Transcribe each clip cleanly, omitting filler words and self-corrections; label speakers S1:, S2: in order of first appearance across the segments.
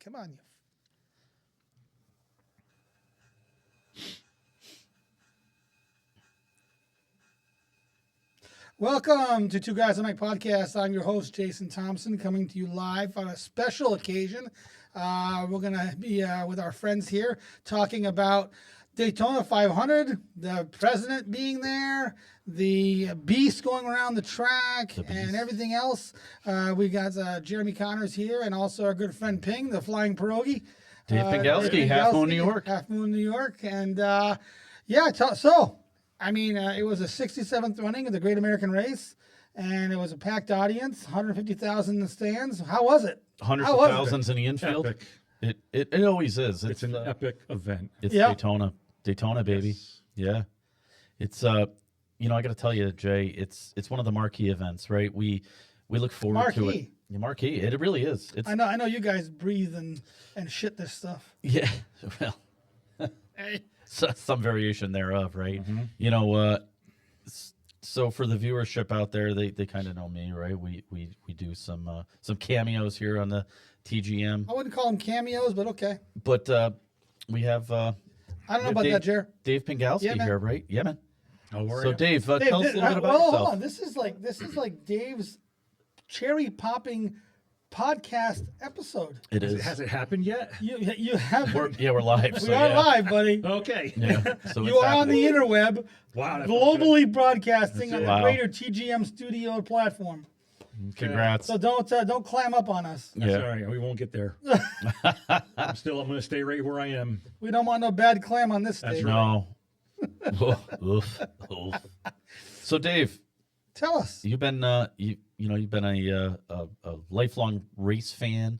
S1: Come on, you. Welcome to Two Guys on Mic podcast. I'm your host, Jason Thompson, coming to you live on a special occasion. We're going to be with our friends here talking about Daytona 500, the president being there, the beast going around the track, and everything else. We got Jeremy Connors here, and also our good friend Ping, the flying pierogi.
S2: Dave Pingleski, Half Moon, New York.
S1: Half Moon, New York. And it was a 67th running of the Great American Race, and it was a packed audience, 150,000 in the stands. How was it?
S2: Hundreds of thousands in the infield.
S3: Epic.
S2: It always is.
S3: It's an epic event.
S2: It's
S1: Yeah.
S2: Daytona, baby.
S3: Yes.
S2: Yeah. It's I got to tell you, Jay, it's one of the marquee events, right? We look forward to it. Yeah, marquee. It really is. It's,
S1: I know you guys breathe and shit this stuff.
S2: Yeah. Well,
S1: Hey.
S2: some variation thereof, right?
S3: Mm-hmm.
S2: So for the viewership out there, they kind of know me, right? We do some cameos here on the TGM,
S1: I wouldn't call them cameos, but okay.
S2: but we have
S1: I don't know about
S2: Dave,
S1: that, Jer.
S2: Dave Pingleski
S1: Yeah, man.
S2: here, right? Yeah, man.
S3: How are
S2: So
S3: you?
S2: Dave, tell us a little bit about
S1: hold
S2: yourself.
S1: on. This is like Dave's cherry popping podcast episode.
S2: It is.
S3: Has it happened yet?
S1: You have
S2: We're live.
S1: we
S2: so
S1: are
S2: yeah.
S1: live, buddy.
S3: Okay.
S2: Yeah. So
S1: You
S2: it's
S1: are on the
S2: happening.
S1: interweb,
S3: Wow. that felt
S1: globally broadcasting on
S3: That's
S1: the
S2: it. Wow.
S1: greater TGM studio platform.
S2: Congrats.
S1: So don't clam up on us.
S3: good. That's
S2: Yeah.
S3: all right. We won't get there. I'm going to stay right where I am.
S1: We don't want no bad clam on this
S3: That's
S1: stage.
S3: right.
S2: No. Oof. So Dave,
S1: Tell us.
S2: you've been you've been a lifelong race fan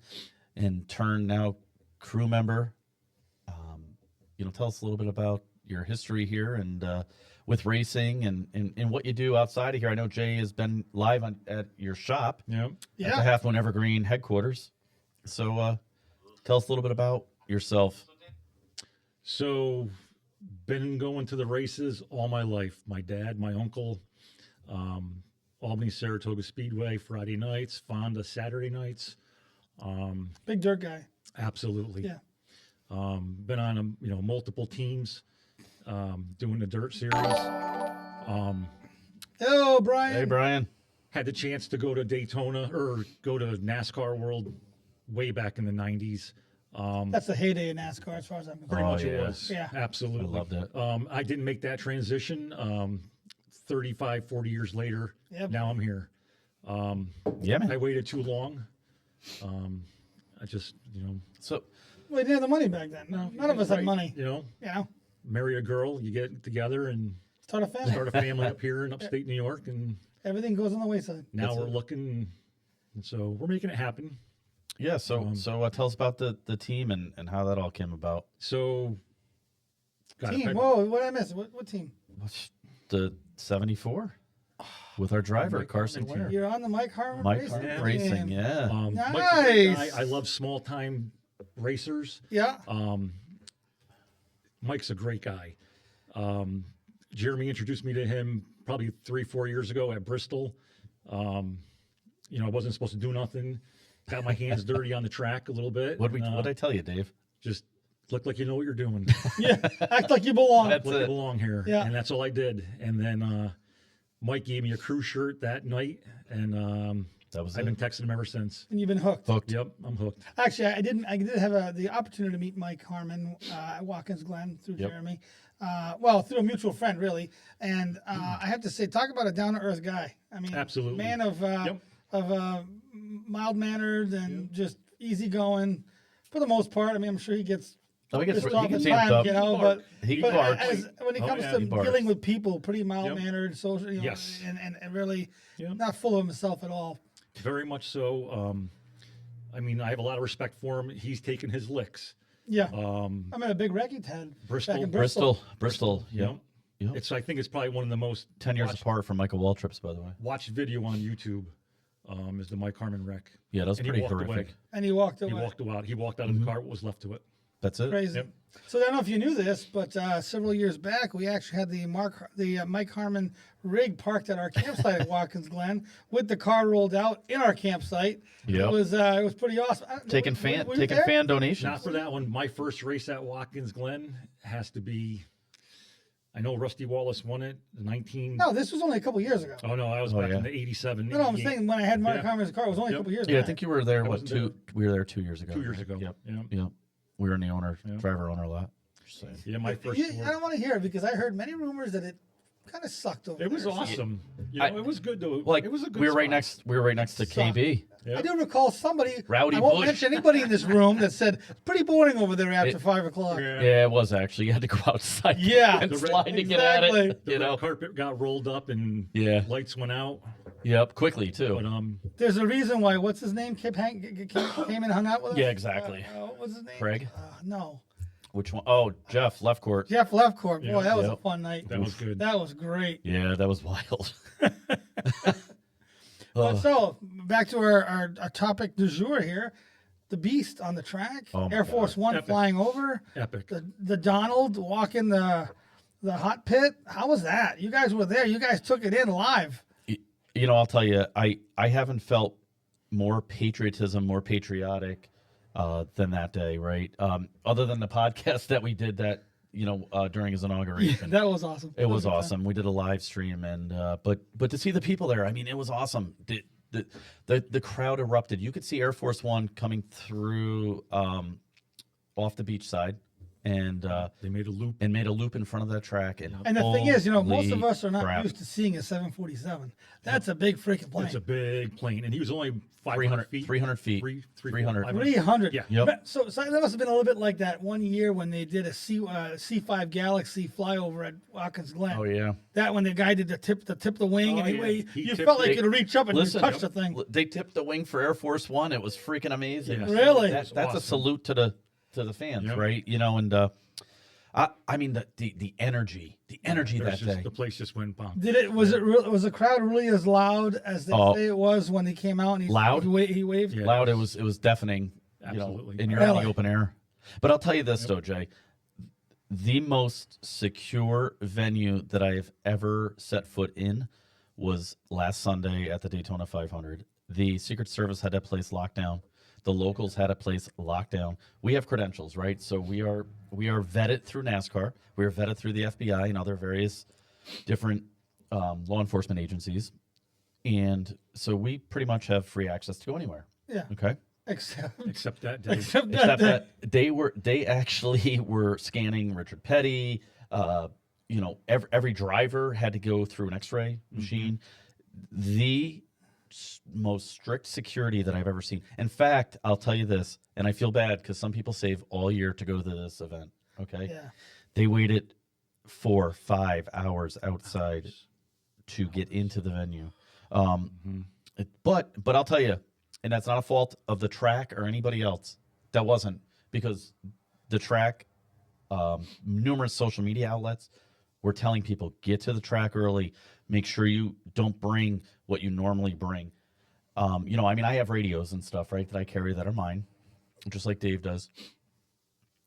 S2: and turned now crew member. Tell us a little bit about your history here and with racing and what you do outside of here. I know Jay has been live at your shop
S3: Yeah.
S2: at the
S1: Yeah.
S2: Half Moon Evergreen headquarters. So tell us a little bit about yourself.
S3: So, been going to the races all my life. My dad, my uncle, Albany Saratoga Speedway Friday nights, Fonda Saturday nights.
S1: Big dirt guy.
S3: Absolutely.
S1: Yeah.
S3: Been on multiple teams, doing the dirt series.
S1: Hello, Brian.
S2: Hey, Brian.
S3: Had the chance to go to Daytona or go to NASCAR World way back in the 90s.
S1: That's the heyday of NASCAR as far as I'm concerned.
S3: Pretty much
S2: yeah.
S3: it was.
S1: Yeah.
S3: Absolutely.
S2: I loved it.
S3: I didn't make that transition. 35, 40 years later,
S1: Yep.
S3: now I'm here.
S2: Yeah, man.
S3: I waited too long. I just,
S2: So
S1: We didn't have the money back then. No, none of us had
S3: right,
S1: money.
S3: marry a girl, you get together and
S1: Start a family.
S3: start a family up here in upstate New York. And
S1: Everything goes on the wayside.
S3: now
S2: That's
S3: we're
S2: it.
S3: looking, and so we're making it happen.
S2: yeah, so tell us about the team and how that all came about.
S3: So, got
S1: Team.
S3: it.
S1: Whoa, what did I miss? What team?
S2: The 74 with our driver
S3: Mike
S2: Carson
S3: Harmon
S2: Ware.
S1: You're on the Mike Harmon
S2: Mike
S1: Racing
S2: Harmon
S1: team.
S2: Racing, yeah.
S3: Mike's a great
S1: Nice.
S3: guy. I love small time racers.
S1: Yeah.
S3: Mike's a great guy. Jeremy introduced me to him probably 3-4 years ago at Bristol. I wasn't supposed to do nothing. Got my hands dirty on the track a little bit.
S2: What'd
S3: and,
S2: I tell you, Dave?
S3: just look like you know what you're doing.
S1: Yeah. Act like you belong.
S2: That's
S3: Look like
S2: it.
S3: you belong here.
S1: Yeah.
S3: And that's all I did. And then Mike gave me a crew shirt that night, and
S2: That was
S3: I've been
S2: it.
S3: texting him ever since.
S1: And you've been hooked.
S2: Hooked.
S3: Yep, I'm hooked.
S1: Actually, I did have the opportunity to meet Mike Harmon at Watkins Glen through
S2: Yep.
S1: Jeremy. Through a mutual friend, really. And I have to say, talk about a down to earth guy. I mean,
S3: Absolutely.
S1: man of mild mannered and just easygoing for the most part. I mean, I'm sure he gets
S2: Oh, he gets
S1: pissed off at
S2: amped
S1: times,
S2: up.
S1: you know, but
S2: He
S1: but
S2: barks.
S1: when it
S3: Oh,
S1: comes
S3: yeah,
S1: to
S2: he barks.
S1: dealing with people, pretty mild mannered, social,
S3: Yes.
S1: and really
S3: Yep.
S1: not full of himself at all.
S3: Very much so. I have a lot of respect for him. He's taken his licks.
S1: Yeah. I met a big wreck he'd had
S3: Bristol.
S1: back in
S2: Bristol.
S3: You
S2: Yeah.
S3: know,
S2: Yep.
S3: I think it's probably one of the most
S2: 10 years
S3: watched,
S2: apart from Michael Waltrip's, by the way.
S3: watched video on YouTube. Is the Mike Harmon wreck.
S2: Yeah, that was
S3: And he
S2: pretty
S3: walked
S2: horrific.
S3: away.
S1: And he walked away.
S3: He walked out of the car. What was left to it?
S2: That's it.
S1: Crazy.
S3: Yep.
S1: So I don't know if you knew this, but several years back, we actually had the Mike Harmon rig parked at our campsite at Watkins Glen with the car rolled out in our campsite.
S2: Yep.
S1: It was pretty awesome.
S2: Taking
S1: Were you
S2: taking
S1: there?
S2: fan donations.
S3: Not for that one. My first race at Watkins Glen has to be. I know Rusty Wallace won it. 19.
S1: No, this was only a couple years ago.
S3: Oh no, I was
S2: Oh,
S3: back
S2: yeah.
S3: in the 87.
S1: No, I'm
S3: 88.
S1: saying when I had Mark
S3: Yeah.
S1: Harmon's car, it was only a
S3: Yep.
S1: couple years
S2: Yeah, I
S1: back.
S2: think you were there.
S3: I
S2: What,
S3: wasn't there.
S2: we were there 2 years ago.
S3: 2 years ago.
S2: Yep.
S3: Yeah.
S2: Yep. We were in the
S3: Yeah.
S2: driver owner lot. Just saying.
S3: Yeah, my first.
S1: I don't want to hear it because I heard many rumors that it kind of sucked over
S3: It was
S1: there.
S3: awesome. You know,
S2: I-
S3: it was good though.
S2: Like
S3: it was a good.
S2: we were right
S3: spot.
S2: next. We were right next to
S1: Sucked.
S2: KB.
S3: Yeah.
S1: I do recall somebody,
S2: Rowdy
S1: I won't
S2: Bush.
S1: mention anybody in this room, that said, it's pretty boring over there after 5 o'clock.
S3: Yeah.
S2: Yeah, it was actually. You had to go outside.
S1: Yeah.
S2: and
S3: The red-
S2: slide to get at
S1: Exactly.
S2: it.
S3: The
S2: You
S3: red
S2: know.
S3: carpet got rolled up and
S2: Yeah.
S3: lights went out.
S2: Yep. Quickly too.
S3: But
S1: There's a reason why, what's his name, came and hung out with us?
S2: Yeah, exactly.
S1: What's his name?
S2: Craig?
S1: No.
S2: Which one? Oh, Jeff, left court.
S1: Jeff Leftcourt. Boy,
S3: Yeah.
S1: that was a
S2: Yep.
S1: fun night.
S3: that was good.
S1: That was great.
S2: Yeah, that was wild.
S1: So, back to our topic du jour here. The Beast on the track.
S2: Oh, my
S1: Air Force One
S3: Epic.
S1: flying over.
S3: Epic.
S1: The Donald walking the hot pit. How was that? You guys were there. You guys took it in live.
S2: You know, I'll tell you, I haven't felt more patriotism, more patriotic than that day, right? Other than the podcast that we did that, during his inauguration.
S1: That was awesome.
S2: It was awesome. We did a live stream, and but to see the people there, I mean, it was awesome. The crowd erupted. You could see Air Force One coming through off the beach side, and
S3: They made a loop.
S2: made a loop in front of that track.
S1: And the thing is, most of
S2: holy
S1: us are not
S2: crap.
S1: used to seeing a 747. That's a big freaking plane.
S3: It's a big plane, and he was only
S2: 300
S3: 500 feet.
S2: 300 feet.
S3: 300.
S1: 300.
S3: Yeah.
S2: Yep.
S1: So that must have been a little bit like that one year when they did a C5 Galaxy flyover at Watkins Glen.
S2: Oh yeah.
S1: That when the guy did the tip the wing,
S3: Oh,
S1: and
S3: yeah. He
S1: you
S3: tipped
S1: felt like
S3: it.
S1: you could reach up and
S2: Listen,
S1: touch the thing.
S2: They tipped the wing for Air Force One. It was freaking amazing.
S3: Yes.
S1: Really?
S2: That's
S3: awesome.
S2: a salute to the fans,
S3: Yep.
S2: right? And I mean the energy that day.
S3: The place just went bomb.
S1: Was the crowd really as loud as they
S2: Oh.
S1: say it was when he came out and
S2: Loud?
S1: he waved?
S3: Yeah.
S2: Loud. It was deafening.
S3: Absolutely.
S2: And you're in
S1: Really?
S2: the open air. But I'll tell you this though, Jay. The most secure venue that I have ever set foot in was last Sunday at the Daytona 500. The Secret Service had that place locked down. The locals had a place locked down. We have credentials, right? So we are vetted through NASCAR. We are vetted through the FBI and other various different law enforcement agencies. And so we pretty much have free access to go anywhere.
S1: Yeah.
S2: Okay.
S3: Except that day.
S1: Except
S2: Except
S1: that
S2: that they actually were scanning Richard Petty. Every driver had to go through an X-ray machine. The most strict security that I've ever seen. In fact, I'll tell you this, and I feel bad because some people save all year to go to this event. Okay,
S1: yeah.
S2: they waited 4-5 hours outside to get into the venue. But I'll tell you, and that's not a fault of the track or anybody else. That wasn't, because the track, numerous social media outlets were telling people, get to the track early. Make sure you don't bring what you normally bring. I mean, I have radios and stuff, right, that I carry that are mine, just like Dave does.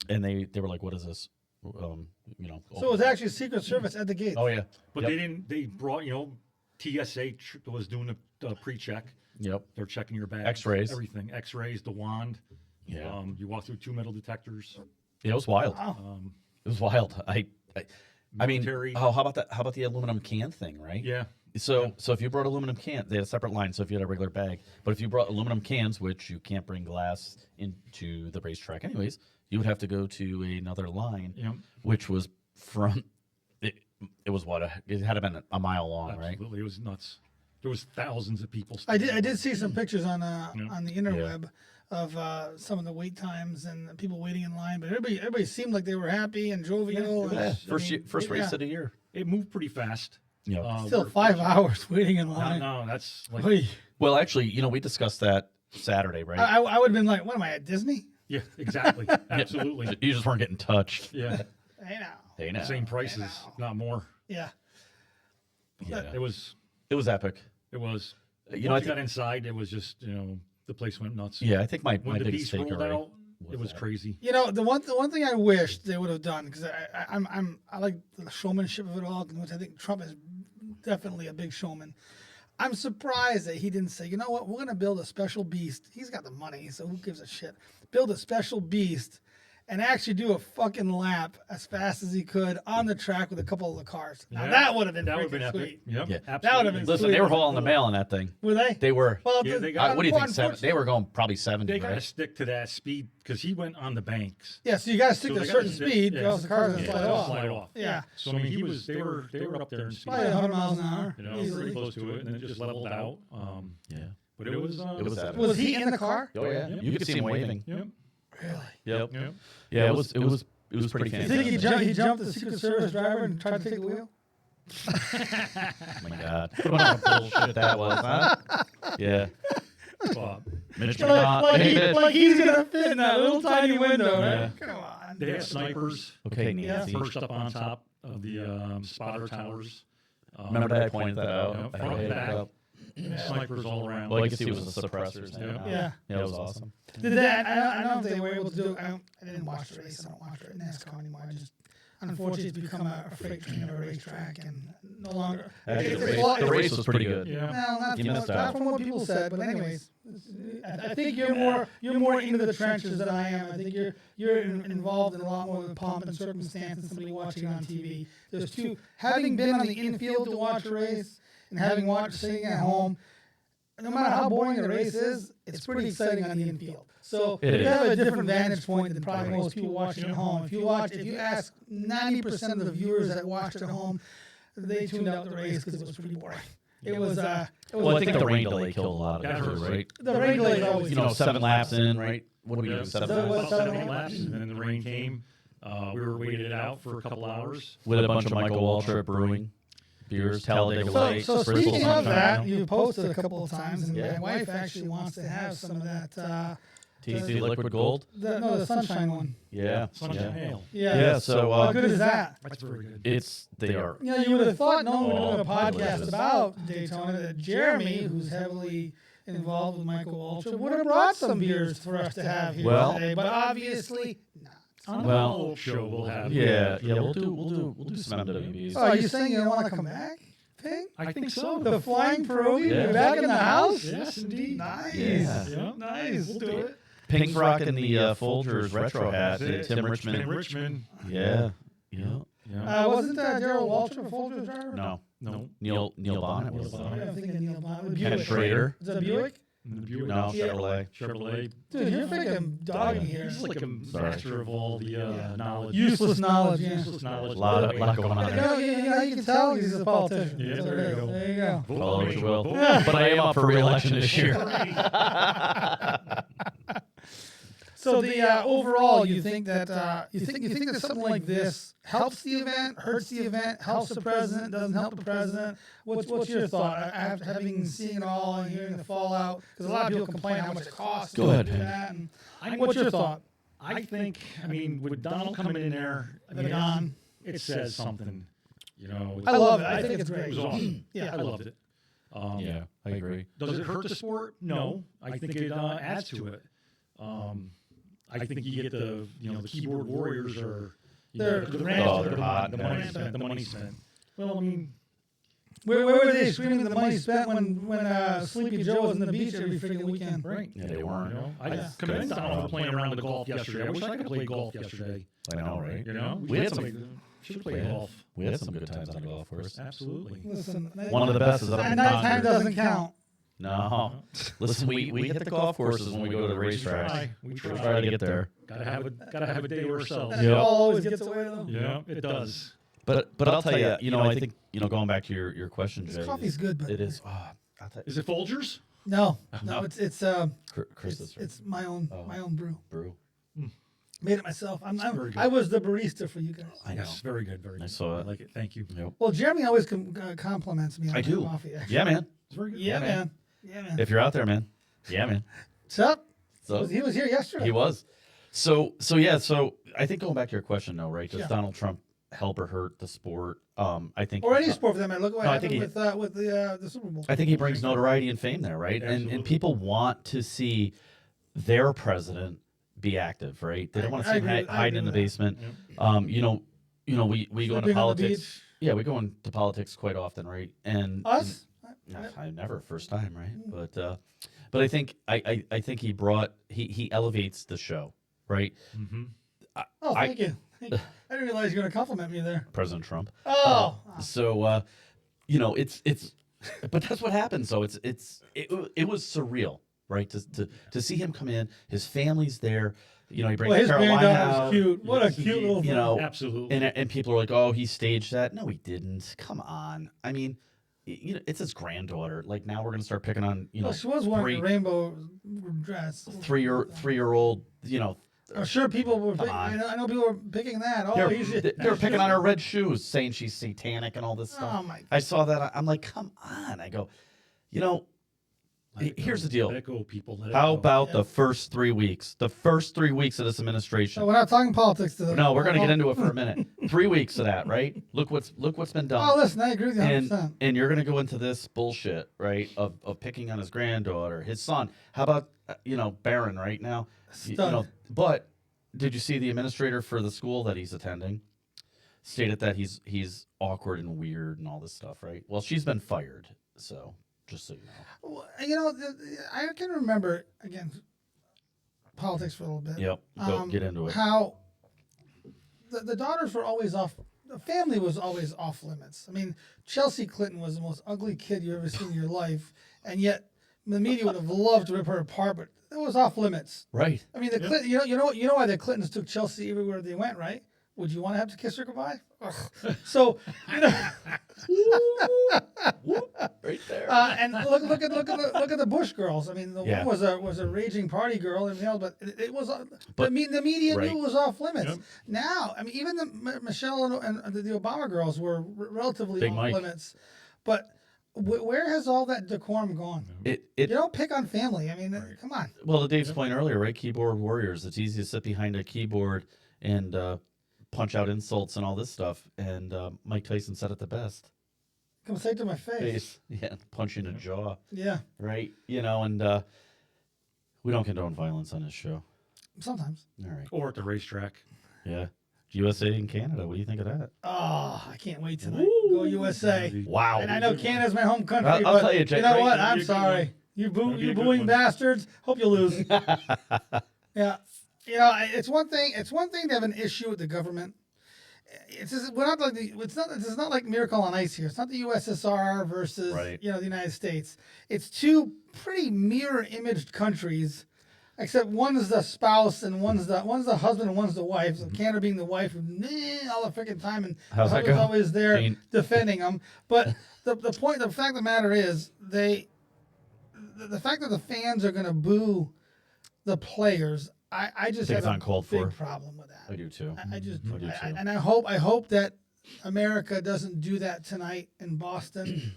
S2: And they were like, what is this?
S1: So it was actually Secret Service at the gate.
S2: oh yeah.
S3: But
S2: Yep.
S3: they brought, TSA was doing the pre-check.
S2: Yep.
S3: They're checking your bags.
S2: X-rays.
S3: Everything. X-rays, the wand.
S2: Yeah.
S3: You walk through 2 metal detectors.
S2: Yeah, it was wild.
S1: Wow.
S2: It was wild. I mean,
S3: Military.
S2: how about that? How about the aluminum can thing, right?
S3: Yeah.
S2: So if you brought aluminum can, they had a separate line. So if you had a regular bag, but if you brought aluminum cans, which you can't bring glass into the racetrack anyways, you would have to go to another line,
S3: Yep.
S2: which was from. It was what it had to been a mile long, right?
S3: Absolutely. It was nuts. There was thousands of people.
S1: I did see some pictures on the interweb
S2: Yeah.
S1: of some of the wait times and people waiting in line, but everybody seemed like they were happy and jovial.
S3: Yeah,
S1: and,
S2: First race
S1: yeah.
S2: of the year.
S3: It moved pretty fast.
S2: Yeah.
S1: Still
S3: We're-
S1: 5 hours waiting in
S3: No,
S1: line.
S3: no, that's like,
S1: Oy.
S2: Well, actually, we discussed that Saturday, right?
S1: I would have been like, what am I at Disney?
S3: yeah, exactly. Absolutely.
S2: You just weren't getting touched.
S3: Yeah.
S1: Hey now.
S2: They know.
S3: Same prices, not more.
S1: Yeah.
S2: Yeah.
S3: It was,
S2: It was epic.
S3: it was,
S2: I
S3: once you
S2: think-
S3: got inside, it was just, the place went nuts.
S2: Yeah, I think my
S3: When the
S2: biggest
S3: beast rolled
S2: takeaway.
S3: out, It was
S2: that.
S3: crazy.
S1: You know, the one thing I wish they would have done, because I like the showmanship of it all, which I think Trump is definitely a big showman. I'm surprised that he didn't say, you know what, we're gonna build a special beast. He's got the money, so who gives a shit? Build a special beast and actually do a fucking lap as fast as he could on the track with a couple of the cars. Now
S3: Yeah,
S1: that would have been
S3: That would have been
S1: freaking
S3: epic.
S1: sweet.
S3: Yep,
S2: Yeah.
S3: absolutely.
S1: That would've been
S2: Listen, they
S1: sweet.
S2: were hauling the mail in that thing.
S1: Were they?
S2: They were.
S1: Well,
S3: Yeah, they got-
S2: What do you think?
S1: unfortunately-
S2: They were going probably 70,
S3: They got to
S2: right?
S3: stick to that speed because he went on the banks.
S1: Yeah, so you got to stick
S3: So
S1: to a
S3: they
S1: certain
S3: gotta stick-
S1: speed,
S3: yeah.
S1: or else the car's gonna
S3: Yeah,
S1: slide
S3: they'll
S1: off.
S3: slide off.
S1: Yeah,
S3: So I mean, they were up there in speed.
S1: probably 100 miles an hour.
S3: You know,
S1: easily.
S3: pretty close to it, and then it just leveled out.
S2: Yeah.
S3: But it was
S2: epic.
S1: Was he in the car?
S2: Oh yeah.
S3: Yep.
S2: You could see him waving.
S3: Yep.
S1: Really?
S2: Yep.
S3: Yep.
S2: Yeah, it was pretty
S1: You think
S2: fantastic.
S1: he jumped the Secret Service driver and tried to take the wheel?
S2: Oh my God. What kind of bullshit that was, huh? Yeah.
S3: Bob.
S2: Mitch
S1: Like,
S2: McConnell.
S1: like,
S2: Hey,
S1: he,
S2: Mitch.
S1: like he's gonna fit in that little tiny window,
S2: Yeah.
S1: right? Come on.
S3: They had snipers
S2: Okay,
S1: Yeah.
S2: Nancy.
S3: perched up on top of the spotter towers.
S2: Remember that I pointed that out?
S3: Yeah,
S2: I
S3: front
S2: had
S3: and
S2: it
S3: back.
S2: up.
S3: Snipers all around.
S2: Well, I guess he was the suppressors.
S3: Yeah.
S1: Yeah.
S2: Yeah, it was awesome.
S1: Did that? I don't know if they were able to do. I didn't watch the race. I don't watch NASCAR anymore. I just unfortunately it's become a freight train of a racetrack and no longer.
S2: Actually,
S1: it's
S2: the
S1: a lot-
S2: race, the race was pretty good.
S3: Yeah.
S1: No, not,
S2: You
S1: too much,
S2: missed
S1: not
S2: out.
S1: from what people said, but anyways, I think you're more into the trenches than I am. I think you're involved in a lot more of the pomp and circumstance than somebody watching it on TV. There's two, having been on the infield to watch a race and having watched sitting at home. No matter how boring the race is, it's pretty exciting on the infield. So
S2: It
S1: you
S2: is.
S1: have a different vantage point than probably most people watching at home. If you ask 90% of the viewers that watched at home, they tuned out the race because it was pretty boring. It was
S2: Well, I think the rain delay killed a lot of
S3: That
S2: it, too,
S3: hurts.
S2: right?
S1: the rain delay is always
S2: You know, 7 laps in, right? What do we
S3: Yeah,
S2: do? 7
S1: So
S2: laps?
S1: what's
S3: seven,
S1: that?
S3: eight laps, and then the rain came. We were waiting it out for a couple hours.
S2: With a bunch of Michael Waltrip brewing beers, Talladega Lights,
S1: So
S2: Bristol
S1: speaking of
S2: Sunshine.
S1: that, you posted a couple of times, and
S2: Yeah.
S1: my wife actually wants to have some of that.
S2: TC Liquid Gold.
S1: The sunshine one.
S2: Yeah.
S3: Sunshine
S2: Yeah.
S3: Ale.
S2: Yeah, so
S1: how good is that?
S3: That's very good.
S2: they are.
S1: You know, you would have thought no one would
S2: Oh,
S1: do a podcast
S2: delicious.
S1: about Daytona that Jeremy, who's heavily involved with Michael Waltrip, would have brought some beers for us to have here
S2: Well-
S1: today, but obviously not.
S3: On the
S2: Well,
S3: follow-up show we'll have.
S2: Yeah, we'll do some MWBs.
S1: Oh, are you saying you don't want to come back? Ping?
S3: I think so.
S1: The flying pierogi?
S2: Yeah.
S1: You're back in the house?
S3: Yes, indeed.
S1: Nice.
S2: Yeah.
S3: Yeah.
S1: Nice.
S3: We'll do it.
S2: Pink's rocking the Folgers retro hat.
S3: That's it.
S2: Tim
S3: Tim
S2: Richmond.
S3: Richmond.
S2: Yeah. Yeah.
S3: Yeah.
S1: Wasn't Darrell Waltrip a Folgers driver?
S2: No.
S3: No.
S2: Neil Bonnet was
S3: Neil
S2: on
S3: Bonnet.
S2: it.
S1: I'm thinking Neil Bonnet.
S2: Ken
S1: Buick.
S2: Schrader.
S1: Is that Buick?
S3: Buick.
S2: No,
S1: Yeah.
S2: Chevrolet.
S3: Chevrolet.
S1: Dude, you're freaking dogging here.
S3: He's like a
S2: Sorry.
S3: master of all the knowledge.
S1: Useless knowledge, yeah.
S3: Useless knowledge.
S2: Lot going on
S1: You
S2: there.
S1: know, you can tell he's a politician.
S3: Yeah,
S1: So
S3: there you go.
S1: There you go.
S3: Vote
S2: Call it
S3: for
S2: what
S3: me.
S2: you will.
S3: Vote
S2: But I am up for re-election this year.
S1: So the overall, you think that you think that something like this helps the event, hurts the event, helps the president, doesn't help the president? What's your thought? Having seen it all and hearing the fallout, because a lot of people complain how much it costs.
S2: Go ahead,
S1: to do
S2: Hank.
S1: that. And
S3: I-
S1: what's your thought?
S3: I think, with Donald coming in there,
S1: Don.
S3: it says something. You know,
S1: I love it. I think it's
S3: it
S1: great.
S3: was awesome.
S1: Yeah.
S3: I loved it.
S2: Yeah, I agree.
S3: Does it hurt the sport? No, I think it adds to it. I think you get the keyboard warriors are
S1: They're
S3: the
S1: rampant.
S2: Oh, they're hot.
S3: The money spent. The money spent. Well, I mean,
S1: Where were they screaming the money spent when Sleepy Joe was on the beach every freaking weekend?
S3: right.
S2: Yeah, they weren't.
S3: I
S1: Yeah.
S3: commend Donald for playing around the golf yesterday. I wish I could play golf yesterday.
S2: I know, right?
S3: You know,
S2: We had some-
S3: should play golf.
S2: We had some good times on the golf course.
S3: Absolutely.
S1: Listen,
S2: One of the best is up in
S1: nighttime
S2: Concord.
S1: doesn't count.
S2: No. Listen, we hit the golf courses when we go to the racetracks.
S3: We
S2: We
S3: try.
S2: try to get there.
S3: Gotta have a day to ourselves.
S1: And it always gets away though.
S3: Yeah, it does.
S2: But I'll tell you, I think, going back to your question,
S1: This
S2: Jay,
S1: coffee's good, but
S2: it is. I'll tell you,
S3: Is it Folgers?
S1: no,
S2: No. Chris is
S1: it's my own brew.
S2: brew.
S1: Made it myself.
S3: very good.
S1: I was the barista for you guys.
S2: I know.
S3: Yes, very good, very good.
S2: I saw
S3: I
S2: it.
S3: like it. Thank you.
S2: Yep.
S1: Well, Jeremy always compliments me on
S2: I
S1: my
S2: do.
S1: coffee. Actually.
S2: Yeah, man.
S3: It's very good.
S1: Yeah,
S2: Yeah, man.
S1: man. Yeah, man.
S2: If you're out there, man. Yeah, man.
S1: What's up?
S2: So
S1: He was here yesterday.
S2: he was. So I think going back to your question, though, right? Does
S1: Yeah.
S2: Donald Trump help or hurt the sport? I think.
S1: Or any sport for that matter. Look what
S2: No, I
S1: happened
S2: think
S1: with the Super Bowl.
S2: I think he brings notoriety and fame there, right? And
S3: Absolutely.
S2: people want to see their president be active, right? They don't want to
S1: I
S2: see him
S1: agree- I
S2: hide
S1: agree
S2: in the
S1: with that.
S2: basement. We go into
S1: Sleeping on the
S2: politics.
S1: beach.
S2: Yeah, we go into politics quite often, right? And
S1: Us?
S2: I never first time, right? But I think I think he elevates the show, right?
S3: Mm-hmm.
S1: Oh, thank you. I didn't realize you were going to compliment me there.
S2: President Trump.
S1: Oh.
S2: So it's but that's what happens. So it was surreal, right? To see him come in, his family's there. He brings
S1: Well, his
S2: Carolina
S1: granddaughter's
S2: out.
S1: cute. What a cute little
S2: You know,
S3: Absolutely.
S2: and people are like, "Oh, he staged that." No, he didn't. Come on. I mean, it's his granddaughter. Like now we're gonna start picking on
S1: Well, she was wearing a rainbow dress.
S2: three-year-old.
S1: I'm sure people were.
S2: on.
S1: I know people were picking that. Oh,
S2: They were picking on her red shoes, saying she's satanic and all this stuff.
S1: Oh my!
S2: I saw that. I'm like, come on. I go, here's the deal.
S3: Let it go, people. Let it
S2: How
S3: go.
S2: about the first 3 weeks? The first 3 weeks of this administration.
S1: So we're not talking politics today.
S2: No, we're going to get into it for a minute. 3 weeks of that, right? Look what's been done.
S1: Oh, listen, I agree with you 100%.
S2: And you're going to go into this bullshit, right? Of picking on his granddaughter, his son. How about Barron right now?
S1: Stud.
S2: But did you see the administrator for the school that he's attending stated that he's awkward and weird and all this stuff, right? Well, she's been fired, so just so you know.
S1: Well, I can remember again politics for a little bit.
S2: Yep, go get into it.
S1: How the daughters were always off. The family was always off limits. I mean, Chelsea Clinton was the most ugly kid you ever seen in your life, and yet the media would have loved to rip her apart, but it was off limits.
S2: Right.
S1: I mean, you know why the Clintons took Chelsea everywhere they went, right? Would you want to have to kiss her goodbye? Ugh. So,
S2: Right there.
S1: and look at the Bush girls. I mean, the
S2: Yeah.
S1: one was a raging party girl and everything else, but it was the media
S2: right.
S1: knew it was off limits.
S3: Yep.
S1: Now, I mean, even the Michelle and the Obama girls were relatively
S2: Big
S1: off
S2: Mike.
S1: limits, but where has all that decorum gone? You don't pick on family. I mean, come on.
S2: Well, to Dave's point earlier, right? Keyboard warriors. It's easy to sit behind a keyboard and punch out insults and all this stuff. And Mike Tyson said it the best.
S1: Come say it to my face.
S2: Yeah, punch you in the jaw.
S1: Yeah,
S2: Right? And we don't condone violence on this show.
S1: sometimes.
S2: All right.
S3: Or at the racetrack.
S2: Yeah. USA and Canada. What do you think of that?
S1: Oh, I can't wait tonight. Go USA.
S2: Wow.
S1: And I know Canada's my home country,
S2: I'll
S1: but
S2: tell you, Jay,
S1: you know
S2: right,
S1: what?
S3: that'd
S1: I'm
S3: be a good
S1: sorry.
S3: one.
S1: You
S3: That'd be a good
S1: booing
S3: one.
S1: bastards. Hope you lose. Yeah. It's one thing to have an issue with the government. It's just, we're not like it's not like Miracle on Ice here. It's not the USSR versus
S2: Right.
S1: the United States. It's two pretty mirror imaged countries, except one is the spouse and one's the husband and one's the wife. So Canada being the wife all the freaking time, and
S2: How's
S1: the
S2: that
S1: husband's
S2: go,
S1: always there
S2: Gene?
S1: defending them. But the fact of the matter is the fact that the fans are going to boo the players. I just
S2: think
S1: have
S2: it's
S1: a
S2: uncalled
S1: big
S2: for.
S1: problem with that.
S2: I do too.
S1: I just
S2: I do too.
S1: and I hope that America doesn't do that tonight in Boston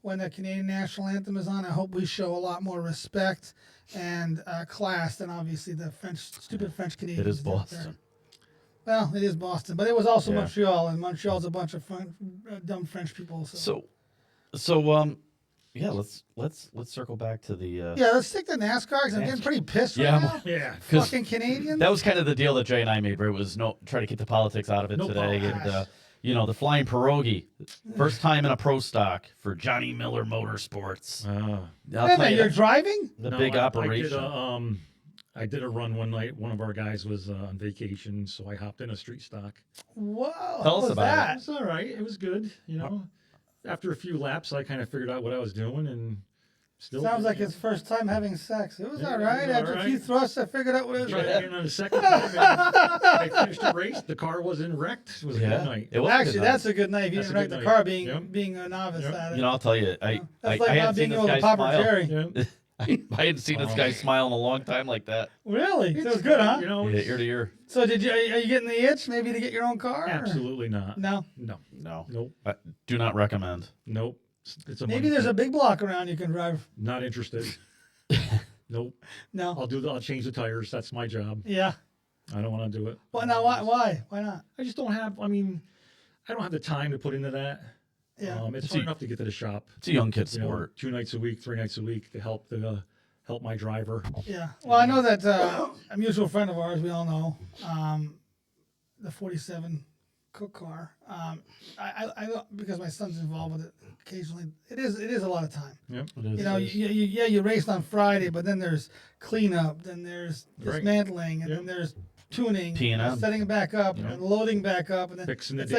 S1: when the Canadian national anthem is on. I hope we show a lot more respect and class than obviously the stupid French Canadians.
S2: It is
S1: did there.
S2: Boston.
S1: Well, it is Boston, but it was also
S2: Yeah.
S1: Montreal, and Montreal's a bunch of dumb French people.
S2: So yeah, let's circle back to the
S1: Yeah, let's stick to NASCAR because I'm getting pretty pissed right
S2: Yeah,
S1: now.
S3: Yeah.
S2: 'cause
S1: Fucking Canadians.
S2: that was kind of the deal that Jay and I made, where it was try to keep the politics out of it
S3: No
S2: today,
S3: politics.
S2: and the flying pierogi, first time in a pro stock for Johnny Miller Motorsports. I'll
S1: Wait a
S2: tell
S1: minute,
S2: you,
S1: you're driving?
S2: the
S3: No,
S2: big
S3: I
S2: operation.
S3: I did a run one night. One of our guys was on vacation, so I hopped in a street stock.
S1: Whoa.
S2: Tell
S1: how
S2: us
S1: was
S2: about
S1: that?
S3: It's all right. It was good. After a few laps, I kind of figured out what I was doing, and still
S1: Sounds like his first time having sex. It was
S3: Yeah,
S1: all
S3: it
S1: right.
S3: was
S1: After
S3: all
S1: a few
S3: right.
S1: thrusts, I figured out what it was.
S3: tried again on the second time. And I finished the race. The car wasn't wrecked. It was a
S2: Yeah,
S3: good night.
S2: it was a good
S1: Actually,
S2: night.
S1: that's a good night. If you
S3: That's
S1: didn't
S3: a
S1: wreck
S3: good
S1: the
S3: night.
S1: car
S3: Yep.
S1: being a novice
S3: Yep.
S1: at it.
S2: I'll tell you, I
S1: That's like
S2: hadn't
S1: not
S2: seen
S1: being
S2: this
S1: able
S2: guy
S1: to pop a
S2: smile.
S1: cherry.
S3: Yeah.
S2: I hadn't seen this guy smile in a long time like that.
S1: Really? So it was good, huh?
S3: You know,
S2: Yeah, ear to ear.
S1: So are you getting the itch maybe to get your own car? or-
S3: absolutely not.
S1: No.
S3: No.
S2: No,
S3: Nope.
S2: I do not recommend.
S3: Nope. It's a
S1: Maybe
S3: money
S1: there's
S3: pit.
S1: a big block around you can drive.
S3: Not interested. Nope.
S1: No.
S3: I'll change the tires. That's my job.
S1: Yeah.
S3: I don't want to do it.
S1: Well, now why? Why not?
S3: I just don't have. I don't have the time to put into that.
S1: Yeah.
S3: It's
S2: It's
S3: hard
S2: a-
S3: enough to get to the shop.
S2: It's a young kid
S3: You know,
S2: sport.
S3: 2 nights a week, 3 nights a week to help the help my driver.
S1: Yeah. Well, I know that a mutual friend of ours, we all know, the 47 Cook car. I don't, because my son's involved with it occasionally. It is a lot of time.
S3: Yep.
S2: It is.
S1: You know, you raced on Friday, but then there's cleanup, then there's
S3: Right.
S1: dismantling, and
S3: Yep.
S1: then there's tuning,
S2: P&M.
S1: setting it back up,
S3: Yep.
S1: and loading back up, and then
S3: Fixing the
S1: it's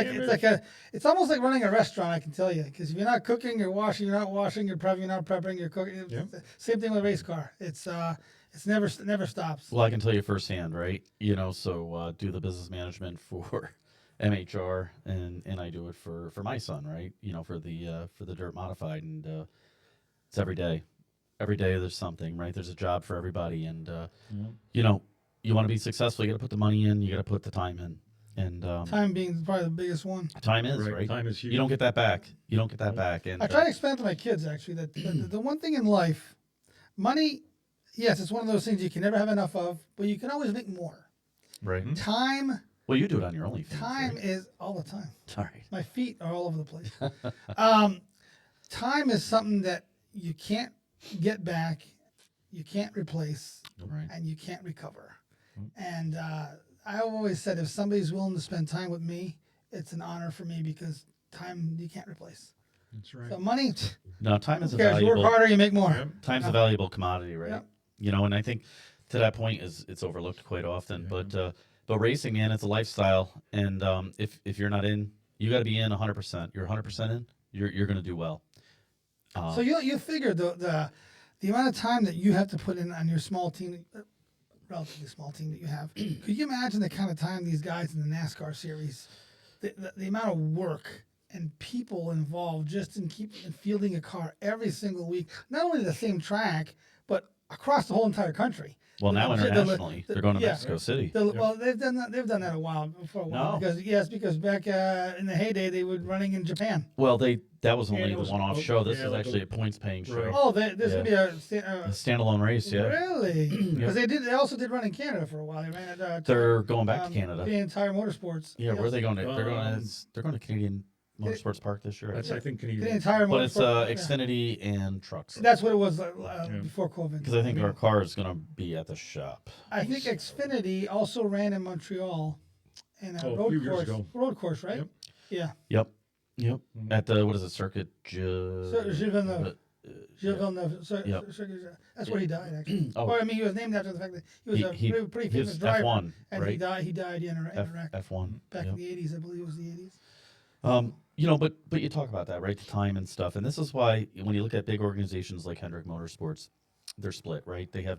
S1: like it's almost like running a restaurant. I can tell you, because if you're not cooking, you're washing, you're not washing, you're prepping, you're not prepping, you're cooking. It's
S3: Yep.
S1: the same thing with a race car. It's never stops.
S2: Well, I can tell you firsthand, right? You know, so do the business management for MHR, and I do it for my son, right? You know, for the dirt modified, and it's every day. Every day there's something, right? There's a job for everybody, and you know, you want to be successful, you got to put the money in, you got to put the time in, and
S1: Time being probably the biggest one.
S2: time is right.
S3: Time is huge.
S2: You don't get that back. You don't get that back. And
S1: I try to explain to my kids actually that the one thing in life, money, yes, it's one of those things you can never have enough of, but you can always make more.
S2: right.
S1: Time
S2: Well, you do it on your OnlyFans.
S1: Time
S2: right?
S1: is all the time.
S2: Sorry.
S1: My feet are all over the place. Time is something that you can't get back, you can't replace,
S2: Right.
S1: and you can't recover. And I always said if somebody's willing to spend time with me, it's an honor for me because time you can't replace.
S3: That's right.
S1: So money,
S2: No, time is
S1: who
S2: a
S1: cares? You work
S2: valuable.
S1: harder, you make more.
S3: Yep.
S2: Time's a valuable commodity, right?
S1: Yep.
S2: You know, and I think to that point it's overlooked quite often. But racing, man, it's a lifestyle, and if you're not in, you got to be in 100%. You're 100% in, you're going to do well.
S1: So you figure the amount of time that you have to put in on your small team, relatively small team that you have. Could you imagine the kind of time these guys in the NASCAR series, the amount of work and people involved just in fielding a car every single week, not only the same track, but across the whole entire country.
S2: Well, now
S1: The- the-
S2: internationally, they're going to
S1: yeah.
S2: Mexico City.
S1: Well, they've done that. They've done that for a while.
S2: No.
S1: Because back in the heyday they were running in Japan.
S2: Well, that was
S3: Yeah,
S2: only
S3: it
S2: the
S3: was-
S2: one-off
S3: oh,
S2: show. This
S3: yeah,
S2: is
S3: like
S2: actually
S3: a-
S2: a points-paying show.
S3: Right.
S1: Oh, there's
S2: Yeah.
S1: gonna be
S2: A standalone race, yeah.
S1: really because they also did run in Canada for a while. They ran at
S2: They're going back to Canada.
S1: The entire motorsports.
S2: Yeah, where are they going to?
S3: Um,
S2: They're going to Canadian Motorsports Park this year. I
S3: That's
S2: think.
S3: I think
S1: The
S3: Canadian.
S1: entire
S2: But it's
S1: motorsport.
S2: Xfinity and trucks.
S1: That's what it was before COVID.
S2: Because I think our car is going to be at the shop.
S1: I think Xfinity also ran in Montreal in a
S3: Oh, a few years ago.
S1: road course, right?
S3: Yep.
S1: Yeah.
S2: Yep.
S3: Mm-hmm.
S2: At the, what is it, Circuit?
S1: Gilles Villeneuve. Gilles Villeneuve.
S2: Yep.
S1: That's where he died, actually.
S2: Oh.
S1: Or, I mean, he was named after the fact that he was a pretty
S2: he
S1: famous
S2: was
S1: driver.
S2: F1,
S1: And
S2: right?
S1: he died in a wreck
S2: F1.
S1: back
S2: yep.
S1: in the 80s. I believe it was the 80s.
S2: You know, but you talk about that, right? The time and stuff, and this is why when you look at big organizations like Hendrick Motorsports, they're split, right? They have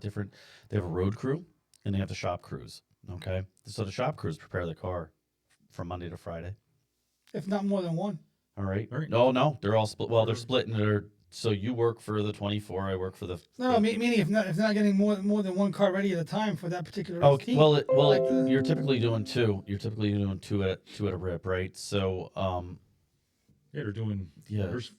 S2: a road crew and they have the shop crews. Okay, so the shop crews prepare the car from Monday to Friday.
S1: If not more than one.
S2: All right.
S3: Right.
S2: No, they're all split. Well, they're split, and so you work for the 24. I work for the.
S1: No, meaning if not getting more than one car ready at a time for that particular
S2: Oh,
S1: team.
S2: you're typically doing two. You're typically doing two at a rip, right? So,
S3: Yeah, they're doing.
S2: Yeah.
S3: There's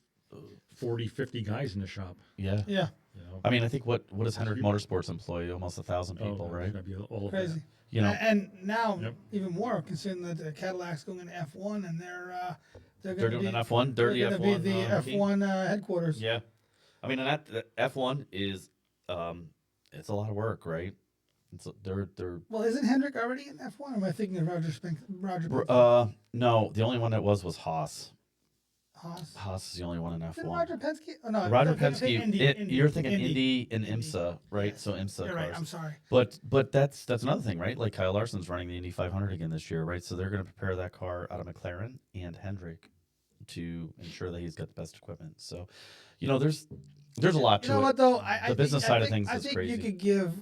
S3: 40, 50 guys in the shop.
S2: yeah.
S1: Yeah,
S3: You know.
S2: I mean, I think what does Hendrick Motorsports employ? Almost 1,000 people, right?
S3: That'd be all of
S1: crazy.
S3: that.
S2: You know,
S1: And now
S3: Yep.
S1: even more considering that the Cadillac's going into F1 and they're
S2: they're
S1: going to
S2: doing
S1: be
S2: an F1. They're the
S1: gonna
S2: F1.
S1: be the
S2: team.
S1: F1 headquarters.
S2: Yeah, I mean, and that F1 is it's a lot of work, right? They're
S1: Well, isn't Hendrick already in F1? Or am I thinking of Roger Penske?
S2: no, the only one that was Haas.
S1: Haas.
S2: Haas is the only one in
S1: Did
S2: F1.
S1: Roger Penske? Oh, no,
S2: Roger
S1: I'm thinking
S2: Penske. You're thinking
S1: Indy.
S2: Indy and IMSA, right? So IMSA
S1: You're
S2: cars.
S1: right. I'm sorry.
S2: But that's another thing, right? Like Kyle Larson's running the Indy 500 again this year, right? So they're going to prepare that car out of McLaren and Hendrick to ensure that he's got the best equipment. So, you know, there's a lot to
S1: You know
S2: it.
S1: what though?
S2: The business side of things
S1: I
S2: is
S1: think
S2: crazy.
S1: you could give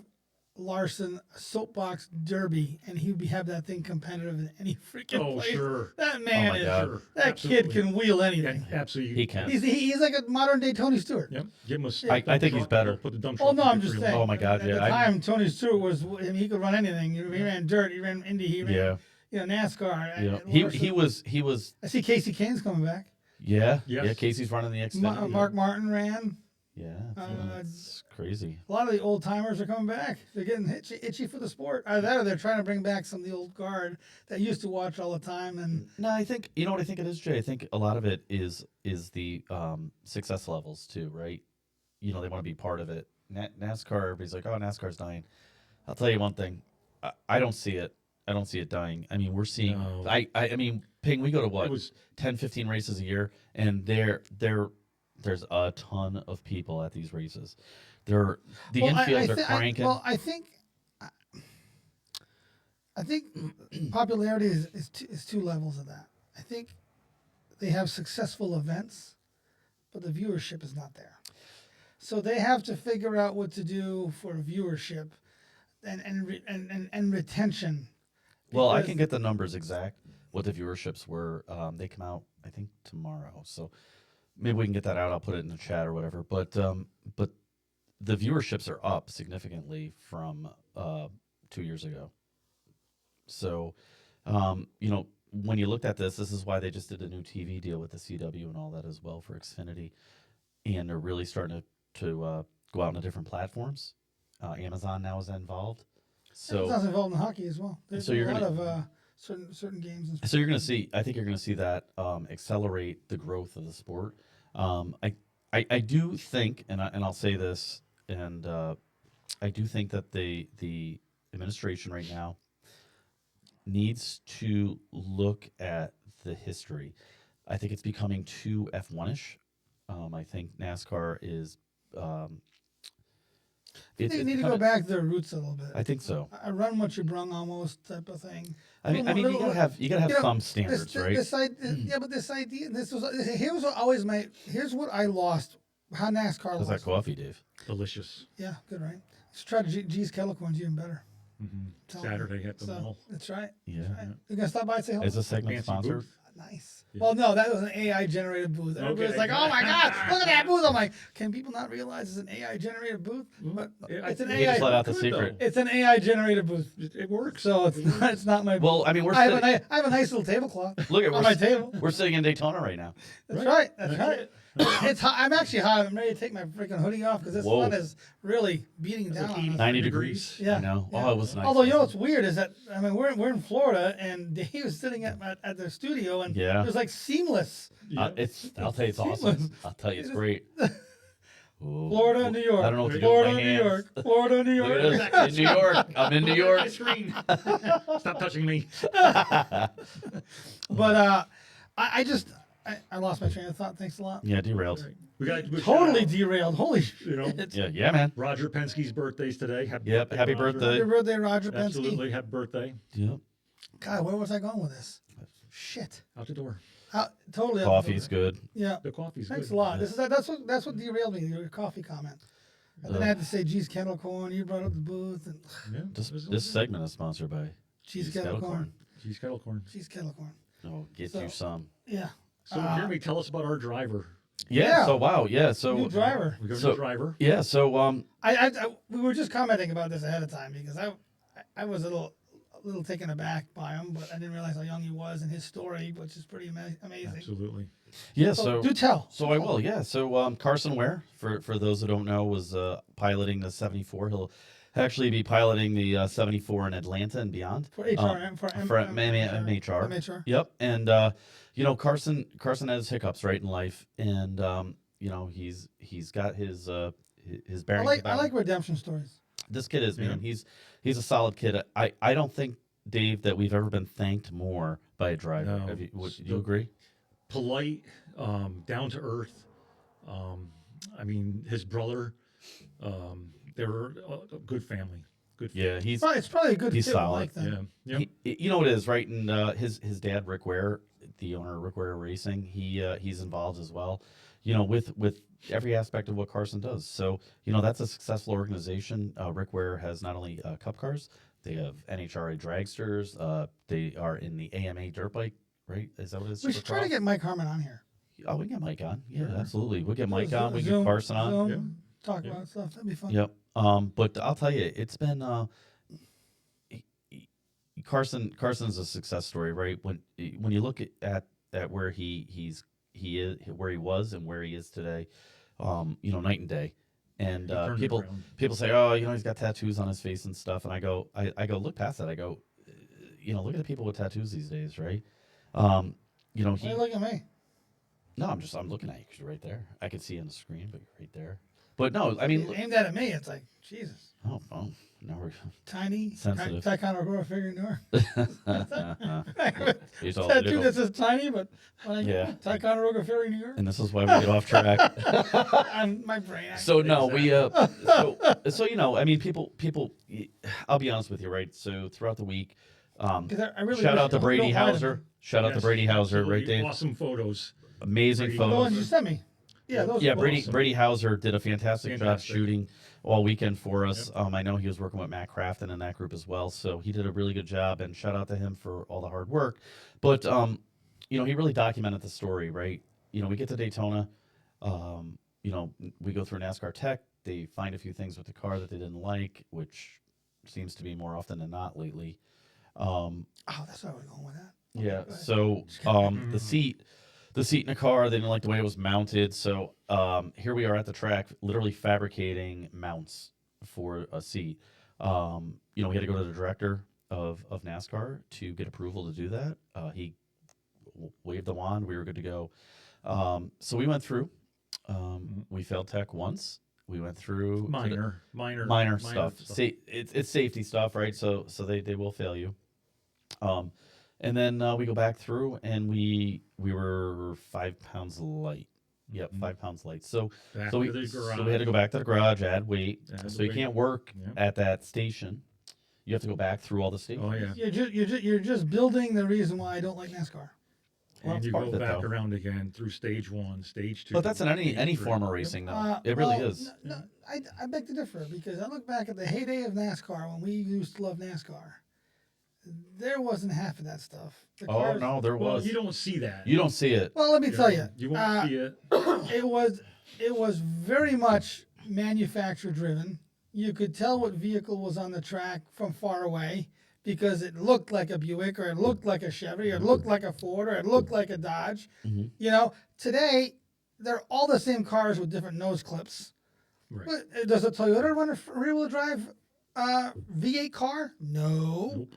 S1: Larson a soapbox derby, and he would have that thing competitive in any freaking
S3: Oh,
S1: place.
S3: sure.
S1: That man
S2: my
S1: is.
S2: God.
S3: Sure.
S1: That
S3: Absolutely.
S1: kid can wheel anything.
S3: Yeah, absolutely.
S2: He can.
S1: He's like a modern day Tony Stewart.
S3: Yep. Give him a.
S2: I think he's
S3: truck,
S2: better.
S3: they'll Put the dump
S1: Oh
S3: truck
S1: no,
S3: in
S1: I'm
S3: for
S1: just
S3: you.
S1: saying.
S2: Oh, my God,
S1: At
S2: yeah,
S1: the time, Tony Stewart was. I mean, he could run anything. He ran dirt. He ran Indy. He ran.
S2: Yeah.
S1: NASCAR.
S2: Yeah.
S1: Larson-
S2: He was.
S1: I see Casey Kane's coming back.
S2: Yeah.
S3: Yes.
S2: Yeah. Casey's running the Xfinity.
S1: Mark Martin ran.
S2: Yeah.
S1: Uh,
S2: It's crazy.
S1: A lot of the old timers are coming back. They're getting itchy for the sport. Either that or they're trying to bring back some of the old guard that used to watch all the time. And
S2: No, I think you know what I think it is, Jay. I think a lot of it is the success levels too, right? You know, they want to be part of it, NASCAR. Everybody's like, "Oh, NASCAR's dying." I'll tell you one thing. I don't see it. I don't see it dying. I mean, we're seeing.
S3: No.
S2: I mean, Ping. We go to what
S3: It was
S2: 10, 15 races a year, and there's a ton of people at these races. The infields are cranking.
S1: I think popularity is two levels of that. I think they have successful events, but the viewership is not there. So they have to figure out what to do for viewership and retention.
S2: Well, I
S1: Because-
S2: can get the numbers exact, what the viewerships were. They come out, I think, tomorrow. So maybe we can get that out. I'll put it in the chat or whatever. But the viewerships are up significantly from 2 years ago. So, when you looked at this is why they just did a new TV deal with the CW and all that as well for Xfinity. And they're really starting to go out on different platforms. Amazon now is involved. So
S1: Amazon's involved in hockey as well. There's
S2: So
S1: a
S2: you're
S1: lot
S2: gonna-
S1: of certain games. And
S2: So you're going to see. I think you're going to see that accelerate the growth of the sport. I do think, and I'll say this, and I do think that the administration right now needs to look at the history. I think it's becoming too F1-ish. I think NASCAR is.
S1: they
S2: it's
S1: need to go
S2: becoming-
S1: back to their roots a little bit.
S2: I think so.
S1: I run what you brung almost type of thing.
S2: I mean, you gotta have
S1: You know,
S2: some standards, right?
S1: Yeah, but this idea, here's what always here's what I lost. How NASCAR
S2: How's
S1: lost.
S2: that coffee, Dave?
S3: delicious.
S1: Yeah, good, right? Let's try G's Kettle Corn's even better. Tell me.
S3: Saturday at the
S1: So,
S3: mall.
S1: that's right.
S2: Yeah.
S1: Right. You gonna stop by and say hello?
S2: Is this segment
S3: Fancy
S2: sponsored?
S3: booth.
S1: Nice. Well, no, that was an AI generated booth. Everybody's like, "Oh my God, look at that booth!" I'm like, "Can people not realize it's an AI generated booth?" But it's an
S2: He just let
S1: AI.
S2: out the
S3: Good,
S2: secret.
S1: It's an AI generated booth,
S3: It works.
S1: so it's not my.
S2: Well, I mean,
S1: I have a nice little tablecloth
S2: look at
S1: on my table.
S2: we're sitting in Daytona right now.
S1: That's
S3: Right.
S1: right. That's right. It's hot. I'm actually hot. I'm ready to take my freaking hoodie off because this
S2: Whoa.
S1: sun is really beating down. on us.
S2: 90
S3: degrees.
S2: degrees.
S1: Yeah.
S2: I know.
S1: yeah.
S2: Oh, it was nice.
S1: Although you know what's weird is that I mean we're in Florida and he was sitting at their studio and
S2: Yeah.
S1: it was like seamless.
S2: I'll tell you, it's awesome. I'll tell you, it's great. Ooh.
S1: Florida, New York.
S2: I don't know what to do
S1: Florida,
S2: with my
S1: New
S2: hands.
S1: York. Florida, New
S2: Look
S1: York.
S2: at this. In New York. I'm in New York.
S3: Screen. Stop touching me.
S1: But I just I lost my train of thought. Thanks a lot.
S2: Yeah, derailed.
S3: We got to
S1: Totally derailed. Holy shit.
S3: You know,
S2: Yeah, man.
S3: Roger Penske's birthday's today. Happy
S2: Yep, happy
S3: Roger.
S2: birthday.
S1: Happy birthday, Roger Penske.
S3: Absolutely, happy birthday.
S2: Yep.
S1: God, where was I going with this? Shit.
S3: Out the door.
S1: Totally. out the
S2: Coffee's
S1: door.
S2: good.
S1: Yeah.
S3: The coffee's
S1: Thanks
S3: good.
S1: a lot. That's what derailed me. Your coffee comment. And then I had to say, "Geez, kettle corn." You brought up the booth and
S3: Yeah,
S2: This segment is sponsored by
S1: cheese
S2: Cheese
S1: kettle
S2: Kettle
S1: corn.
S3: Cheese kettle corn.
S1: Cheese kettle corn.
S2: Oh, get
S1: So-
S2: you some.
S1: Yeah.
S3: So, Jeremy, tell us about our driver.
S2: Yeah.
S1: Yeah.
S2: So wow. Yeah. So
S1: New driver.
S3: We got
S2: So-
S3: a driver.
S2: yeah. So
S1: We were just commenting about this ahead of time because I was a little taken aback by him, but I didn't realize how young he was and his story, which is pretty amazing.
S3: Absolutely.
S2: yeah.
S1: So,
S2: So
S1: do tell.
S2: So I will, yeah. So Carson Ware, for those who don't know, was piloting the 74. He'll actually be piloting the 74 in Atlanta and beyond.
S1: For HRM, for
S2: MHR.
S1: MHR.
S2: Yep. And Carson has hiccups right in life, and he's got his
S1: I
S2: bearings.
S1: like
S2: about him.
S1: redemption stories.
S2: This kid is, man. He's a solid kid. I don't think, Dave, that we've ever been thanked more by a driver.
S3: No.
S2: Do you agree?
S3: Polite, down to earth. I mean, his brother, they were a good family. Good family.
S2: Yeah,
S1: It's probably a good
S2: he's
S1: fit
S2: solid.
S1: like that.
S3: Yeah. Yep.
S2: You know what it is, right? And his dad, Rick Ware, the owner of Rick Ware Racing, he's involved as well. With every aspect of what Carson does. So that's a successful organization. Rick Ware has not only Cup cars, they have NHRA dragsters. They are in the AMA dirt bike, right? Is that what it is?
S1: We should try to
S2: Supercross?
S1: get Mike Harmon on here.
S2: Oh, we can get Mike on. Yeah,
S3: Sure.
S2: absolutely. We'll get Mike
S1: Zoom-
S2: on. We can
S1: Zoom-
S2: get Carson on.
S1: Zoom, talk about stuff. That'd be fun.
S2: Yep. But I'll tell you, it's been Carson's a success story, right? When you look at where he is, where he was and where he is today, night and day. And
S3: He turned it around.
S2: people say, oh, he's got tattoos on his face and stuff, and I go look past that. I go, look at the people with tattoos these days, right?
S1: Why look at me?
S2: No, I'm looking at you because you're right there. I can see you on the screen, but you're right there. But no, I mean,
S1: Aimed that at me, it's like Jesus.
S2: oh, now we're
S1: Tiny,
S2: sensitive.
S1: Ticonderoga
S2: He's all
S1: tattoo
S2: little.
S1: that says tiny, but when I
S2: Yeah.
S1: Ticonderoga Ferry, New York,
S2: And this is why we get off track.
S1: on my brain.
S2: So no, we so you know, I mean, people. I'll be honest with you, right? So throughout the week,
S1: 'Cause I really
S2: shout
S1: wish
S2: out to
S1: you
S2: Brady
S1: don't lie to
S2: Hauser.
S1: me.
S2: Shout out to
S3: Yes,
S2: Brady Hauser, right,
S3: absolutely.
S2: Dave?
S3: Awesome photos.
S2: Amazing
S3: Brady
S1: The
S2: photos.
S1: ones you sent me. Yeah, those.
S2: Yeah,
S1: are
S2: Brady
S1: awesome.
S2: Brady Hauser did a fantastic job
S3: Fantastic.
S2: shooting all weekend for us. I know he was working with Matt Crafton in that group as well, so he did a really good job. And shout out to him for all the hard work. But you know, he really documented the story, right? You know, we get to Daytona. You know, we go through NASCAR Tech. They find a few things with the car that they didn't like, which seems to be more often than not lately.
S1: Oh, that's why we're going with that.
S2: Yeah.
S1: go ahead.
S2: So the seat in the car, they didn't like the way it was mounted. So here we are at the track, literally fabricating mounts for a seat. You know, we had to go to the director of NASCAR to get approval to do that. He waved the wand. We were good to go. So we went through. We failed tech once. We went through to the- minor stuff. It's safety stuff, right? So they will fail you. And then we go back through, and we were 5 pounds light. Yep, 5 pounds light. So we had to go back to the garage, add weight.
S3: Add
S2: So you
S3: weight.
S2: can't work
S3: Yeah.
S2: at that station. You have to go back through all the stations.
S3: Oh yeah.
S1: You're just building the reason why I don't like NASCAR.
S2: Well,
S3: And
S2: it's
S3: you
S2: part
S3: go
S2: of it,
S3: back
S2: though.
S3: around again through stage 1, stage 2.
S2: But that's in any
S3: stage 3.
S2: form of racing, though. It really
S1: well,
S2: is.
S1: No, I beg to differ because I look back at the heyday of NASCAR when we used to love NASCAR. There wasn't half of that stuff. The
S2: Oh
S1: cars-
S2: no, there
S3: Well,
S2: was.
S3: you don't see that.
S2: You don't see it.
S1: Well, let me tell you,
S3: You won't see it.
S1: it was very much manufacturer driven. You could tell what vehicle was on the track from far away because it looked like a Buick or it looked like a Chevy or it looked like a Ford or it looked like a Dodge.
S2: Mhm.
S1: You know, today they're all the same cars with different nose clips.
S3: Right.
S1: But does a Toyota run a rear-wheel drive V8 car? No.
S3: Nope.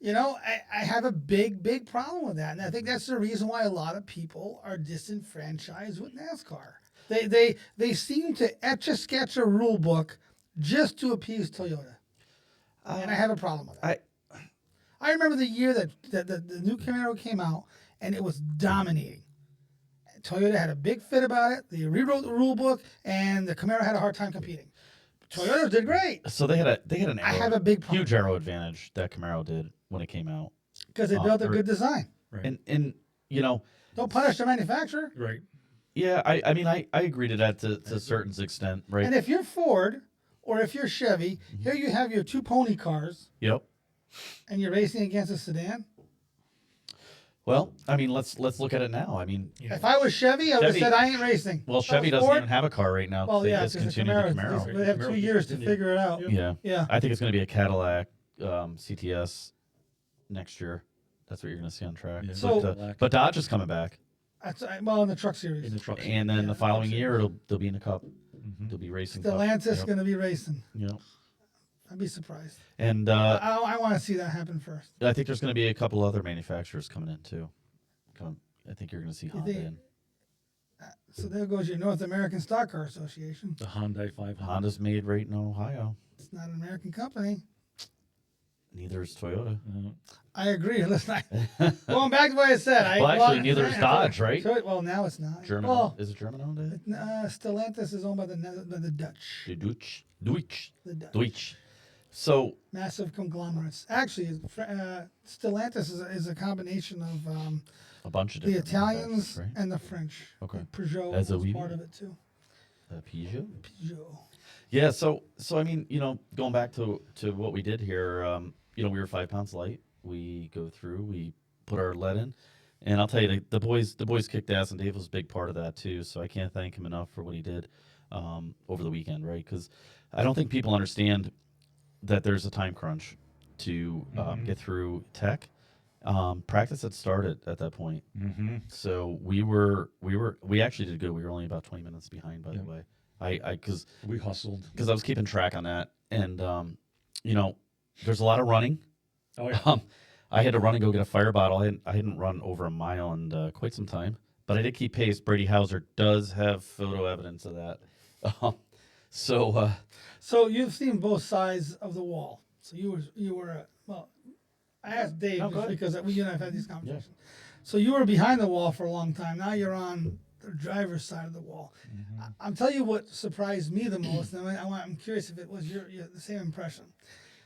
S1: You know, I have a big problem with that, and I think that's the reason why a lot of people are disenfranchised with NASCAR. They seem to etch a sketch a rule book just to appease Toyota, and I have a problem with that. I remember the year that the new Camaro came out, and it was dominating. Toyota had a big fit about it. They rewrote the rule book, and the Camaro had a hard time competing. Toyota did great
S2: So they had an
S1: I
S2: aero,
S1: have a big problem.
S2: huge aero advantage that Camaro did when it came out.
S1: because they built a
S2: or-
S1: good design.
S3: Right.
S2: And you know,
S1: Don't punish the manufacturer.
S3: Right.
S2: yeah, I mean I agree to that to a certain extent, right?
S1: And if you're Ford or if you're Chevy, here you have your two pony cars,
S2: Yep.
S1: and you're racing against a sedan.
S2: Well, I mean, let's look at it now. I mean,
S3: Yeah.
S1: If I was Chevy, I would have
S2: Chevy-
S1: said I ain't racing.
S2: well,
S1: If I
S2: Chevy
S1: was
S2: doesn't
S1: Ford,
S2: even have a car right now.
S1: Well,
S2: They
S1: yeah, because the
S2: discontinued the
S1: Camaro,
S2: Camaro.
S1: they have
S3: Camaro
S1: 2 years to
S3: discontinued.
S1: figure it out.
S2: Yeah.
S1: Yeah.
S2: I think it's going to be a Cadillac CTS next year. That's what you're going to see on track.
S3: Yeah.
S1: So-
S2: but Dodge is coming back,
S1: Well, in the truck series.
S3: In the truck.
S2: and then
S1: Yeah,
S2: the following
S1: Truck
S2: year they'll be in the Cup.
S3: Mhm.
S2: They'll be racing. Cup.
S1: Stellantis
S2: Yep.
S1: going to be racing.
S2: Yep.
S1: I'd be surprised.
S2: And
S1: I want to see that happen first.
S2: I think there's going to be a couple other manufacturers coming in too. I think you're going to see
S1: You
S2: Honda
S1: think-
S2: in.
S1: So there goes your North American Stock Car Association.
S3: The Hyundai 500.
S2: Honda's made right in Ohio.
S1: It's not an American company.
S2: Neither is Toyota.
S1: I agree. Listen, going back to what I said.
S2: Well, actually, neither is Dodge, right?
S1: Well, now it's not.
S2: German
S1: Well,
S2: is it German owned?
S1: Stellantis is owned by the Dutch.
S2: The Deutsch.
S1: The Dutch.
S2: Deutsch. So
S1: Massive conglomerates. Actually, Stellantis is a combination of
S2: a bunch of
S1: the
S2: different
S1: Italians
S2: manufacturers, right?
S1: and the French.
S2: Okay.
S1: Peugeot
S2: As a
S1: was
S2: we-
S1: part of it too.
S2: Peugeot.
S1: Peugeot.
S2: Yeah. So I mean, going back to what we did here, we were 5 pounds light. We go through, we put our lead in, and I'll tell you, the boys kicked ass, and Dave was a big part of that too. So I can't thank him enough for what he did over the weekend, right? Because I don't think people understand that there's a time crunch to get through tech. Practice had started at that point,
S3: Mm-hmm.
S2: so we actually did good. We were only about 20 minutes behind, by the way. Because
S3: We hustled.
S2: I was keeping track on that, and there's a lot of running.
S3: Oh yeah.
S2: I had to run and go get a fire bottle. I hadn't run over a mile in quite some time, but I did keep pace. Brady Hauser does have photo evidence of that.
S1: So you've seen both sides of the wall. So you were well. I asked Dave
S2: No, go
S1: just
S2: ahead.
S1: because we and I've had these conversations. So you were behind the wall for a long time. Now you're on the driver's side of the wall. I'm telling you what surprised me the most, and I'm curious if it was your the same impression.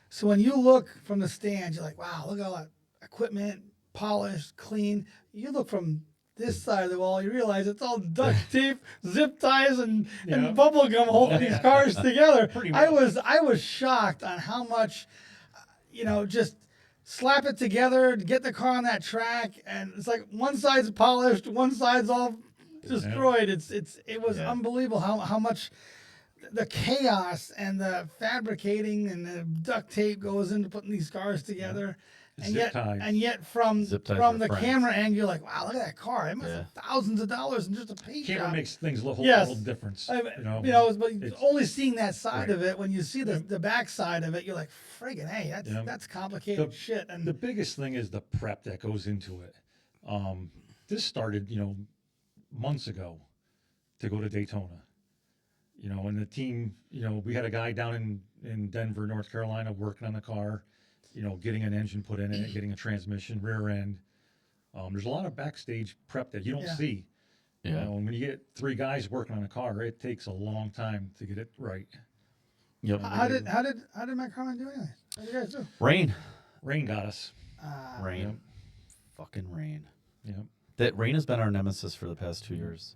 S1: So when you look from the stands, you're like, wow, look at all that equipment, polished, clean. You look from this side of the wall, you realize it's all duct tape, zip ties, and bubble gum holding these cars together. I was shocked on how much, just slap it together, get the car on that track, and it's like one side's polished, one side's all destroyed. It was unbelievable how much the chaos and the fabricating and the duct tape goes into putting these cars together. And yet from the camera angle, you're like, wow, look at that car. It must have thousands of dollars in just a paint job.
S3: Camera makes things a whole world difference.
S1: But only seeing that side of it, when you see the back side of it, you're like, friggin', hey, that's complicated shit. And
S3: the biggest thing is the prep that goes into it. This started, months ago to go to Daytona. And the team, we had a guy down in Denver, North Carolina, working on the car. Getting an engine put in it, getting a transmission, rear end. There's a lot of backstage prep that you don't see.
S2: Yeah.
S3: And when you get 3 guys working on a car, it takes a long time to get it right.
S2: Yep.
S1: how did Matt Carman do anything? How did you guys do?
S3: Rain got us.
S2: Rain.
S3: Yep.
S2: Fucking rain.
S3: Yep.
S2: That rain has been our nemesis for the past 2 years.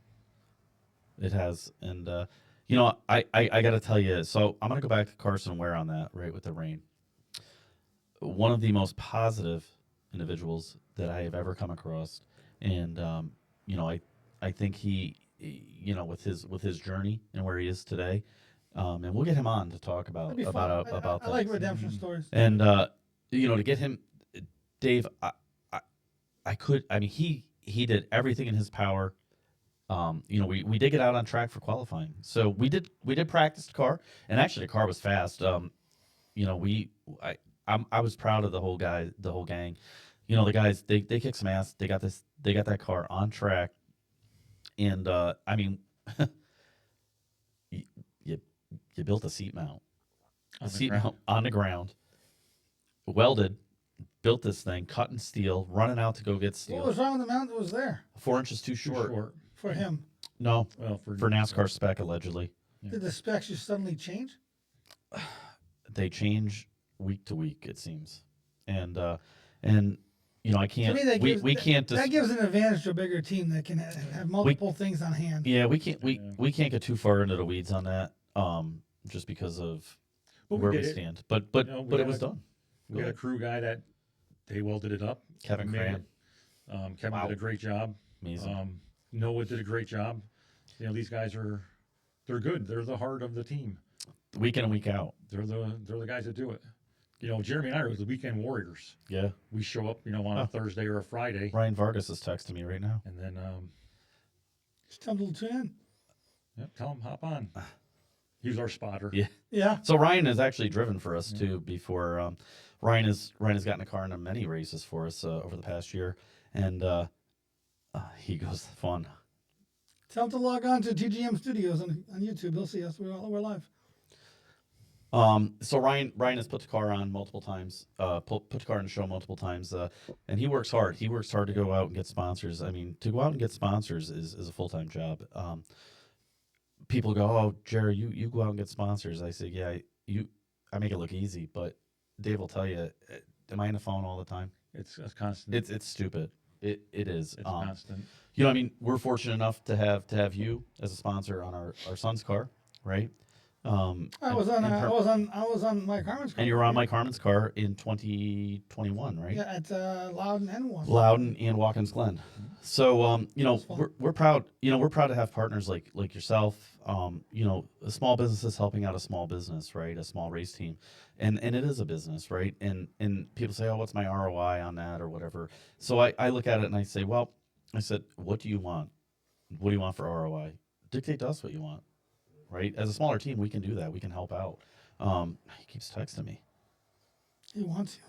S2: It has. And, I got to tell you, so I'm going to go back to Carson Ware on that, right, with the rain. One of the most positive individuals that I have ever come across. And, I think he, with his journey and where he is today, and we'll get him on to talk about
S1: That'd be fun.
S2: about
S1: I
S2: that.
S1: like redemption stories.
S2: And to get him, Dave, he did everything in his power. We did get out on track for qualifying, so we did practice the car, and actually the car was fast. I was proud of the whole gang. The guys they kicked some ass. They got that car on track, and you built a seat mount. On the ground, welded, built this thing, cut in steel, running out to go get steel.
S1: What was wrong with the mount that was there
S2: 4 inches too short.
S1: for him?
S2: No,
S3: Well,
S2: for NASCAR spec allegedly.
S1: Did the specs just suddenly change?
S2: They change week to week, it seems, and I can't.
S1: To me,
S2: We can't.
S1: That gives an advantage to a bigger team that can have multiple things on hand.
S2: Yeah, we can't. We can't get too far into the weeds on that. Just because of where we stand. But it was done.
S3: We had a crew guy that they welded it up.
S2: Kevin Cran.
S3: Kevin did a great job.
S2: Amazing.
S3: Noah did a great job. These guys they're good. They're the heart of the team.
S2: Week in and week out.
S3: They're the guys that do it. Jeremy and I are the weekend warriors.
S2: Yeah.
S3: We show up, on a Thursday or a Friday.
S2: Ryan Vargas is texting me right now.
S3: And then
S1: Just tell them to tune in.
S3: yep, tell him hop on. He's our spotter.
S2: Yeah.
S1: Yeah.
S2: So Ryan has actually driven for us too before. Ryan has gotten a car in many races for us over the past year, and he goes fun.
S1: Tell them to log on to TGM Studios on YouTube. They'll see us. We're live.
S2: So Ryan has put the car on multiple times, put the car in the show multiple times, and he works hard. He works hard to go out and get sponsors. I mean, to go out and get sponsors is a full-time job. People go, "Oh, Jerry, you go out and get sponsors." I say, "Yeah, I make it look easy," but Dave will tell you, am I on the phone all the time?
S3: It's constant.
S2: It's stupid. It is.
S3: It's constant.
S2: We're fortunate enough to have you as a sponsor on our son's car, right?
S1: I was on Mike Harmon's car.
S2: And you were on Mike Harmon's car in 2021, right?
S1: Yeah, at Loudon and Watkins.
S2: Loudon and Watkins Glen. So we're proud. We're proud to have partners like yourself. A small business is helping out a small business, right? A small race team, and it is a business, right? And people say, "Oh, what's my ROI on that?" or whatever. So I look at it and I say, "Well," I said, "What do you want? What do you want for ROI? Dictate to us what you want." Right? As a smaller team, we can do that. We can help out. He keeps texting me.
S1: He wants you.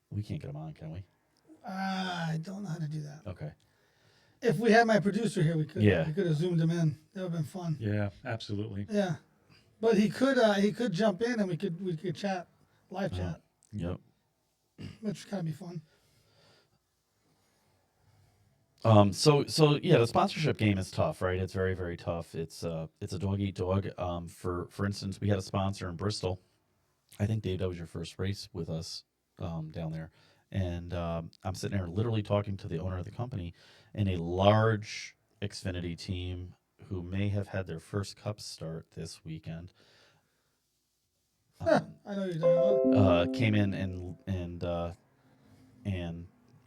S2: We can't get him on, can we?
S1: I don't know how to do that.
S2: Okay.
S1: If we had my producer here, we could
S2: Yeah.
S1: we could have zoomed him in. That would have been fun.
S3: Yeah, absolutely.
S1: Yeah, but he could jump in and we could chat, live chat,
S2: Yep.
S1: which kind of be fun.
S2: So yeah, the sponsorship game is tough, right? It's very, very tough. It's a dog eat dog. For instance, we had a sponsor in Bristol. I think Dave, that was your first race with us down there, and I'm sitting there literally talking to the owner of the company, and a large Xfinity team who may have had their first Cup start this weekend
S1: I know you're talking about.
S2: came in and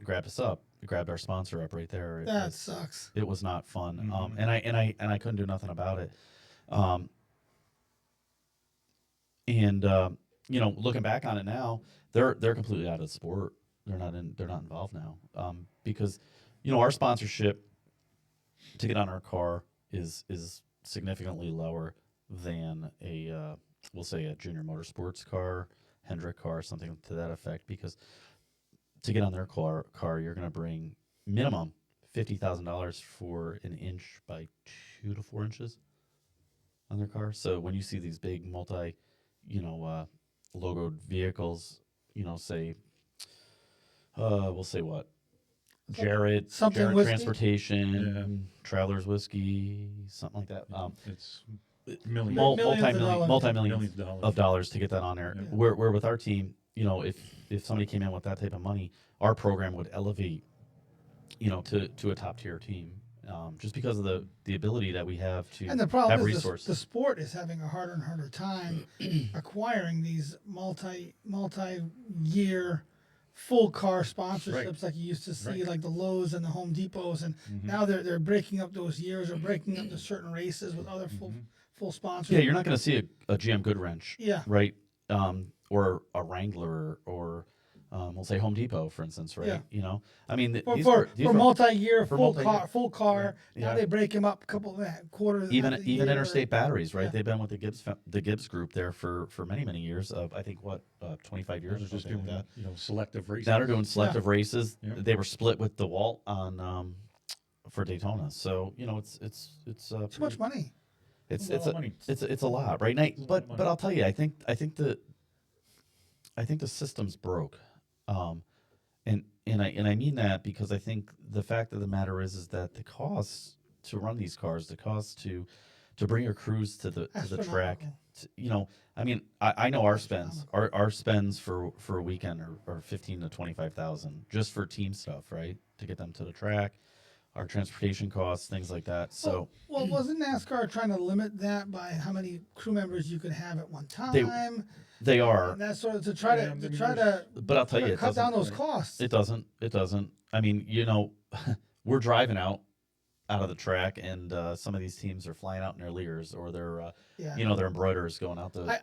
S2: grabbed us up, grabbed our sponsor up right there.
S1: That sucks.
S2: It was not fun,
S3: Mhm.
S2: and I couldn't do nothing about it. Looking back on it now, they're completely out of the sport. They're not involved now, because our sponsorship to get on our car is significantly lower than a we'll say a Junior Motorsports car, Hendrick car, something to that effect. Because to get on their car you're going to bring minimum $50,000 for an inch by 2 to 4 inches on their car. So when you see these big logoed vehicles, say, we'll say what? Jarrett,
S1: Something
S2: Jarrett
S1: whiskey?
S2: Transportation, Travelers Whiskey, something like that.
S3: It's millions.
S1: Millions of dollars.
S2: Multi-millions
S3: Millions of
S2: of dollars to get that on there.
S3: Yeah.
S2: Where with our team, if somebody came in with that type of money, our program would elevate, to a top tier team, just because of the ability that we have to
S1: And the
S2: have
S1: problem is
S2: resources.
S1: the sport is having a harder and harder time acquiring these multi-year full car sponsorships
S3: Right.
S1: like you used to see,
S3: Right.
S1: like the Lowe's and the Home Depots, and now they're breaking up those years or breaking up the certain races with other full sponsors.
S2: Yeah, you're not going to see a GM Goodwrench,
S1: Yeah.
S2: right? Or a Wrangler, or we'll say Home Depot, for instance, right?
S1: Yeah.
S2: I mean,
S1: For,
S2: these
S1: for,
S2: were
S1: for multi-year
S2: for
S1: full
S2: multi-year.
S1: full car.
S2: Right.
S1: Now
S2: Yeah.
S1: they break them up a couple quarters.
S2: even
S1: half the
S2: even
S1: year.
S2: Interstate Batteries, right?
S1: Yeah.
S2: They've been with the Gibbs group there for many years. I think 25 years or
S3: They're just
S2: something
S3: doing
S2: like that.
S3: selective racing.
S2: Now they're doing selective races.
S3: Yeah.
S2: They were split with DeWalt on for Daytona. So it's
S1: Too much money.
S2: It's
S3: A lot
S2: it's
S3: of
S2: a,
S3: money.
S2: it's a lot, right? And but
S3: money.
S2: but I'll tell you, I think the system's broke, and I mean that because I think the fact of the matter is that the cost to run these cars, the cost to bring your crews to the track,
S1: Astronomical.
S2: I mean, I know our spends for a weekend are 15 to 25,000 just for team stuff, right? To get them to the track, our transportation costs, things like that. So
S1: Well, wasn't NASCAR trying to limit that by how many crew members you could have at one time?
S2: they are,
S1: And that sort of to try
S3: Yeah,
S1: to
S2: but I'll tell you, it
S1: cut down
S2: doesn't.
S1: those costs.
S2: It doesn't. It doesn't. I mean, we're driving out of the track, and some of these teams are flying out in their Lears or their,
S1: Yeah.
S2: their embroiders going out the.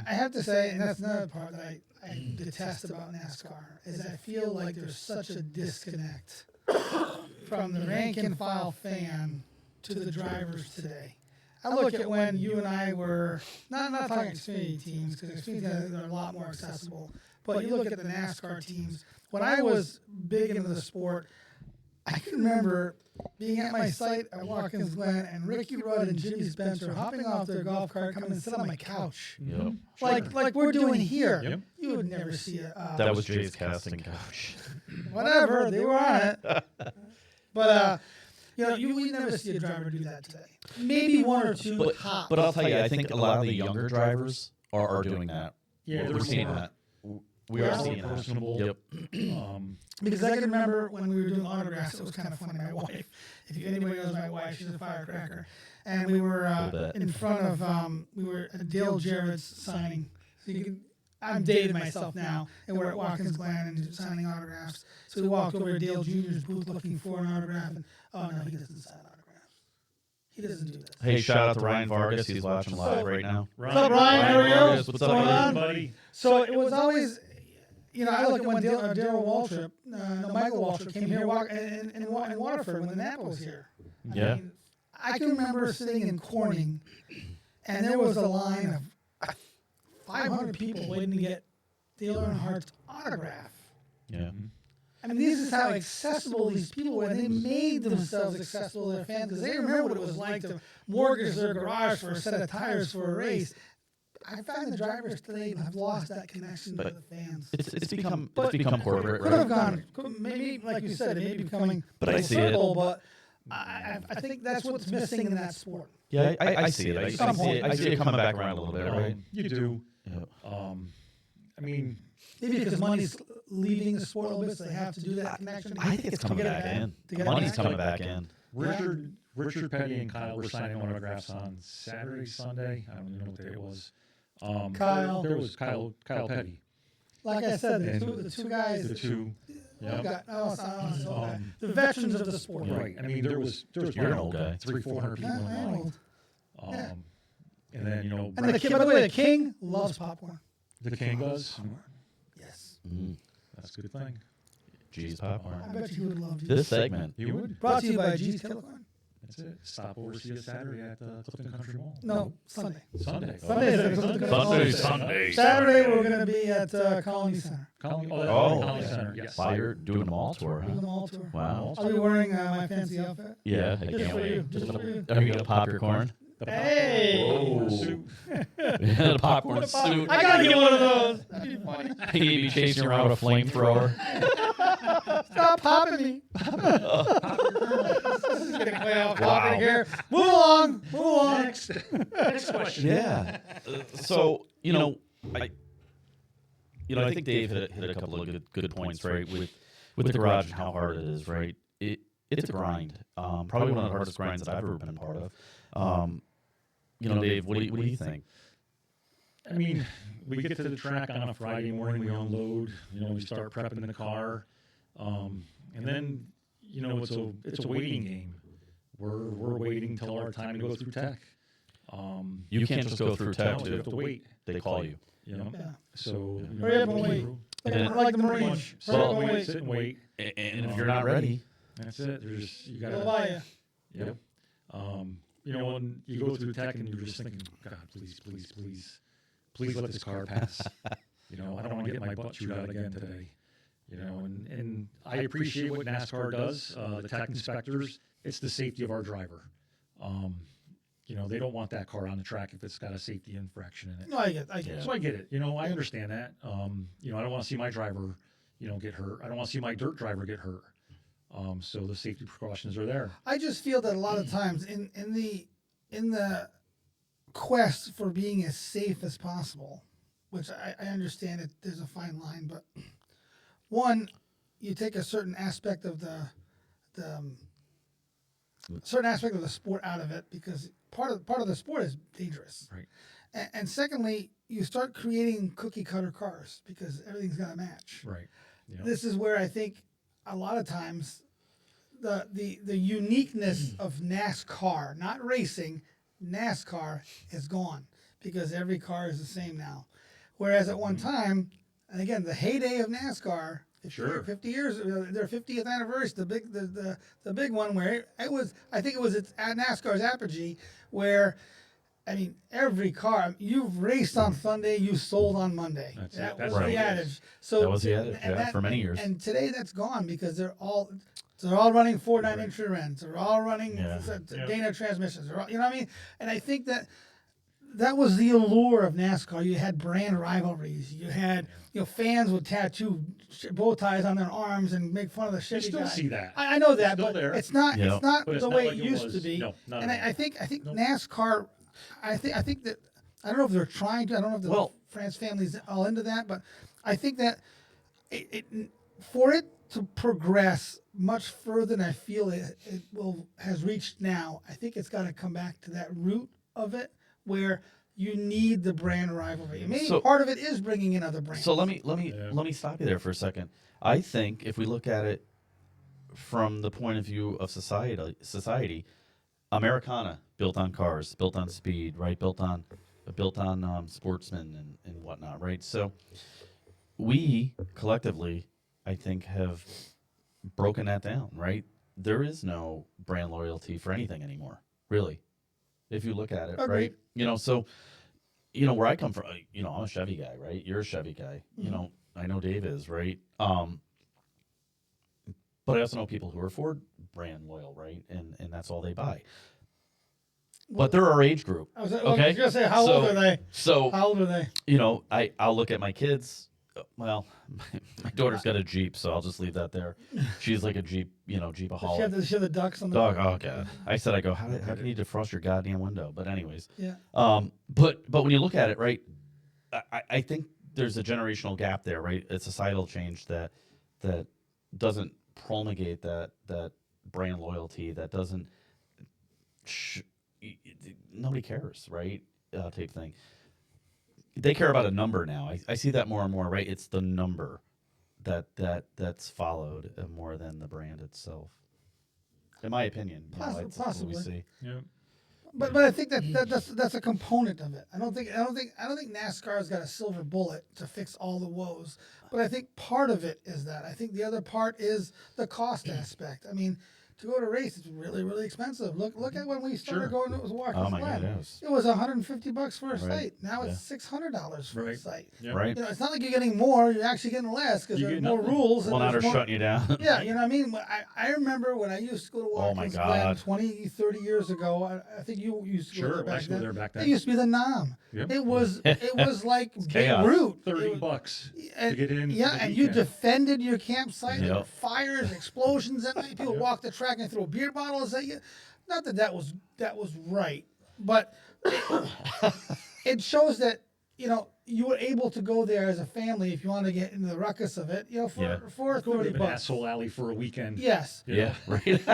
S1: I have to say, and that's another part that I detest about NASCAR, is I feel like there's such a disconnect from the rank and file fan to the drivers today. I look at when you and I were not talking Xfinity teams, because Xfinity are a lot more accessible, but you look at the NASCAR teams. When I was big into the sport, I can remember being at my site at Watkins Glen and Ricky Rudd and Jimmy Spencer hopping off their golf cart, coming and sit on my couch,
S2: Yep.
S1: like we're doing here.
S3: Yep.
S1: You would never see it.
S2: That was Jay's casting couch.
S1: Whatever, they were on it. But you would never see a driver do that today. Maybe one or two tops.
S2: But I'll tell you, I think a lot of the younger drivers are doing that.
S3: Yeah,
S2: we're
S3: they're
S2: seeing
S3: more-
S2: that. We
S1: Yeah.
S2: are
S3: more
S2: seeing that.
S3: personable.
S2: Yep.
S1: Because I can remember when we were doing autographs, it was kind of funny. My wife, if anybody knows my wife, she's a firecracker, and we were
S2: bit.
S1: in front of we were at Dale Jarrett's signing. So I'm dating myself now, and we're at Watkins Glen and signing autographs. So we walked over to Dale Jr.'s booth looking for an autograph, and oh no, he doesn't sign autographs. He doesn't do this.
S2: Hey, shout out to Ryan Vargas. He's watching live right now.
S1: What's up, Ryan? How are you?
S2: Vargas, what's up,
S1: What's going
S2: buddy?
S1: on?
S3: Buddy.
S1: So it was always, I look at when Daryl Waltrip, Michael Waltrip came here in Waterford when the Napa was here.
S2: Yeah.
S1: I can remember sitting in Corning, and there was a line of 500 people waiting to get Dale Earnhardt's autograph.
S2: Yeah.
S1: I mean, this is how accessible these people were. They made themselves accessible to their fans because they remember what it was like to mortgage their garage for a set of tires for a race. I find the drivers today have lost that connection to the fans.
S2: It's become corporate,
S1: Could have
S2: right?
S1: gone, maybe, like you said, it may be becoming
S2: But I
S1: full
S2: see it.
S1: circle, but I think that's what's missing in that sport.
S2: Yeah, I see it. I see it coming back around a little bit, right?
S3: You do.
S2: Yeah.
S3: I mean,
S1: Maybe because money's leaving the sport a little bit, so they have to do that connection.
S2: I think it's
S1: to
S2: coming
S1: get it
S2: back in.
S1: to get it
S2: Money's
S1: back.
S2: coming back in.
S3: Richard Petty and Kyle were signing autographs on Saturday, Sunday. I don't even know what day it was.
S1: Kyle.
S3: There was Kyle Petty.
S1: Like I said,
S3: And
S1: the two guys.
S3: The two.
S1: The veterans of the sport.
S3: Right. I mean, there was
S2: You're an old guy.
S3: 300-400 people in
S1: I'm
S3: line.
S1: old.
S3: And then,
S1: And the king, by the way, the king loves popcorn.
S3: the king does.
S1: Yes.
S3: That's a good thing.
S2: G's popcorn.
S1: I bet you would love you.
S2: This segment.
S3: You would.
S1: Brought to you by G's Telecorn.
S3: That's it. Stop over, see us Saturday at Clifton Country Mall.
S1: No, Sunday.
S3: Sunday.
S2: Sunday.
S1: Saturday we're going to be at Colony Center.
S3: Colony Center. Yes.
S2: Wow, you're doing a mall tour,
S1: Doing
S2: huh?
S1: the mall tour.
S2: Wow.
S1: I'll be wearing my fancy outfit.
S2: Yeah, I
S1: Just
S2: can't
S1: for
S2: wait.
S1: you. Just for you.
S2: Are you gonna pop your corn?
S1: Hey!
S3: Whoa. Suit.
S2: The popcorn suit.
S1: I gotta get one of those.
S2: He'd be chasing around with a flamethrower.
S1: Stop popping me. This is getting way off topic here. Move along. Move along.
S3: Next question.
S2: Yeah. So I think Dave hit a couple of good points, right? With the garage and how hard it is, right? It's a grind. Probably one of the hardest grinds that I've ever been a part of. Dave, what do you think?
S3: I mean, we get to the track on a Friday morning, we unload, we start prepping the car. And then, it's a waiting game. We're waiting till our time to go through tech.
S2: You can't just go through tech,
S3: You
S2: too.
S3: have to wait,
S2: They call you.
S1: Yeah.
S3: So,
S1: Hurry up and wait. Like the Marines. Hurry up and wait.
S3: sit and wait.
S2: And if you're not ready,
S3: That's it. You
S1: They'll
S3: gotta.
S1: buy you.
S3: Yep. When you go through tech and you're just thinking, God, please let this car pass. I don't want to get my butt chewed out again today. And I appreciate what NASCAR does. The tech inspectors, it's the safety of our driver. They don't want that car on the track if it's got a safety infraction in it.
S1: No, I get it.
S3: So I get it. I understand that. I don't want to see my driver, get hurt. I don't want to see my dirt driver get hurt. So the safety precautions are there.
S1: I just feel that a lot of times in the quest for being as safe as possible, which I understand that there's a fine line, but one, you take a certain aspect of the sport out of it because part of the sport is dangerous.
S3: Right.
S1: And secondly, you start creating cookie cutter cars because everything's got to match.
S3: Right.
S1: This is where I think a lot of times the uniqueness of NASCAR, not racing, NASCAR is gone because every car is the same now. Whereas at one time, and again, the heyday of NASCAR, 50 years, their 50th anniversary, the big one where I think it was at NASCAR's apogee where, I mean, every car, you've raced on Sunday, you sold on Monday. That was the adage. So
S2: that was the adage, for many years.
S1: And today that's gone because they're all running 4.9-inch rear ends. They're all running Daytona transmissions. They're all, you know what I mean? And I think that was the allure of NASCAR. You had brand rivalries. You had fans would tattoo bow ties on their arms and make fun of the Chevy
S3: You
S1: guy.
S3: still see that.
S1: I know that,
S3: Still
S1: but
S3: there.
S1: it's not
S3: But it's
S1: the
S3: not
S1: way
S3: like
S1: it
S3: it
S1: used
S3: was.
S1: to be.
S3: No, not
S1: and
S3: at all.
S1: I think NASCAR. I think that I don't know if they're trying to. I don't know if the France family's all into that, but I think that for it to progress much further than I feel it has reached now, I think it's got to come back to that root of it where you need the brand rivalry. Maybe part of it is bringing in other brands.
S2: So let me stop you there for a second. I think if we look at it from the point of view of society, Americana built on cars, built on speed, right? Built on sportsmen and whatnot, right? So we collectively, I think, have broken that down, right? There is no brand loyalty for anything anymore, really. If you look at it,
S1: Agreed.
S2: right? So, where I come from, I'm a Chevy guy, right? You're a Chevy guy.
S1: Mm-hmm.
S2: I know Dave is, right? But I also know people who are Ford brand loyal, right? And that's all they buy. But they're our age group.
S1: I was
S2: Okay.
S1: going to say, how old are they?
S2: So
S1: How old are they?
S2: you know, I'll look at my kids. Well, my daughter's got a Jeep, so I'll just leave that there. She's like a Jeep,
S1: Does she
S2: Jeepaholic.
S1: have the ducks on the
S2: Dog, oh god! I go, how can you defrost your goddamn window? But anyways,
S1: Yeah.
S2: but when you look at it, right, I think there's a generational gap there, right? A societal change that doesn't promulgate that brand loyalty, that doesn't nobody cares, right? Type thing. They care about a number now. I see that more and more, right? It's the number that's followed more than the brand itself. In my opinion, it's what we
S1: Possibly.
S2: see.
S3: Yeah.
S1: But I think that's a component of it. I don't think NASCAR's got a silver bullet to fix all the woes. But I think part of it is that. I think the other part is the cost aspect. I mean, to go to race, it's really, really expensive. Look at when we started
S3: Sure.
S1: going to Watkins
S2: Oh my God,
S1: Glen.
S2: yes.
S1: It was $150 for a
S2: Right.
S1: site. Now it's $600 for a
S3: Right.
S1: site.
S3: Yeah.
S2: Right.
S1: You know, it's not like you're getting more. You're actually getting less because
S3: You
S1: there's
S3: get
S1: more
S3: nothing.
S1: rules.
S2: Well, now they're
S1: there's more,
S2: shutting you down.
S1: yeah, you know what I mean? I remember when I used to go to
S2: Oh, my
S1: Watkins Glen
S2: God.
S1: 20, 30 years ago. I think you used to go
S3: Sure.
S1: there back
S3: I used to go
S1: then.
S3: there back
S1: It
S3: then.
S1: used to be the Nom.
S3: Yep.
S1: It was like
S2: chaos.
S1: Beirut. It
S3: $30
S1: was-
S3: to get in.
S1: Yeah,
S3: for the
S1: and you
S3: weekend.
S1: defended your campsite. There were
S2: Yep.
S1: fires, explosions at night. People
S3: Yep.
S1: walked the track and throw beer bottles at you. Not that was right, but it shows that you were able to go there as a family if you want to get into the ruckus of it. For
S2: Yeah.
S1: for
S3: Go to
S1: $30.
S3: an asshole alley for a weekend.
S1: Yes.
S2: Yeah, right.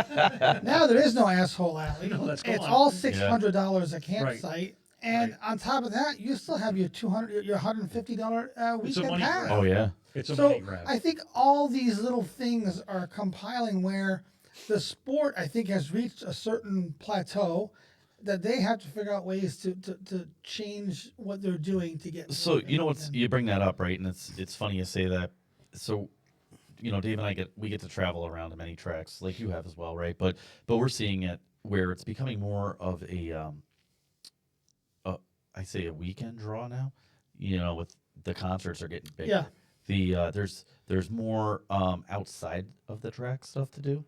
S1: Now there is no asshole alley.
S3: No, that's
S1: It's
S3: gone.
S1: all $600 a campsite, and
S3: Right.
S1: on top of that, you still have your $150
S3: It's a
S1: weekend
S3: money
S1: pass.
S3: grab.
S2: Oh yeah.
S3: It's a
S1: So
S3: money grab.
S1: I think all these little things are compiling where the sport, I think, has reached a certain plateau that they have to figure out ways to change what they're doing to get.
S2: So
S1: more
S2: you know
S1: fans.
S2: what's you bring that up, right? And it's funny you say that. So Dave and I get to travel around to many tracks like you have as well, right? But we're seeing it where it's becoming more of I say a weekend draw now. With the concerts are getting bigger.
S1: Yeah.
S2: There's more outside of the track stuff to do.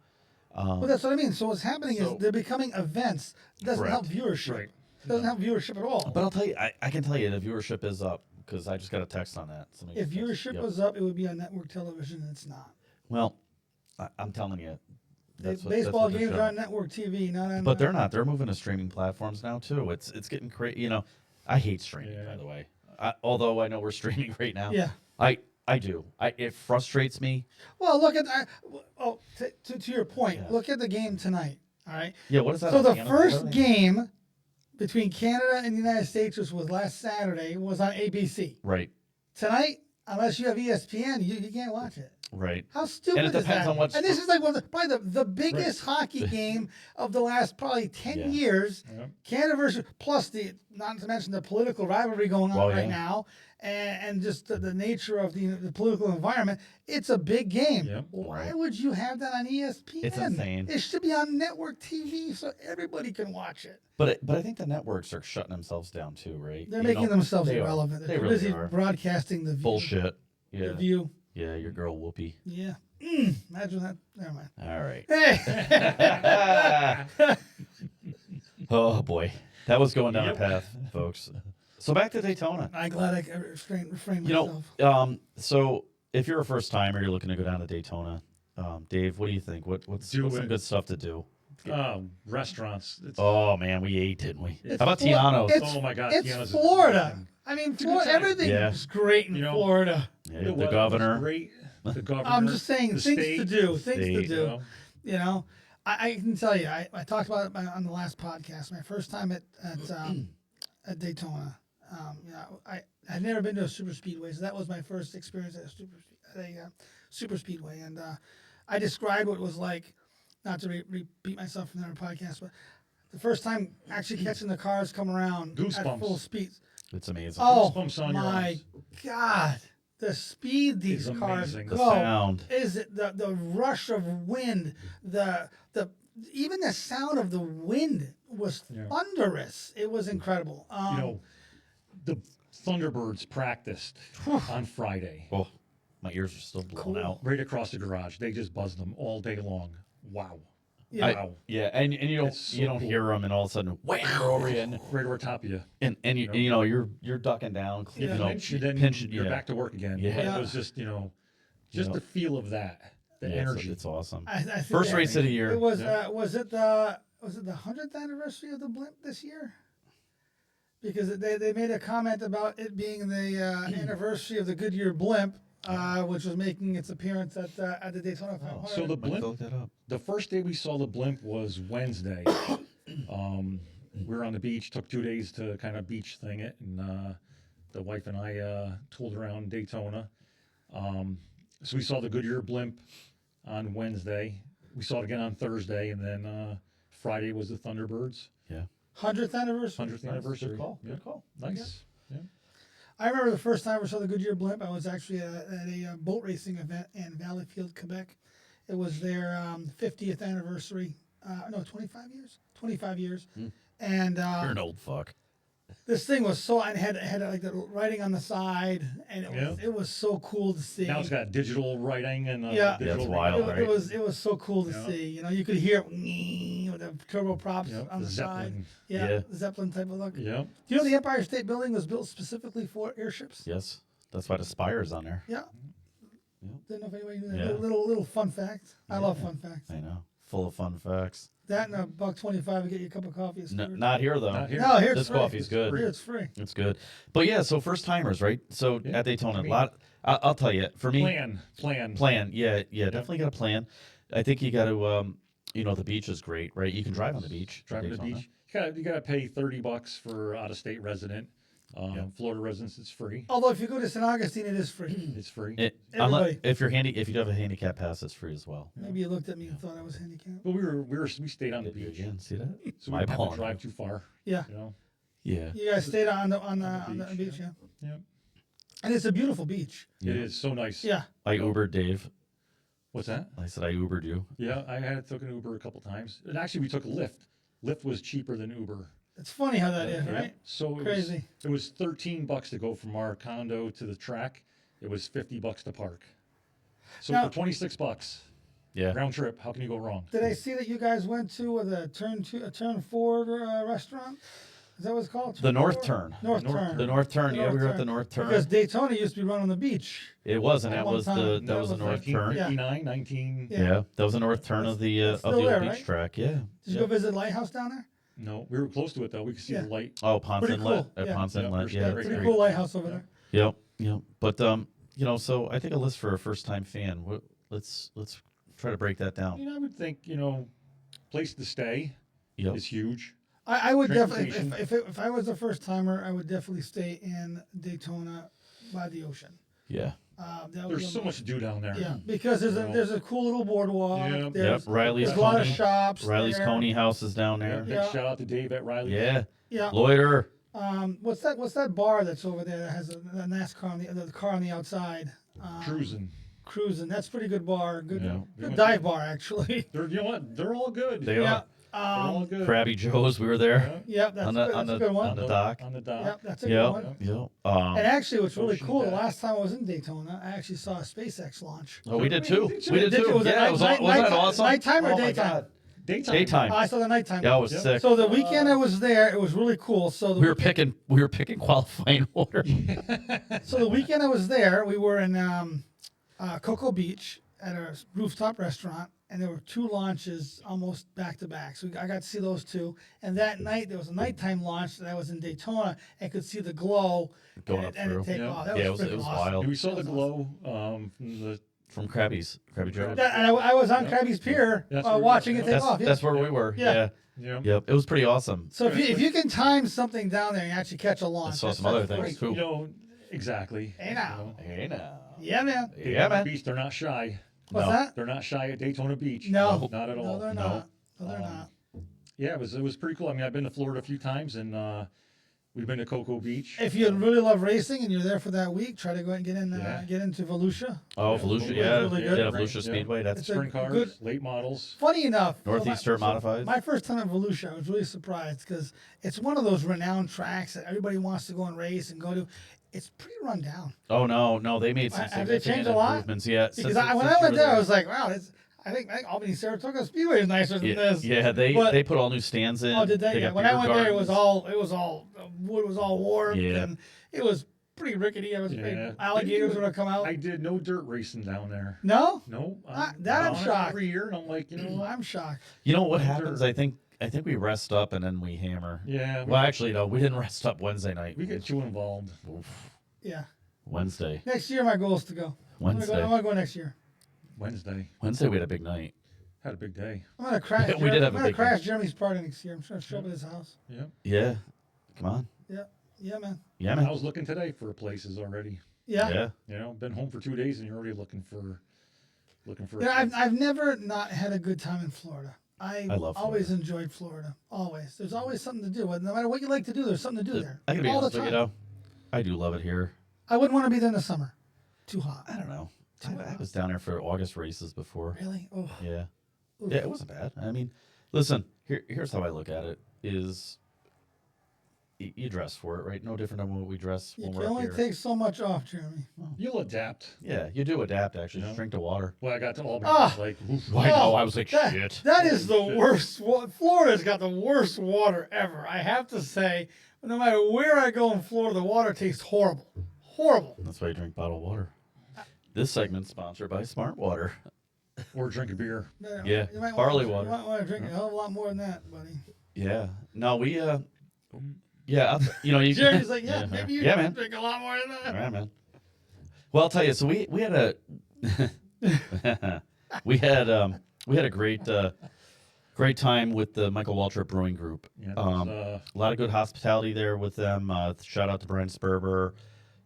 S1: Well, that's what I mean. So what's happening
S2: So-
S1: is they're becoming events. It doesn't help viewership.
S3: Right.
S1: It doesn't help viewership at all.
S2: But I'll tell you, I can tell you the viewership is up because I just got a text on that. Somebody
S1: If
S2: texted-
S1: viewership
S2: yep.
S1: was up, it would be on network television, and it's not.
S2: Well, I'm telling you, that's
S1: Baseball
S2: what they're
S1: games are
S2: showing.
S1: on network TV, not on.
S2: But they're not. They're moving to streaming platforms now too. It's getting crazy. I hate streaming,
S3: Yeah.
S2: by the way. Although I know we're streaming right now.
S1: Yeah.
S2: I do. It frustrates me.
S1: Well, look at to your point.
S2: Yeah.
S1: Look at the game tonight. All right.
S2: Yeah. What is that?
S1: So
S2: on
S1: the
S2: Canada?
S1: first game between Canada and the United States, which was last Saturday, was on ABC.
S2: Right.
S1: Tonight, unless you have ESPN, you can't watch it.
S2: Right.
S1: How stupid
S2: And it
S1: is
S2: depends
S1: that?
S2: on what's-
S1: And this is like probably the biggest hockey game of the last probably 10
S2: Yeah.
S1: years.
S3: Yep.
S1: Canada versus plus not to mention the political rivalry going on
S2: Well,
S1: right
S2: yeah.
S1: now, and just the nature of the political environment. It's a big game.
S3: Yep.
S1: Why
S2: Right.
S1: would you have that on ESPN?
S2: It's insane.
S1: It should be on network TV so everybody can watch it.
S2: But I think the networks are shutting themselves down too, right?
S1: They're making themselves
S2: they are.
S1: irrelevant.
S2: They
S1: They're
S2: really
S1: busy
S2: are.
S1: broadcasting the view.
S2: Bullshit.
S1: The
S2: Yeah.
S1: view.
S2: Yeah. Your girl Whoopi.
S1: Yeah. Imagine that. Never mind.
S2: All right.
S1: Hey.
S2: Oh boy, that was going down
S3: Yep.
S2: a path, folks. So back to Daytona.
S1: I'm glad I could refrain
S2: You
S1: myself.
S2: know, so if you're a first timer, you're looking to go down to Daytona. Dave, what do you think? What's
S3: Do
S2: some
S3: it.
S2: good stuff to do?
S3: Restaurants.
S2: Oh man, we ate, didn't we?
S3: It's
S2: How about
S1: Flo-
S2: Tiano's?
S1: it's-
S3: Oh my God,
S1: It's
S3: Tiano's is
S1: Florida.
S3: amazing.
S1: I mean,
S3: a good time.
S1: everything
S2: Yeah.
S1: is great in
S3: You know,
S1: Florida.
S2: Yeah,
S3: The
S2: the
S3: weather was
S2: governor.
S3: Great. The governor.
S1: I'm just saying,
S3: the
S1: things
S3: state,
S1: to do. Things to
S2: state,
S1: do.
S3: You know?
S1: You know, I can tell you, I talked about it on the last podcast. My first time at Daytona. I'd never been to a super speedway, so that was my first experience at a super speedway, and I described what it was like. Not to repeat myself from their podcast, but the first time actually catching the cars come around at
S3: Goosebumps.
S1: full speed.
S2: It's amazing.
S1: Oh
S3: Goosebumps on your
S1: my
S3: arms.
S1: God! The speed these
S3: It's
S1: cars
S3: amazing.
S1: go
S2: The sound.
S1: is it the rush of wind, the even the sound of the wind was
S3: Yeah.
S1: thunderous. It was incredible.
S3: You know, the Thunderbirds practiced on Friday.
S2: Oh, My ears are still blown
S1: Cool.
S2: out.
S3: Right across the garage. They just buzz them all day long. Wow.
S1: Yeah.
S3: Wow.
S2: Yeah, and you don't
S3: It's so
S2: you don't
S3: cool.
S2: hear them, and all of a sudden, wham, they're over you,
S3: Right over top of you.
S2: and you know you're ducking down,
S3: You
S2: you know,
S3: pinch, and then
S2: pinch,
S3: you're
S2: yeah.
S3: back to work again.
S2: Yeah.
S3: It was just, just
S2: know.
S3: the feel of that, the
S2: Yeah,
S3: energy.
S2: it's awesome.
S1: I think
S2: First
S1: that-
S2: race of the year.
S1: It was.
S3: Yeah.
S1: Was it the 100th anniversary of the blimp this year? Because they made a comment about it being the anniversary of the Goodyear blimp, which was making its appearance at the Daytona 500.
S3: So the
S2: Might
S3: blimp,
S2: look that up.
S3: the first day we saw the blimp was Wednesday. We were on the beach, took 2 days to kind of beach thing it, and the wife and I tooled around Daytona. So we saw the Goodyear blimp on Wednesday. We saw it again on Thursday, and then Friday was the Thunderbirds.
S2: Yeah.
S1: 100th anniversary.
S3: 100th anniversary.
S2: Good call.
S3: Yeah.
S2: Good call.
S3: Nice. Yeah.
S1: I remember the first time I saw the Goodyear blimp. I was actually at a boat racing event in Valleyfield, Quebec. It was their 50th anniversary. No, 25 years. 25 years. And
S2: You're an old fuck.
S1: this thing was so, and had like the writing on the side, and it was so cool to see.
S3: Now it's got digital writing and
S1: Yeah.
S3: digital
S2: That's
S3: radio.
S2: wild, right?
S1: It was so cool to
S3: Yeah.
S1: see. You know, you could hear it with the turbo props
S3: Yeah,
S1: on the side.
S3: Zeppelin.
S1: Yeah,
S2: Yeah.
S1: Zeppelin type of look.
S3: Yeah.
S1: Do you know the Empire State Building was built specifically for airships?
S2: Yes, that's why the spire's on there.
S1: Yeah.
S2: Yeah.
S1: Didn't know if anybody knew that.
S2: Yeah.
S1: Little fun fact. I love fun facts.
S2: I know, full of fun facts.
S1: That and $1.25 to get you a cup of coffee. Is
S2: No,
S1: free.
S2: not here though.
S3: Not here.
S1: No, here it's
S2: This
S1: free.
S2: coffee's good.
S1: Here it's free.
S2: It's good. But yeah, so first timers, right? So
S3: Yeah,
S2: at Daytona,
S3: I mean-
S2: a lot. I'll tell you, for me,
S3: Plan.
S2: Yeah, definitely got a plan. I think you got to, the beach is great, right? You can drive on the beach. at
S3: Drive to the
S2: Daytona.
S3: beach. You gotta pay $30 for out of state resident. Florida residents, it's free.
S1: Although if you go to St. Augustine, it is free.
S3: It's free.
S1: Everybody.
S2: If you have a handicap pass, it's free as well.
S1: Maybe you looked at me and thought I was handicapped.
S3: But we stayed on the beach,
S2: Again, see that?
S3: so we
S2: My
S3: didn't have
S2: ball.
S3: to drive too far.
S1: Yeah.
S2: Yeah.
S1: You guys stayed on the beach, yeah.
S3: Yeah.
S1: And it's a beautiful beach.
S2: Yeah.
S3: It is so nice.
S1: Yeah.
S2: I Ubered Dave.
S3: What's that?
S2: I said I Ubered you.
S3: Yeah, I had took an Uber a couple times, and actually we took a Lyft. Lyft was cheaper than Uber.
S1: It's funny how that is,
S3: Yeah.
S1: right?
S3: So
S1: Crazy.
S3: it was $13 to go from our condo to the track. It was $50 to park. So
S1: Now-
S3: for $26
S2: Yeah.
S3: round trip, how can you go wrong?
S1: Did I see that you guys went to the turn forward restaurant? Is that what it's called?
S2: The North
S1: Forward?
S2: Turn.
S1: North
S3: North
S1: Turn.
S2: The North Turn.
S1: The
S2: Yeah,
S1: North
S2: we were at
S1: Turn.
S2: the North Turn.
S1: Because Daytona used to be run on the beach.
S2: It was, and
S1: At
S2: that
S1: one
S2: was
S1: time,
S2: the
S1: that
S2: that was the
S1: was
S2: North Turn.
S3: 1959, 19.
S2: Yeah, that was the North Turn of the
S1: It's
S2: of
S1: still
S2: the
S1: there,
S2: old beach
S1: right?
S2: track. Yeah.
S1: Did you go visit Lighthouse down there?
S3: No, we were close to it though. We could see
S1: Yeah.
S3: the light.
S2: Oh, Ponce
S1: Pretty
S2: Inlet.
S1: cool,
S2: At
S1: yeah.
S2: Ponce
S3: Yeah,
S2: Inlet.
S3: pretty
S2: Yeah,
S3: great.
S2: that's
S1: Pretty
S2: great.
S1: cool lighthouse over there.
S2: Yep. But so I think a list for a first time fan. Let's try to break that down.
S3: I would think, place to stay
S2: Yep.
S3: is huge.
S1: I would definitely,
S3: Transportation.
S1: if I was a first timer, I would definitely stay in Daytona by the ocean.
S2: Yeah.
S1: That would be
S3: There's so much to do down there.
S1: Yeah, because there's a cool little boardwalk.
S3: Yeah.
S1: There's,
S2: Yep. Riley's
S1: there's a lot of
S2: Coney.
S1: shops.
S2: Riley's
S1: there.
S2: Coney House is down
S3: Yeah,
S2: there.
S3: big
S1: Yeah.
S3: shout out to Dave at Riley.
S2: Yeah.
S1: Yeah.
S2: Loiter.
S1: What's that bar that's over there that has a NASCAR on the car on the outside?
S3: Cruising.
S1: Cruising. That's a pretty good bar. Good,
S3: Yeah.
S1: good dive bar actually.
S3: You know what? They're all good.
S2: They
S1: Yeah.
S3: They're all good.
S2: Krabby Joe's. We were there
S1: Yep, that's,
S2: on
S1: good.
S2: the
S1: That's a good one.
S2: on the dock.
S3: On the dock.
S1: Yep, that's a good
S2: Yep.
S1: one.
S2: Yep.
S1: And actually, what's really
S3: Ocean
S1: cool, the
S3: deck.
S1: last time I was in Daytona, I actually saw a SpaceX launch.
S2: Oh, we did too.
S3: Did
S2: We
S3: you?
S2: did too.
S1: Was it
S2: Yeah, it was. Wasn't that awesome?
S1: Nighttime or
S2: Oh my
S1: daytime?
S2: God.
S3: Daytime.
S2: Daytime.
S1: I saw the nighttime.
S2: Yeah, it was
S3: Yep.
S2: sick.
S1: So the weekend I was there, it was really cool. So the
S2: We were picking qualifying order.
S1: So the weekend I was there, we were in Cocoa Beach at a rooftop restaurant, and there were two launches almost back to back. So I got to see those two. And that night there was a nighttime launch that I was in Daytona and could see the glow
S2: Going
S1: and,
S2: up
S1: and
S2: through.
S1: it take
S3: Yeah.
S1: off. That
S2: Yeah,
S1: was,
S2: it was
S1: freaking
S2: wild.
S3: And we saw
S1: That
S3: the
S1: was
S3: glow from the.
S2: From Krabby Joe's.
S1: That, and I was on Krabby's Pier
S3: That's where we
S1: watching
S3: were.
S1: it take
S2: That's
S1: off. Yeah.
S2: that's where we were.
S1: Yeah.
S2: Yeah.
S3: Yeah.
S2: Yep. It was pretty awesome.
S1: So if you can time something down there and actually catch a
S2: I
S1: launch,
S2: saw
S1: that's-
S2: some other
S1: that's
S2: things
S1: great.
S2: too.
S3: Exactly.
S1: Hey now.
S2: Hey now.
S1: Yeah, man.
S2: Yeah, man.
S3: Beach, they're not shy.
S1: What's
S2: No.
S1: that?
S3: They're not shy at Daytona Beach.
S1: No.
S3: Not at all.
S1: No, they're
S2: No.
S1: not. No, they're not.
S3: Yeah, it was pretty cool. I mean, I've been to Florida a few times, and we've been to Cocoa Beach.
S1: If you really love racing and you're there for that week, try to go and get in.
S3: Yeah.
S1: Get into Volusia.
S2: Oh,
S3: Yeah,
S2: Volusia.
S3: Volusia
S2: Yeah.
S1: really
S2: Yeah.
S1: good.
S2: Volusia
S3: Yeah.
S2: Speedway. That's
S1: It's a
S3: Sprint cars,
S1: good-
S3: late models.
S1: Funny enough,
S2: Northeastern Modifieds.
S1: My first time in Volusia, I was really surprised because it's one of those renowned tracks that everybody wants to go and race and go to. it's pretty run down.
S2: Oh no, they made some
S1: Have they
S2: significant
S1: changed a lot?
S2: improvements. Yeah,
S1: Because
S2: since
S1: when
S2: since
S1: I
S2: you
S1: went
S2: were
S1: there, I was like, wow, I think Albany Saratoga Speedway is nicer than this.
S2: Yeah,
S1: But-
S2: they put all new stands in.
S1: Oh, did they? Yeah.
S2: got
S1: When I
S2: beer
S1: went there, it was
S2: gardens.
S1: all the wood was all warped,
S2: Yeah.
S1: and it was pretty rickety. I was afraid
S3: Yeah.
S1: alligators would have come out.
S3: I did no dirt racing down there.
S1: No,
S3: No,
S1: that I'm
S3: on it
S1: shocked.
S3: every year, and I'm like, you know what?
S1: I'm shocked.
S2: You know what
S3: No
S2: happens?
S3: dirt.
S2: I think we rest up and then we hammer.
S3: Yeah.
S2: Well, actually, no, we didn't rest up Wednesday night.
S3: We get too involved.
S2: Oof.
S1: Yeah.
S2: Wednesday.
S1: Next year, my goal is to go.
S2: Wednesday.
S1: I'm gonna go next year.
S3: Wednesday
S2: Wednesday we had a big night.
S3: had a big day.
S1: I'm gonna crash.
S2: Yeah, we did have
S1: I'm
S2: a
S1: gonna
S2: big
S1: crash
S2: one.
S1: Jeremy's party next year. I'm just gonna show up at his house.
S3: Yeah.
S2: Yeah. Come on.
S1: Yeah, man.
S2: Yeah,
S3: I
S2: man.
S3: was looking today for places already.
S1: Yeah.
S2: Yeah.
S3: You know, been home for 2 days, and you're already looking for.
S1: You know, I've never not had a good time in Florida.
S2: I love
S1: always enjoyed Florida. Always. There's always something to do. No matter what you like to do, there's something to do there.
S2: I can be
S1: all
S2: honest
S1: the
S2: with
S1: time.
S2: you, though. I do love it here.
S1: I wouldn't want to be there in the summer. Too hot.
S2: I don't know. I was down there for August races before.
S1: Really? Oh.
S2: Yeah.
S1: Oof.
S2: Yeah, it wasn't bad. I mean, listen, here's how I look at it is you dress for it, right? No different than what we dress
S1: You
S2: when
S1: can
S2: we're up
S1: only
S2: here.
S1: take so much off, Jeremy.
S3: You'll adapt.
S2: Yeah, you do adapt, actually.
S3: You
S2: Just
S3: know?
S2: drink the water.
S3: Well, I got to Albany.
S1: Ah!
S3: It's like, oof.
S2: I know.
S1: Oh,
S2: I was like,
S1: that-
S2: shit.
S1: That is the
S3: Shit.
S1: worst. Florida's got the worst water ever. I have to say, no matter where I go in Florida, the water tastes horrible. Horrible.
S2: That's why you drink bottled water. This segment's sponsored by Smart Water.
S3: Or drink a beer.
S2: Yeah,
S1: You might
S2: barley
S1: want,
S2: water.
S1: You might want to drink a hell of a lot more than that, buddy.
S2: Yeah. No, we, yeah, you know, you
S1: Jeremy's like, yeah, maybe you
S2: yeah,
S1: can
S2: man.
S1: drink a lot more than that.
S2: All right, man. Well, I'll tell you. So we had a we had a great time with the Michael Waltrip Brewing Group.
S3: Yeah,
S2: A lot of good hospitality there with them. Shout out to Brian Sperber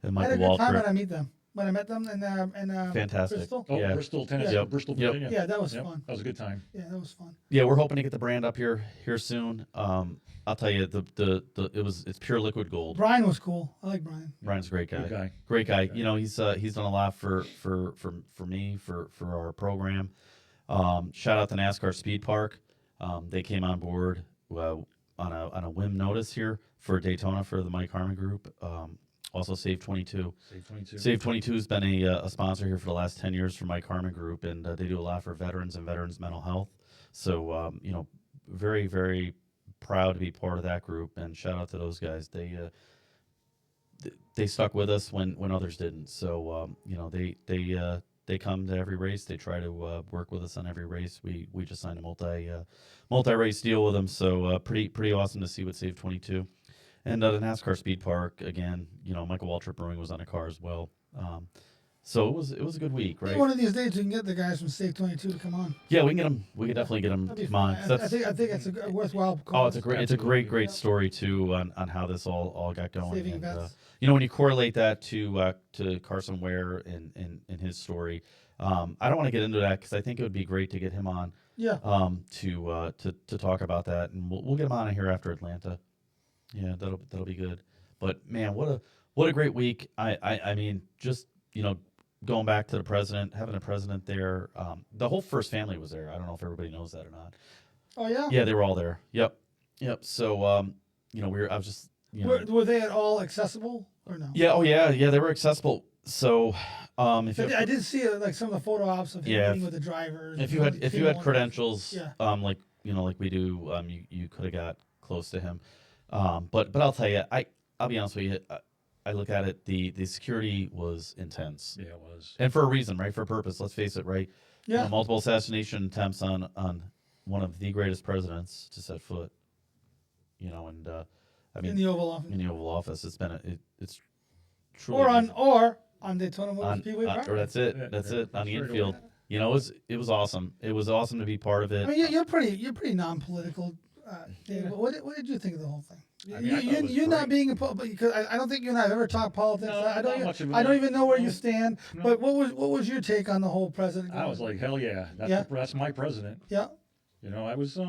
S2: and
S1: I had
S2: Michael
S1: a good time when
S2: Waltrip.
S1: I meet them. When I met them in
S2: Fantastic.
S1: Bristol.
S3: oh,
S2: yeah.
S3: Bristol, Tennessee,
S2: Yep.
S3: Bristol,
S2: Yep.
S3: Virginia.
S1: Yeah, that was
S3: Yep,
S1: fun.
S3: That was a good time.
S1: Yeah, that was fun.
S2: Yeah, we're hoping to get the brand up here soon. I'll tell you, it's pure liquid gold.
S1: Brian was cool. I like Brian.
S2: Brian's a great guy.
S3: Good guy.
S2: Great guy. You know, he's done a lot for me for our program. Shout out to NASCAR Speed Park. They came on board on a whim notice here for Daytona for the Mike Harmon Group. Also, Save 22.
S3: Save 22.
S2: Save 22 has been a sponsor here for the last 10 years for Mike Harmon Group, and they do a lot for veterans and veterans mental health. So, you know, very, very proud to be part of that group, and shout out to those guys. They stuck with us when others didn't. So, you know, they come to every race. They try to work with us on every race. We just signed a multi-race deal with them. So, pretty awesome to see with Save 22. And the NASCAR Speed Park again. You know, Michael Waltrip Brewing was on a car as well. So it was a good week, right?
S1: Maybe one of these days we can get the guys from Save 22 to come on.
S2: Yeah, we can get them. We can definitely get them
S1: That'd be
S2: to
S1: fun.
S2: come on.
S1: I think it's a worthwhile cause.
S2: Oh, it's a great
S1: Yeah.
S2: story too on how this all got going.
S1: Saving
S2: And,
S1: vets.
S2: you know, when you correlate that to Carson Ware and his story, I don't want to get into that because I think it would be great to get him on
S1: Yeah.
S2: to talk about that, and we'll get him on here after Atlanta. Yeah, that'll be good. But man, what a great week. I mean, just, you know, going back to the president, having a president there. The whole first family was there. I don't know if everybody knows that or not.
S1: Oh yeah.
S2: Yeah, they were all there. Yep. So you know, I was just, you know,
S1: Were they at all accessible or no?
S2: yeah, oh yeah, they were accessible. So if you,
S1: I did see like some of the photo ops of him
S2: Yeah,
S1: meeting with the drivers.
S2: if you had
S1: filming.
S2: credentials,
S1: Yeah.
S2: like, you know, like we do, you could have got close to him. But I'll tell you, I'll be honest with you. I look at it, the security was intense,
S3: Yeah, it was.
S2: and for a reason, right? For a purpose. Let's face it, right? You
S1: Yeah.
S2: know, multiple assassination attempts on one of the greatest presidents to set foot. You know, and I mean,
S1: in the Oval Office.
S2: in the Oval Office, it's truly
S1: Or on Daytona Motor
S2: on,
S1: Speedway
S2: or
S1: property.
S2: that's it.
S3: Yeah,
S2: That's
S3: yeah,
S2: it on the
S3: that's right
S2: infield. You know, it was awesome. It was awesome to be part of it.
S1: I mean, you're pretty non-political. Dave.
S3: Yeah.
S1: What did you think of the whole thing?
S3: I mean, I thought it was
S1: You're not
S3: great.
S1: being because I don't think you and I have ever talked politics.
S3: No,
S1: I don't
S3: not much of
S1: I don't
S3: it.
S1: even know where you
S3: No.
S1: stand.
S3: No.
S1: But what was your take on the whole president?
S3: I was like, hell yeah, that's my president.
S1: yeah.
S3: You know, I was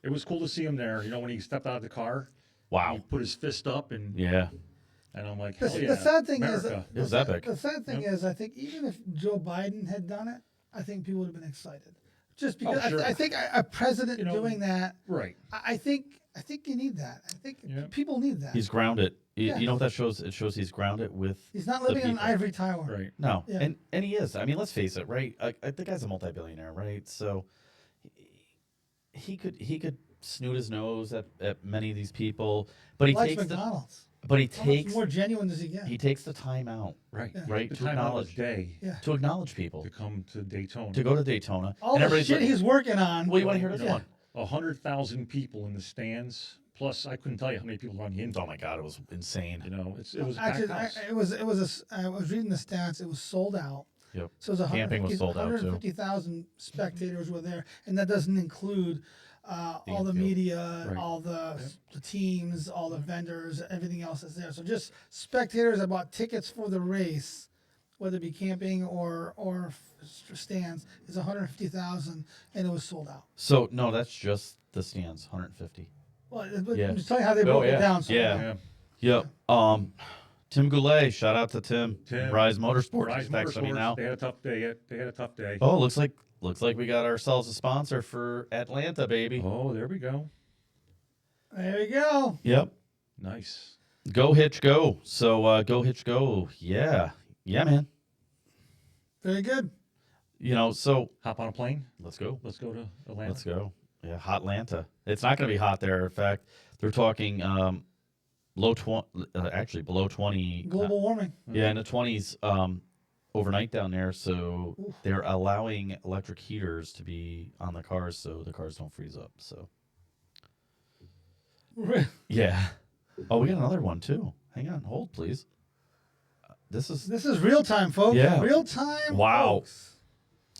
S3: it was cool to see him there. You know, when he stepped out of the car, he
S2: Wow.
S3: put his fist up, and
S2: Yeah.
S3: I'm like,
S1: The,
S3: hell
S1: the
S3: yeah,
S1: sad thing
S3: America.
S2: It was epic.
S1: The sad thing
S3: Yep.
S1: is, I think even if Joe Biden had done it, I think people would have been excited. Just because
S3: sure.
S1: I think a president
S3: You know,
S1: doing that,
S3: Right.
S1: I think you need that. I think
S3: Yeah.
S1: people need that.
S2: He's grounded.
S1: Yeah.
S2: You know what that shows? It shows he's grounded with.
S1: He's not
S2: the
S1: living in an
S2: people.
S1: ivory tower.
S3: Right.
S2: No,
S1: Yeah.
S2: and he is. I mean, let's face it, right? The guy's a multi-billionaire, right? So he could snoot his nose at many of these people, but he
S1: Likes
S2: takes
S1: McDonald's.
S2: but he
S1: How much
S2: takes
S1: more genuine does he get?
S2: he takes the time out
S3: Right.
S1: Yeah.
S2: Right,
S3: The
S2: to
S3: time out of
S2: acknowledge.
S3: the day
S1: Yeah.
S2: to acknowledge people
S3: to come to Daytona.
S2: to go to Daytona.
S1: All
S2: and
S1: the
S2: everybody's
S1: shit
S2: like,
S1: he's working on.
S2: well, you want to hear this
S1: Yeah.
S2: one?
S3: 100,000 people in the stands. Plus, I couldn't tell you how many people were on the inside.
S2: Oh my God, it was insane.
S3: You know, it was a packed
S1: Actually,
S3: house.
S1: I was reading the stats. It was sold out.
S2: Yep.
S1: So it was
S2: Camping was sold out, too.
S1: 150,000 spectators were there, and that doesn't include all the
S2: infield.
S1: media,
S3: Right.
S1: all the teams, all the vendors, everything else that's there. So just spectators that bought tickets for the race, whether it be camping or stands, is 150,000, and it was sold out.
S2: So no, that's just the stands, 150.
S1: Well,
S2: Yeah.
S1: I'm just telling you how they broke
S2: yeah.
S1: it down. So
S2: Yeah.
S3: Yeah.
S2: Yep. Tim Goulet, shout out to Tim.
S3: Tim.
S2: Rise Motorsports.
S3: Rise
S2: He's texting me
S3: Motorsports,
S2: now.
S3: they had a tough day. They had a tough day.
S2: Oh, looks like we got ourselves a sponsor for Atlanta, baby.
S3: Oh, there we go.
S1: there you go.
S2: Yep.
S3: Nice.
S2: Go Hitch Go. So Go Hitch Go. Yeah. Yeah, man.
S1: Very good.
S2: You know, so
S3: Hop on a plane.
S2: let's go.
S3: Let's go to Atlanta.
S2: Let's go. Yeah, hot Atlanta. It's not going to be hot there. In fact, they're talking actually below 20.
S1: Global warming.
S2: Yeah, in the 20s overnight down there. So they're allowing electric heaters to be on the cars so the cars don't freeze up. So, yeah. Oh, we got another one too. Hang on. Hold, please. This is
S1: real time, folks.
S2: Yeah.
S1: Real time.
S2: Wow.
S1: Folks.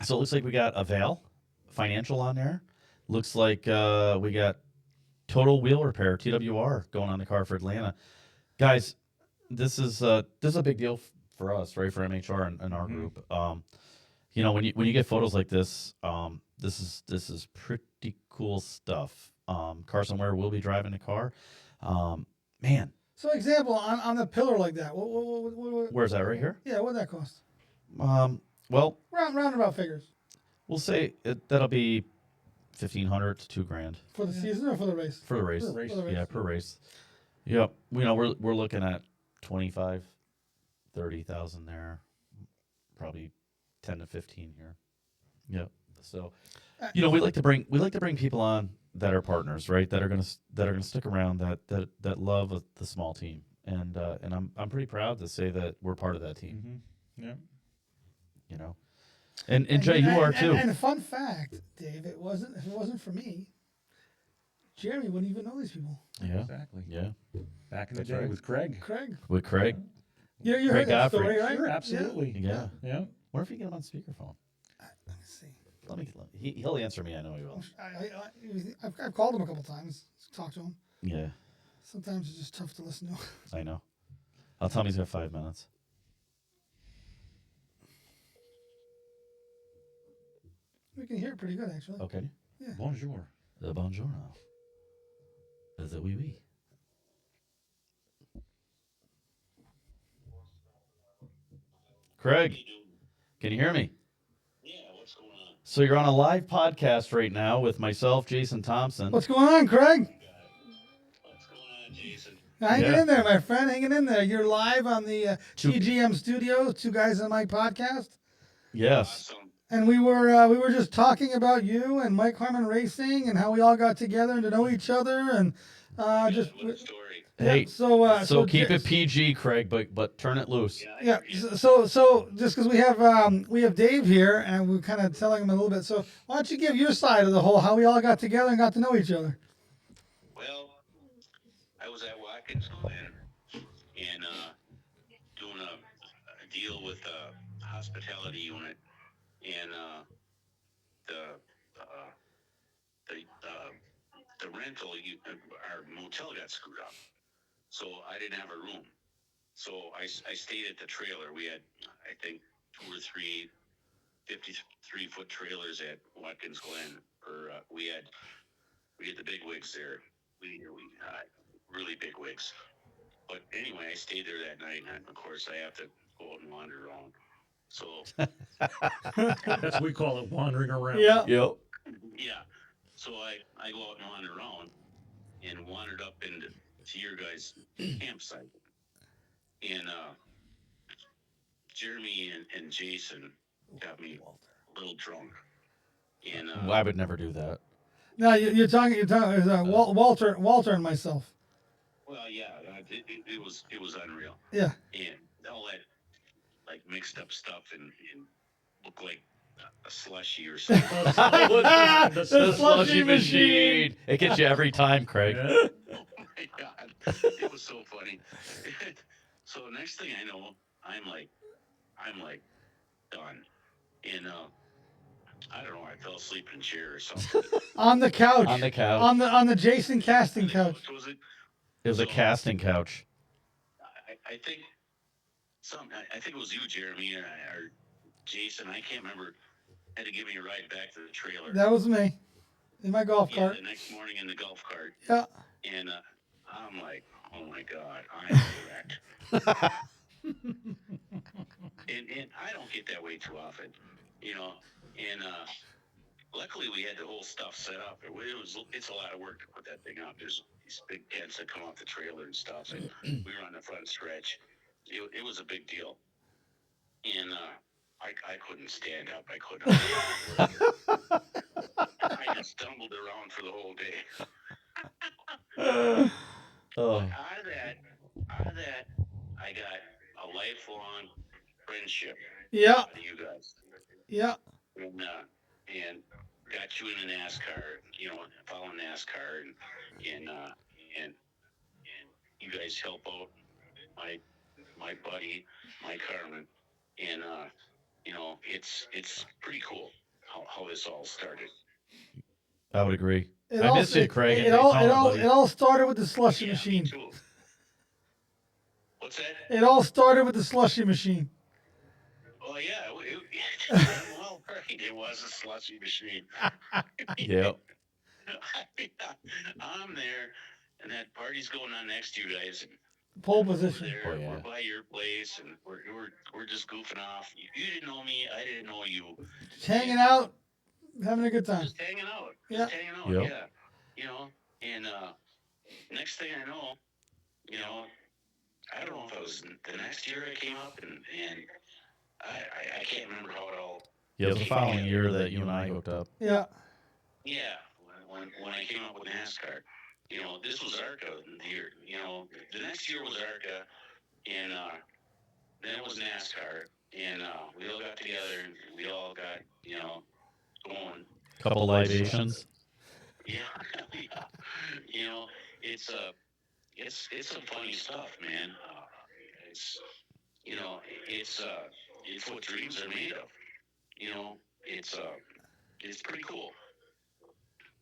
S2: So it looks like we got Avail Financial on there. Looks like we got Total Wheel Repair, TWR, going on the car for Atlanta. Guys, this is a big deal for us, right? For MHR and our group. You know, when you get photos like this, this is pretty cool stuff. Carson Ware will be driving the car. Man,
S1: So, example on the pillar like that. What,
S2: where's that right here?
S1: yeah, what'd that cost?
S2: Well,
S1: Roundabout figures
S2: we'll say that'll be $1,500 to $2,000
S1: for the season or for the race.
S2: for the race.
S3: For the race.
S1: For the race.
S2: Yeah, per race. Yep. You know, we're looking at 25, 30,000 there, probably 10 to 15 here. Yep. So, you know, we like to bring people on that are partners, right? That are gonna stick around, that love the small team, and I'm pretty proud to say that we're part of that team.
S3: Mm-hmm. Yeah.
S2: You know, and Jay, you are too.
S1: And a fun fact, Dave, if it wasn't for me, Jeremy wouldn't even know these people.
S2: Yeah.
S3: Exactly.
S2: Yeah.
S3: Back in the
S2: That's
S3: day
S2: right.
S3: with Craig.
S1: Craig,
S2: With Craig.
S1: you
S2: Craig
S1: heard that
S2: Godfrey.
S1: story, right?
S3: Sure, absolutely.
S2: Yeah.
S3: Yeah.
S2: Wonder if you get him on speakerphone.
S1: Let me see.
S2: He'll answer me. I know he will.
S1: I've called him a couple times, talked to him.
S2: Yeah.
S1: Sometimes it's just tough to listen to.
S2: I know. I'll tell him he's got 5 minutes.
S1: We can hear it pretty good, actually.
S2: Okay.
S3: Bonjour.
S2: The buongiorno. The oui oui. Craig, can you hear me?
S4: Yeah, what's going on?
S2: So you're on a live podcast right now with myself, Jason Thompson.
S1: What's going on, Craig?
S4: What's going on, Jason?
S1: Hanging
S2: Yeah.
S1: in there, my friend. Hanging in there. You're live on the
S2: Two-
S1: TGM Studios, Two Guys and Mike podcast.
S2: Yes.
S4: Awesome.
S1: And we were just talking about you and Mike Harmon Racing and how we all got together and to know each other and just
S4: What a story.
S2: Hey,
S1: so
S2: so keep it PG, Craig, but turn it loose.
S4: Yeah, I
S1: Yeah.
S4: hear you.
S1: So just because we have Dave here and we're kind of telling him a little bit. So why don't you give your side of the whole how we all got together and got to know each other?
S4: Well, I was at Watkins Glen and doing a deal with a hospitality unit, and the rental, our motel got screwed up, so I didn't have a room. So I stayed at the trailer. We had, I think, 2 or 3 53-foot trailers at Watkins Glen. We had the big wigs there. We really big wigs. But anyway, I stayed there that night, and of course I have to go out and wander around. So
S3: That's what we call it, wandering around.
S1: Yeah.
S2: Yep.
S4: Yeah. So I go out and wander around and wandered up into your guys' campsite. And Jeremy and Jason got me a little drunk. And
S2: I would never do that.
S1: No, you're talking Walter and myself.
S4: well, yeah, it was unreal.
S1: Yeah.
S4: And all that like mixed up stuff and looked like a slushy or something.
S1: The
S2: The
S1: slushy machine.
S2: It gets you every time, Craig.
S3: Yeah.
S4: Oh my god, it was so funny. So next thing I know, I'm like done, and I don't know. I fell asleep in a chair or something.
S1: On the couch.
S2: On the couch.
S1: On the Jason casting couch.
S4: What was it?
S2: It was a casting couch.
S4: I think I think it was you, Jeremy, or Jason. I can't remember. Had to give me a ride back to the trailer.
S1: That was me. In my golf cart.
S4: The next morning in the golf cart.
S1: Yeah.
S4: And I'm like, oh my god, I'm wrecked. and I don't get that way too often, you know. And luckily we had the whole stuff set up. It's a lot of work to put that thing up. There's these big tents that come off the trailer and stuff. And we were on the front stretch. It was a big deal. And I couldn't stand up. I couldn't. I just stumbled around for the whole day.
S2: Oh.
S4: Out of that, I got a lifelong friendship.
S1: Yeah.
S4: Out of you guys.
S1: Yeah.
S4: And got you into NASCAR. You know, following NASCAR, and you guys help out my buddy, Mike Harmon, and you know, it's pretty cool how this all started.
S2: I would agree.
S1: It
S2: I
S1: all-
S2: missed it, Craig.
S1: It all started with the slushy
S4: Yeah,
S1: machine.
S4: too. What's that?
S1: It all started with the slushy machine.
S4: Oh yeah, well, right, it was a slushy machine.
S2: Yep.
S4: I'm there, and that party's going on next to you guys, and
S1: Pole
S4: we're
S1: position.
S4: there.
S2: Oh, yeah.
S4: We're by your place, and we're just goofing off. You didn't know me, I didn't know you.
S1: Just hanging out, having a good time.
S4: Just hanging out.
S1: Yeah.
S4: Just hanging out.
S2: Yep.
S4: Yeah. You know, and next thing I know, you know, I don't know if it was the next year I came up, and I can't remember how it all.
S2: Yeah, it was the following year that you and I hooked up.
S1: Yeah.
S4: Yeah, when I came up with NASCAR, you know, this was ARCA year. You know, the next year was ARCA, and then it was NASCAR, and we all got together and we all got, you know, going.
S2: Couple libations.
S4: Yeah, yeah. You know, it's some funny stuff, man. It's, you know, it's what dreams are made of. You know, it's pretty cool.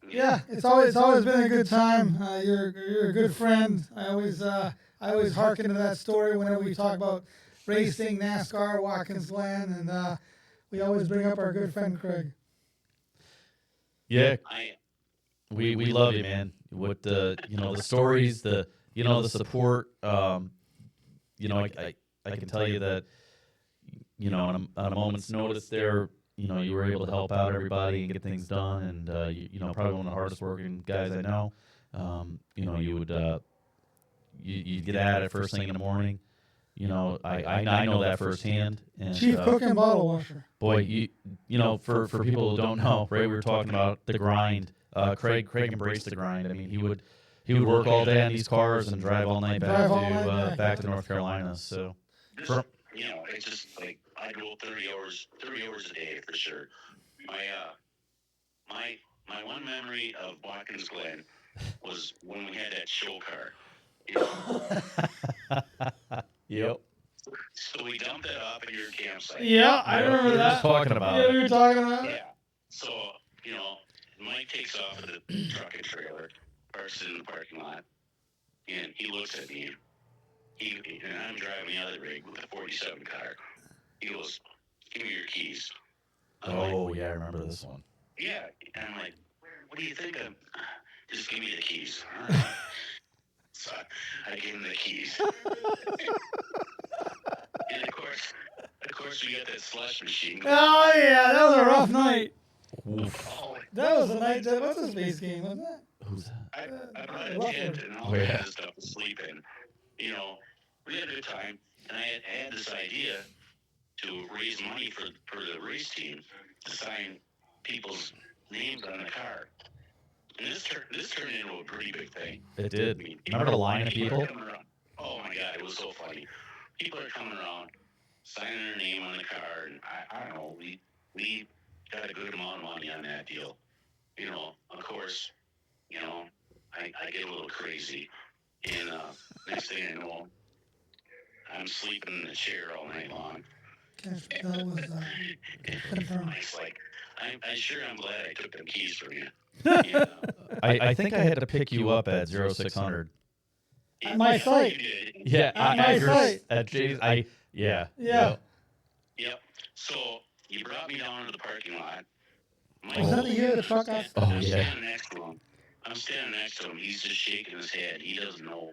S1: Yeah, it's always been a good time. You're a good friend. I always hearken to that story whenever we talk about racing, NASCAR, Watkins Glen, and we always bring up our good friend Craig.
S2: Yeah,
S4: I
S2: we love you, man. What the the stories, the support. You know, I can tell you that on a moment's notice there, you were able to help out everybody and get things done, and you probably one of the hardest working guys I know. You would you get at it first thing in the morning. I know that firsthand. And,
S1: Chief cook and bottle washer.
S2: boy, for people who don't know, Ray, we were talking about the grind. Craig embraced the grind. I mean, he would work all day on these cars and drive all night back to North Carolina. So,
S4: it's just like I go 30 hours a day for sure. My one memory of Watkins Glen was when we had that show car.
S2: Yep.
S4: So we dumped that off at your campsite.
S1: Yeah, I remember
S2: we were
S1: that.
S2: just talking about
S1: Yeah,
S2: it.
S1: we were talking about it.
S4: Yeah. So, Mike takes off with the truck and trailer, parks it in the parking lot, and he looks at me. And I'm driving the other rig with a 47 car. He goes, "Give me your keys." I'm like,
S2: Oh yeah, I remember this one.
S4: yeah. And I'm like, "What do you think of? Just give me the keys." All right. So I gave him the keys. And of course, we got that slush machine.
S1: Oh yeah, that was a rough night.
S2: Oof.
S4: Oh,
S1: That was a night. What's his face game? Wasn't it?
S2: Who's that?
S4: I brought a tent and all
S2: Oh, yeah.
S4: kinds of stuff to sleep in. You know, we had a good time, and I had this idea to raise money for the race team to sign people's names on the car. And this turned into a pretty big thing.
S2: It did.
S4: I mean,
S2: Remember the line of people?
S4: are coming around. Oh my God, it was so funny. People are coming around, signing their name on the car, and I don't know, we got a good amount of money on that deal. You know, of course, you know, I get a little crazy, and next thing I know, I'm sleeping in the chair all night long.
S1: Cash Patel was confirmed.
S4: It's like, I'm glad I took them keys from you.
S2: I think I had to pick you up at 0600.
S1: At my site.
S4: You did.
S2: Yeah,
S1: At my site.
S2: at Jay's. Yeah.
S1: Yeah.
S4: Yep. So you brought me down to the parking lot.
S1: Was that the year the truck got
S2: Oh,
S4: I'm
S2: yeah.
S4: standing next to him. He's just shaking his head. He doesn't know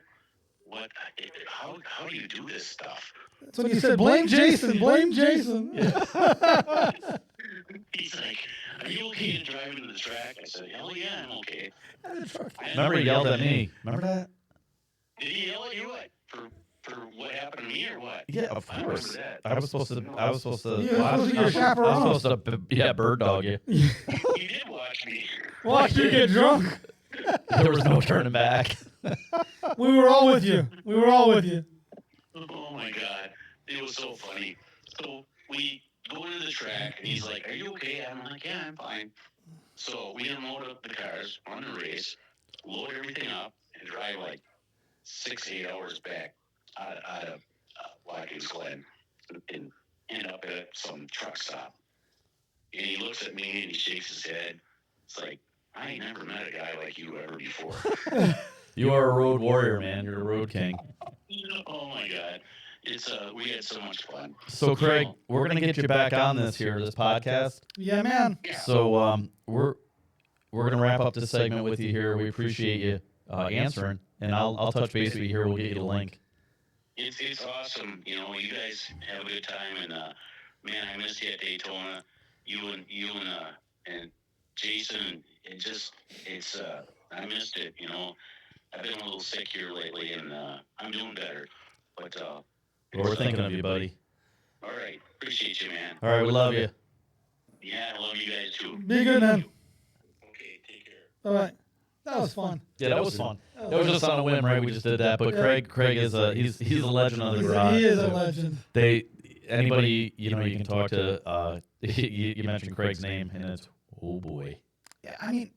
S4: what. How do you do this stuff?
S1: That's when you said, blame Jason, blame Jason.
S4: He's like, "Are you okay to drive into the track?" I said, "Hell yeah, I'm okay."
S2: Remember he yelled at me. Remember that?
S4: Did he yell at you what? For what happened to me or what?
S2: Yeah, of
S4: I
S2: course.
S4: remember that.
S2: I was supposed to.
S1: You were supposed to be your
S2: I
S1: chaperone.
S2: was supposed to, bird dog you.
S4: You did watch me.
S1: Watch you get drunk.
S2: There was no turning back.
S1: We were all with you. We were all with you.
S4: Oh my God, it was so funny. So we go into the track, and he's like, "Are you okay?" I'm like, "Yeah, I'm fine." So we unload up the cars, run the race, load everything up, and drive like 6-8 hours back out of Watkins Glen, and end up at some truck stop. And he looks at me and he shakes his head. It's like, I ain't never met a guy like you ever before.
S2: You are a road warrior, man. You're a road king.
S4: Oh my God. It's we had so much fun.
S2: So, Craig, we're gonna get you back on this podcast.
S1: Yeah, man.
S4: Yeah.
S2: So, we're gonna wrap up this segment with you here. We appreciate you answering, and I'll touch base with you here. We'll get you the link.
S4: It's awesome. You know, you guys have a good time, and man, I missed you at Daytona. You and Jason. I missed it. You know, I've been a little sick here lately, and I'm doing better. But
S2: We're thinking of you, buddy.
S4: all right, appreciate you, man.
S2: All right, we love you.
S4: Yeah, I love you guys too.
S1: Be good, man.
S4: Okay, take care.
S1: All right. That was fun.
S2: Yeah, that was fun. It was just on a whim, right? We just did that. But
S1: Yeah.
S2: Craig is he's a legend of the garage.
S1: He is a legend.
S2: Anybody you can talk to. You mentioned Craig's name, and it's oh boy.
S1: Yeah, I mean,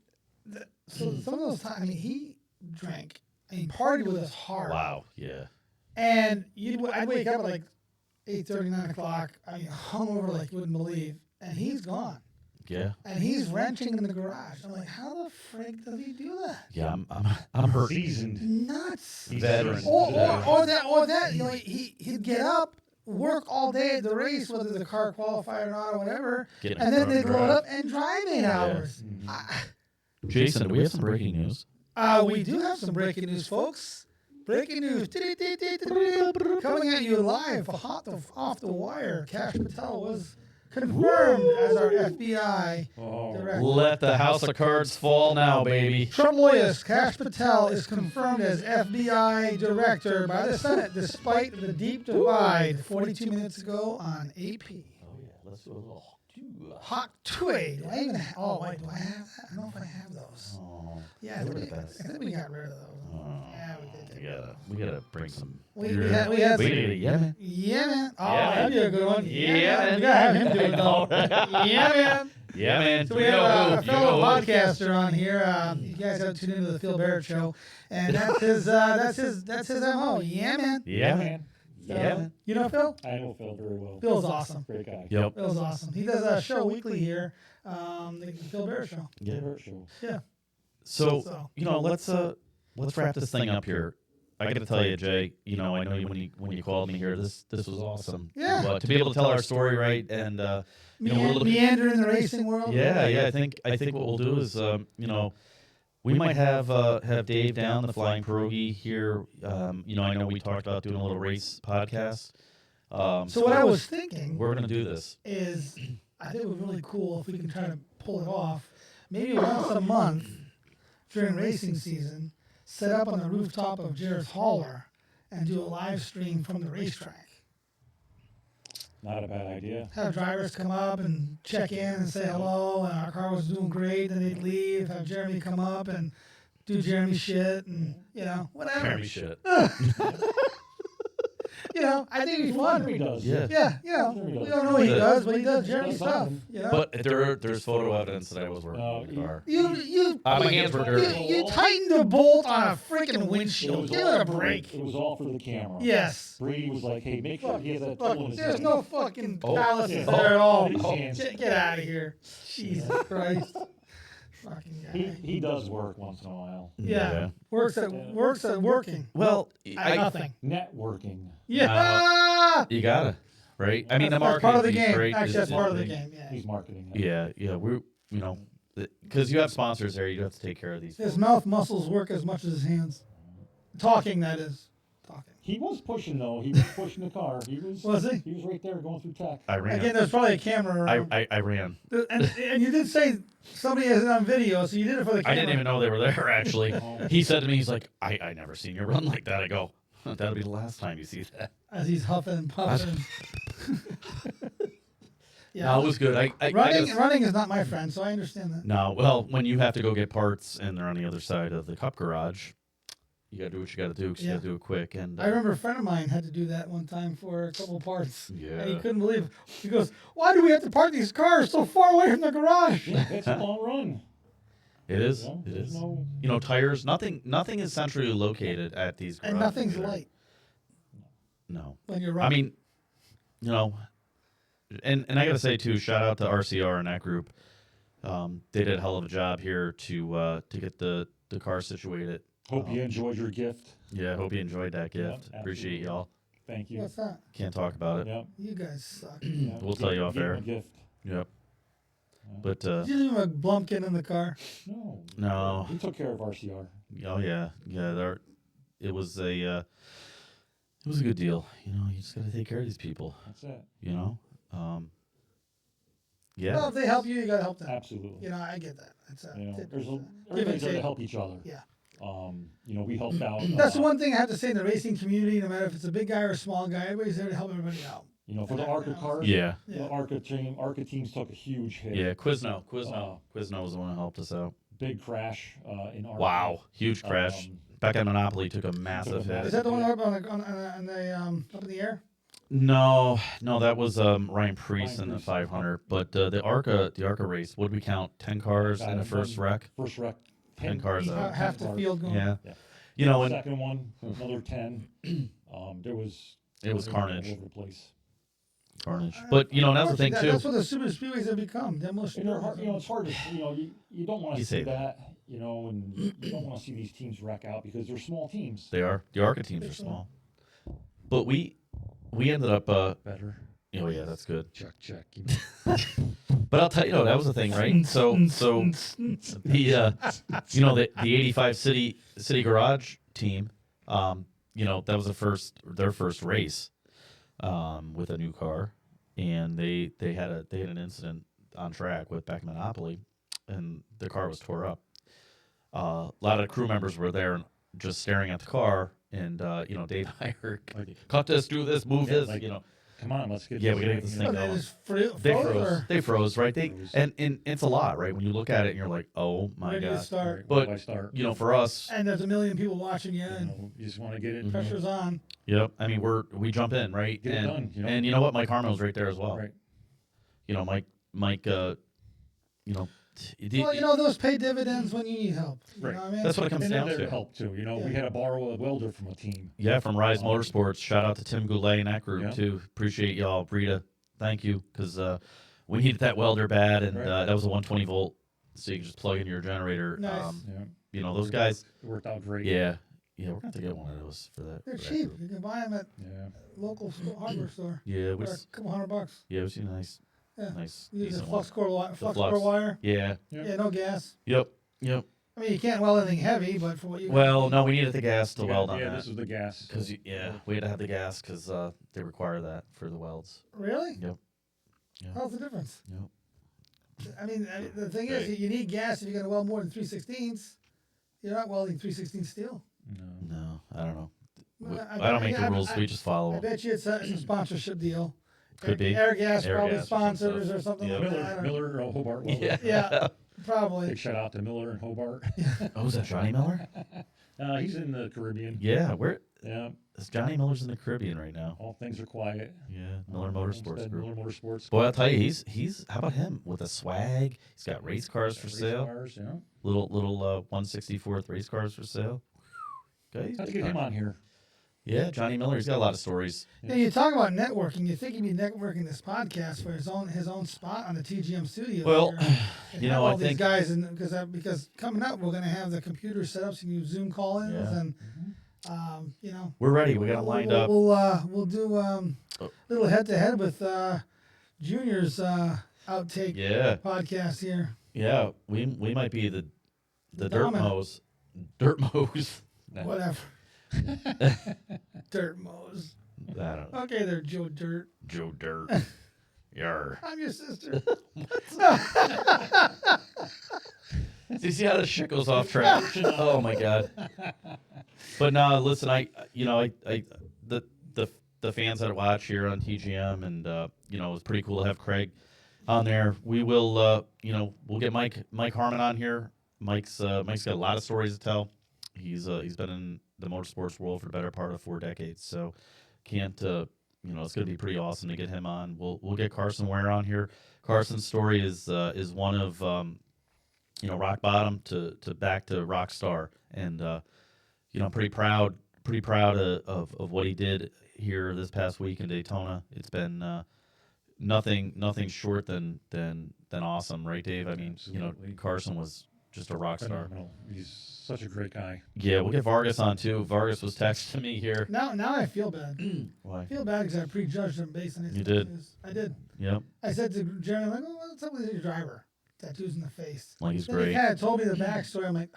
S1: so some of those times, I mean, he drank and partied with us hard.
S2: Wow. Yeah.
S1: And I'd wake up at like 8:30, 9 o'clock. I mean, hungover like you wouldn't believe. And he's gone.
S2: Yeah.
S1: And he's wrenching in the garage. I'm like, how the frig does he do that?
S2: Yeah. I'm hurt.
S3: Seasoned.
S1: Nuts.
S2: Veteran.
S1: Or that. You know, he'd get up, work all day at the race, whether the car qualified or not or whatever,
S2: Get in
S1: and then
S2: front,
S1: they'd load
S2: drive.
S1: up and drive 8 hours.
S2: Jason, do we have some breaking news?
S1: We do have some breaking news, folks. Breaking news. Coming at you live off the wire. Cash Patel was confirmed as our FBI director.
S2: Let the house of cards fall now, baby.
S1: Trump lawyers, Cash Patel is confirmed as FBI director by the Senate despite the deep divide 42 minutes ago on AP.
S2: Oh yeah, let's do a little.
S1: Hot Tway. Do I even have, oh, wait, do I have that? I don't know if I have those.
S2: Oh,
S1: Yeah, I
S2: they
S1: think,
S2: were
S1: we,
S2: the best.
S1: I think we got rid of those.
S2: Oh,
S1: Yeah, we did.
S2: we gotta bring some.
S1: We had some.
S2: Yeah, man.
S1: Yeah, man. Oh,
S2: Yeah,
S1: that'd be a good one.
S2: Yeah,
S1: man.
S2: man.
S1: We gotta have him do it,
S2: I know,
S1: though.
S2: right?
S1: Yeah, man.
S2: Yeah, man.
S1: So we
S2: You
S1: have
S2: know
S1: a
S2: who,
S1: fellow
S2: you know who.
S1: podcaster on here. You guys have to tune into the Phil Barrett show, and that's his MO. Yeah, man.
S2: Yeah, man.
S1: So,
S2: Yeah, man.
S1: You know Phil?
S3: I know Phil very well.
S1: Phil's awesome.
S3: Great guy.
S2: Yep.
S1: Phil's awesome. He does a show weekly here, the Phil Barrett show.
S2: Yeah.
S3: Very show.
S1: Yeah.
S2: So
S1: So.
S2: let's wrap this thing up here. I got to tell you, Jay. I know when you called me here, this was awesome.
S1: Yeah.
S2: But to be able to tell our story right and we're looking.
S1: Meander in the racing world.
S2: Yeah. I think what we'll do is we might have Dave down, the Flying Pierogi here. I know we talked about doing a little race podcast.
S1: So what I was thinking
S2: we're gonna do this.
S1: is, I think it would be really cool if we can try to pull it off. maybe once a month during racing season, set up on the rooftop of Jarrett's hauler and do a live stream from the racetrack.
S3: Not a bad idea.
S1: Have drivers come up and check in and say hello, and our car was doing great, and they'd leave. Have Jeremy come up and do Jeremy shit, and whatever.
S2: Jeremy shit.
S1: I think it'd be fun.
S3: He does.
S2: Yeah.
S1: We don't know what he does, but he does Jeremy stuff.
S2: But there's photo evidence that I was working on the car.
S1: My
S2: hands were dirty.
S1: You tightened a bolt on a freaking windshield. Give it a break.
S3: It was all for the camera.
S1: Yes.
S3: Brady was like, "Hey, make sure he has that tool in
S1: Look,
S3: his
S1: there's
S3: hand."
S1: no fucking
S2: Oh.
S1: calluses
S3: Oh.
S1: there at all.
S3: His hands.
S1: Get out of here. Jesus Christ. Fucking guy.
S3: He does work once in a while.
S1: Yeah. Works at working.
S2: Well,
S1: Nothing.
S3: Networking.
S1: Yeah.
S2: you gotta, right? I mean, the
S1: That's
S2: marketing
S1: part of the
S2: piece,
S1: game.
S2: right,
S1: Actually,
S2: is
S1: that's part of the
S2: big.
S1: game. Yeah.
S3: He's marketing.
S2: Yeah, we're because you have sponsors there, you have to take care of these.
S1: His mouth muscles work as much as his hands. Talking, that is. Talking.
S3: He was pushing though. He was pushing the car.
S1: Was he?
S3: He was right there going through tech.
S2: I ran.
S1: Again, there's probably a camera around.
S2: I ran.
S1: And you did say somebody has it on video, so you did it for the camera.
S2: I didn't even know they were there. Actually,
S3: Oh.
S2: he said to me, he's like, I never seen you run like that. I go, that'll be the last time you see that.
S1: As he's huffing and puffing.
S2: No, it was good.
S1: Running is not my friend, so I understand that.
S2: No, well, when you have to go get parts and they're on the other side of the cup garage, you gotta do what you gotta do because you gotta do it quick. And
S1: I remember a friend of mine had to do that one time for a couple of parts.
S2: Yeah.
S1: And he couldn't believe it. He goes, "Why do we have to park these cars so far away from the garage?"
S3: Yeah, it's a long run.
S2: it is.
S3: You know,
S2: It
S3: there's
S2: is.
S3: no-
S2: Tires. Nothing is centrally located at these.
S1: And
S2: garages
S1: nothing's
S2: there.
S1: light
S2: No.
S1: when you're
S2: I
S1: running.
S2: mean, and I gotta say too, shout out to RCR and that group. They did a hell of a job here to get the car situated.
S3: Hope you enjoyed your gift.
S2: Yeah, hope you enjoyed that gift.
S3: Yeah,
S2: Appreciate
S3: absolutely.
S2: y'all.
S3: Thank you.
S1: What's that?
S2: Can't talk about it.
S3: Yep.
S1: You guys suck.
S3: Yep.
S2: We'll tell you off
S3: Give him
S2: air.
S3: a gift.
S2: Yep. But
S1: Did you leave a Blumpkin in the car?
S3: No.
S2: No.
S3: He took care of RCR.
S2: Oh yeah. It was a good deal. You just gotta take care of these people.
S3: That's it.
S2: Yeah.
S1: Well, if they help you, you gotta help them.
S3: Absolutely.
S1: I get that. It's a,
S3: There's
S1: give and
S3: everybody's there to
S1: take.
S3: help each other.
S1: Yeah.
S3: We helped out.
S1: That's the one thing I have to say in the racing community. No matter if it's a big guy or a small guy, everybody's there to help everybody out.
S3: For the ARCA cars.
S2: Yeah.
S3: The ARCA teams took a huge hit.
S2: Yeah. Quizno was the one who helped us out.
S3: Big crash in ARCA.
S2: Wow. Huge crash. Becca Monopoly took a massive hit.
S1: Is that the one up up in the air?
S2: No, that was Ryan Priest in the 500. But the ARCA race, what did we count? 10 cars in the first wreck.
S3: First wreck.
S2: 10 cars out.
S1: Half the field going.
S2: Yeah.
S3: Yeah.
S2: And
S3: Second one, another 10. It was
S2: carnage.
S3: all over the place.
S2: Carnage. But that's the thing too.
S1: That's what the super speedways have become. Demolition.
S3: And they're hard, it's hard to, you don't want
S2: You
S3: to
S2: say
S3: see that, and you don't want to see these teams wreck out because they're small teams.
S2: They are. The ARCA teams are small. But we ended up.
S3: Better.
S2: Oh yeah, that's good.
S3: Check.
S2: But I'll tell you, that was the thing, right? So the the 85 city garage team, that was their first race, with a new car, and they had an incident on track with Beck Monopoly, and the car was tore up. A lot of crew members were there just staring at the car, and Dave Heyer, cut this, do this, move this,
S3: Come on, let's get.
S2: Yeah, we gotta get this thing
S1: They
S2: going.
S1: just
S2: They
S1: froze,
S2: froze.
S1: or
S2: They froze, right?
S3: Froze.
S2: And it's a lot, right? When you look at it and you're like, oh my
S1: ready to
S2: god.
S1: start.
S2: But
S3: I start.
S2: for us,
S1: And there's a million people watching you, and
S3: You just want to get it.
S1: pressure's on.
S2: yep. I mean, we jump in, right?
S3: Get it
S2: and
S3: done,
S2: and you know what? Mike Harmon's right there as well.
S3: Right.
S2: Mike.
S1: Those pay dividends when you need help. You
S3: Right.
S1: know what I mean?
S2: That's what it comes
S3: And they're
S2: down
S3: there to
S2: to.
S3: help too.
S1: Yeah.
S3: We had to borrow a welder from a team.
S2: Yeah, from Rise Motorsports. Shout out to Tim Goulet and that group
S3: Yeah.
S2: too. Appreciate y'all, Brita. Thank you, because we needed that welder bad, and
S3: Right.
S2: that was a 120 volt, so you can just plug in your generator.
S1: Nice.
S3: Yeah.
S2: Those guys.
S3: It worked out great.
S2: Yeah, we're gonna have to get one of those for that.
S1: They're
S2: for that
S1: cheap.
S2: group.
S1: You can buy them at
S3: Yeah.
S1: local hardware store
S2: Yeah,
S1: for a couple $100.
S2: yeah, we see nice,
S1: Yeah.
S2: nice,
S1: You use a
S2: decent
S1: flux
S2: one.
S1: core
S2: The
S1: core wire.
S2: Yeah.
S3: Yep.
S1: Yeah, no gas.
S2: Yep.
S1: I mean, you can't weld anything heavy, but for what you
S2: Well, no, we needed the gas to weld on
S3: Yeah,
S2: that.
S3: this is the gas.
S2: Because we had to have the gas because they require that for the welds.
S1: really,
S2: Yep. Yeah.
S1: how's the difference?
S2: Yep.
S1: the thing is, you need gas if you're going to weld more than 3/16. You're not welding 3/16 steel.
S2: No, I don't know.
S1: Well,
S2: I don't make the rules. We just follow
S1: I
S2: them.
S1: bet you it's a sponsorship deal.
S2: Could be.
S1: Airgas
S2: Airgas
S1: probably
S2: or some
S1: sponsors
S2: stuff.
S1: or something
S2: Yeah.
S1: like that. I don't know.
S3: Miller or Hobart. Welding.
S2: Yeah.
S1: Yeah, probably.
S3: Big shout out to Miller and Hobart.
S2: Oh, is that Johnny Miller?
S3: He's in the Caribbean.
S2: Yeah, where
S3: Yeah.
S2: is Johnny Miller's in the Caribbean right now?
S3: All things are quiet.
S2: Yeah, Miller Motorsports
S3: Homestead,
S2: Group.
S3: Miller Motorsports.
S2: Boy, I'll tell you, he's how about him with a swag? He's got race cars for
S3: Race
S2: sale.
S3: cars, yeah.
S2: Little 1/64th race cars for sale. Okay,
S3: Have to get him on here.
S2: yeah, Johnny Miller. He's got a lot of stories.
S1: Yeah, you talk about networking. You think he'd be networking this podcast for his own spot on the TGM studio.
S2: Well,
S1: here. And
S2: you
S1: have
S2: know,
S1: all
S2: I
S1: these
S2: think
S1: guys, because coming up, we're gonna have the computer set up so you can Zoom call-ins,
S2: Yeah.
S1: and
S2: we're ready. We got them lined up.
S1: We'll do little head-to-head with Junior's outtake
S2: Yeah,
S1: podcast here.
S2: yeah. We might be the dirt
S1: Dominant.
S2: mows. Dirt mows.
S1: Whatever. Dirt mows.
S2: I don't know.
S1: Okay, there, Joe Dirt.
S2: Joe Dirt. Yar.
S1: I'm your sister.
S2: Do you see how this shit goes off track? Oh my god. But no, listen, the fans that watch here on TGM, and it was pretty cool to have Craig on there. We will, we'll get Mike Harmon on here. Mike's got a lot of stories to tell. He's been in the motorsports world for the better part of 4 decades, so can't it's going to be pretty awesome to get him on. We'll get Carson Ware on here. Carson's story is one of rock bottom to back to rock star, and I'm pretty proud of what he did here this past week in Daytona. It's been nothing short than awesome, right, Dave? I mean,
S3: Absolutely.
S2: Carson was just a rock star.
S3: Phenomenal. He's such a great guy.
S2: Yeah, we'll get Vargas on too. Vargas was texting me here.
S1: Now I feel bad.
S2: Why?
S1: I feel bad because I prejudged him based on his.
S2: You did.
S1: I did.
S2: Yep.
S1: I said to Jeremy, I'm like, oh, what's up with your driver? Tattoos in the face.
S2: Like he's
S1: Then
S2: great.
S1: he kind of told me the backstory. I'm like,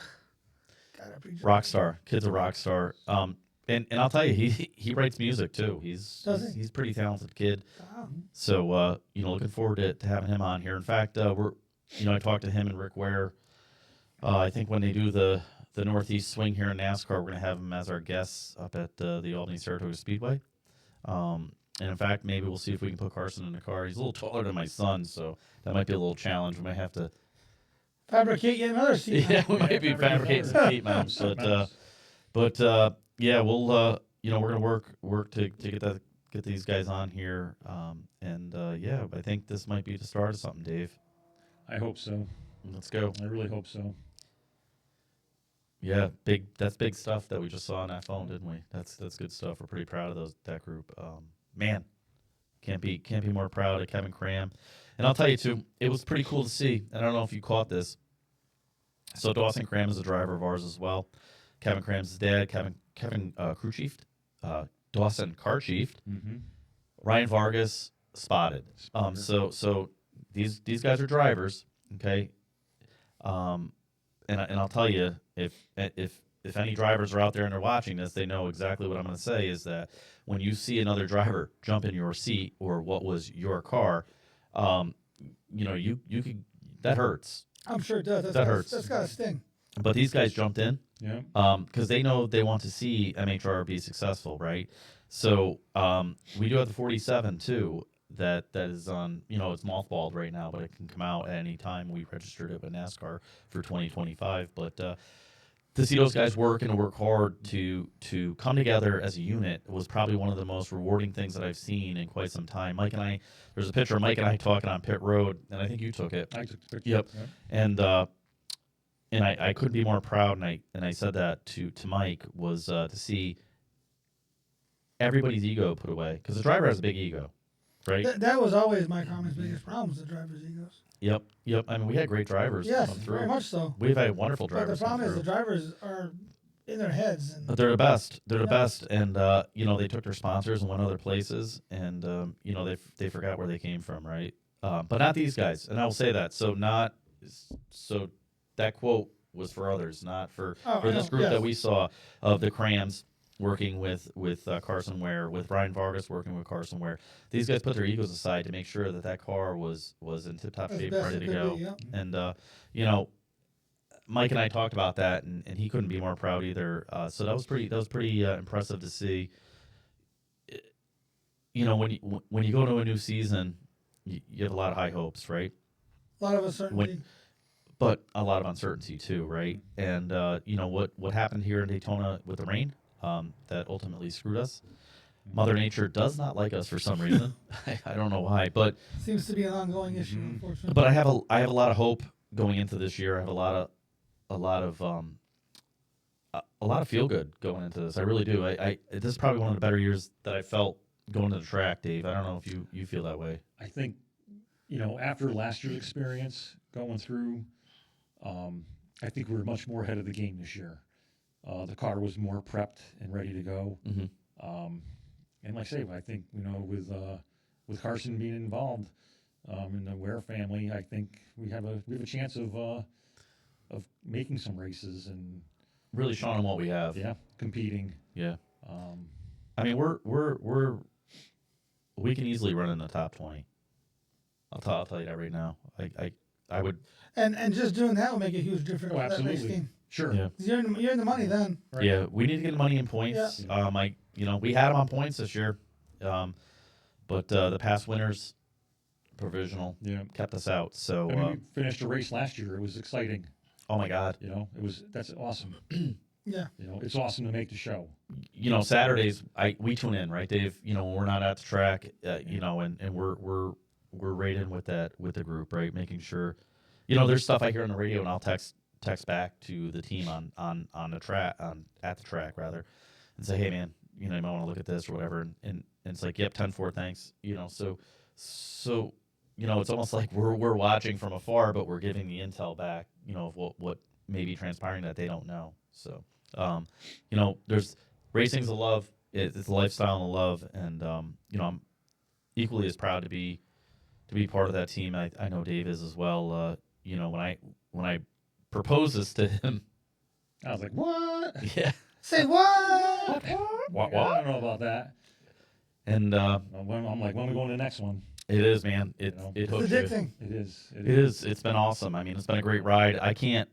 S1: God, I prejudged.
S2: Rock star. Kid's a rock star. And I'll tell you, he writes music too. He's a pretty talented kid.
S1: Wow.
S2: So looking forward to having him on here. In fact, I talked to him and Rick Ware. I think when they do the Northeast Swing here in NASCAR, we're going to have him as our guests up at the Albany Saratoga Speedway. And in fact, maybe we'll see if we can put Carson in the car. He's a little taller than my son, so that might be a little challenge. We might have to.
S1: Fabricate yet another seat.
S2: Yeah, we might be fabricating some seat mounts, but yeah, we'll we're gonna work to get these guys on here, yeah, I think this might be the start of something, Dave.
S3: I hope so.
S2: Let's go.
S3: I really hope so.
S2: Yeah, that's big stuff that we just saw on that phone, didn't we? That's good stuff. We're pretty proud of that group. Man, can't be more proud of Kevin Cram. And I'll tell you too, it was pretty cool to see. I don't know if you caught this. So Dawson Cram is a driver of ours as well. Kevin Cram's his dad. Kevin crew chief, Dawson car chief.
S3: Mm-hmm.
S2: Ryan Vargas spotted. So these guys are drivers, okay. And I'll tell you, if any drivers are out there and they're watching this, they know exactly what I'm going to say. Is that when you see another driver jump in your seat or what was your car, you could, that hurts.
S1: I'm sure it does.
S2: That hurts.
S1: That's got a sting.
S2: But these guys jumped in.
S3: Yeah.
S2: Because they know they want to see MHR be successful, right? So we do have the 47 too. That is on, it's mothballed right now, but it can come out at any time. We registered it with NASCAR for 2025. But to see those guys work and work hard to come together as a unit was probably one of the most rewarding things that I've seen in quite some time. There's a picture of Mike and I talking on pit road, and I think you took it.
S3: I took the picture.
S2: Yep.
S3: Yeah.
S2: And I couldn't be more proud, and I said that to Mike, was to see everybody's ego put away, because the driver has a big ego, right?
S1: That was always my comments' biggest problem, was the drivers' egos.
S2: Yep. I mean, we had great drivers
S1: Yes,
S2: come through.
S1: very much so.
S2: We've had wonderful
S1: But
S2: drivers
S1: the problem is
S2: come
S1: the
S2: through.
S1: drivers are in their heads. And
S2: But they're the best. They're the
S1: Yeah.
S2: best, and they took their sponsors and went other places, and they forgot where they came from, right? But not these guys, and I will say that. So that quote was for others, not for
S1: Oh,
S2: this
S1: no,
S2: group
S1: yes.
S2: that we saw of the Crams. working with Carson Ware, with Ryan Vargas working with Carson Ware. These guys put their egos aside to make sure that that car was in tip-top
S1: As
S2: shape,
S1: best
S2: ready
S1: it
S2: to
S1: could
S2: go.
S1: be, yeah.
S2: And, you know, Mike and I talked about that, and he couldn't be more proud either. So that was pretty impressive to see. You know, when you go to a new season, you have a lot of high hopes, right?
S1: A lot of uncertainty.
S2: But a lot of uncertainty too, right? And you know what happened here in Daytona with the rain that ultimately screwed us. Mother Nature does not like us for some reason. I don't know why, but
S1: Seems to be an ongoing issue, unfortunately.
S2: but I have a lot of hope going into this year. I have a lot of feel good going into this. I really do. This is probably one of the better years that I felt going to the track, Dave. I don't know if you feel that way.
S3: I think, you know, after last year's experience going through, I think we were much more ahead of the game this year. The car was more prepped and ready to go.
S2: Mm-hmm.
S3: And like I say, I think, you know, with Carson being involved in the Ware family, I think we have a chance of making some races and
S2: Really showing what we have.
S3: yeah, competing.
S2: Yeah. I mean, we can easily run in the top 20. I'll tell you that right now. I would.
S1: And just doing that will make a huge difference
S3: Oh,
S1: for that race
S3: absolutely.
S1: team.
S3: Sure.
S2: Yeah.
S1: You're in the money then.
S3: Right.
S2: Yeah, we need to get money in points.
S1: Yeah.
S2: You know, we had them on points this year, but the past winners, provisional,
S3: Yeah.
S2: kept us out. So,
S3: I mean, we finished a race last year. It was exciting.
S2: oh my God,
S3: You know, that's awesome.
S1: Yeah.
S3: You know, it's awesome to make the show.
S2: you know, Saturdays we tune in, right, Dave? You know, when we're not at the track, you know, and we're right in with the group, right, making sure, you know, there's stuff I hear on the radio, and I'll text back to the team on the track at the track rather, and say, hey man, you know, you might want to look at this or whatever, and it's like, yep, 10-4, thanks, you know, so you know, it's almost like we're watching from afar, but we're giving the intel back, you know, of what may be transpiring that they don't know. So, you know, there's racing's a love, it's a lifestyle and a love, and you know, I'm equally as proud to be part of that team. I know Dave is as well. You know, when I proposed this to him,
S3: I was like, what?
S2: yeah,
S1: Say what?
S2: what?
S3: I don't know about that.
S2: And
S3: I'm like, when are we going to the next one?
S2: it is, man. It
S3: You know?
S2: it
S1: It's
S2: hooks you.
S1: addicting.
S3: It is.
S2: It is. It's been awesome. I mean, it's been a great ride. I can't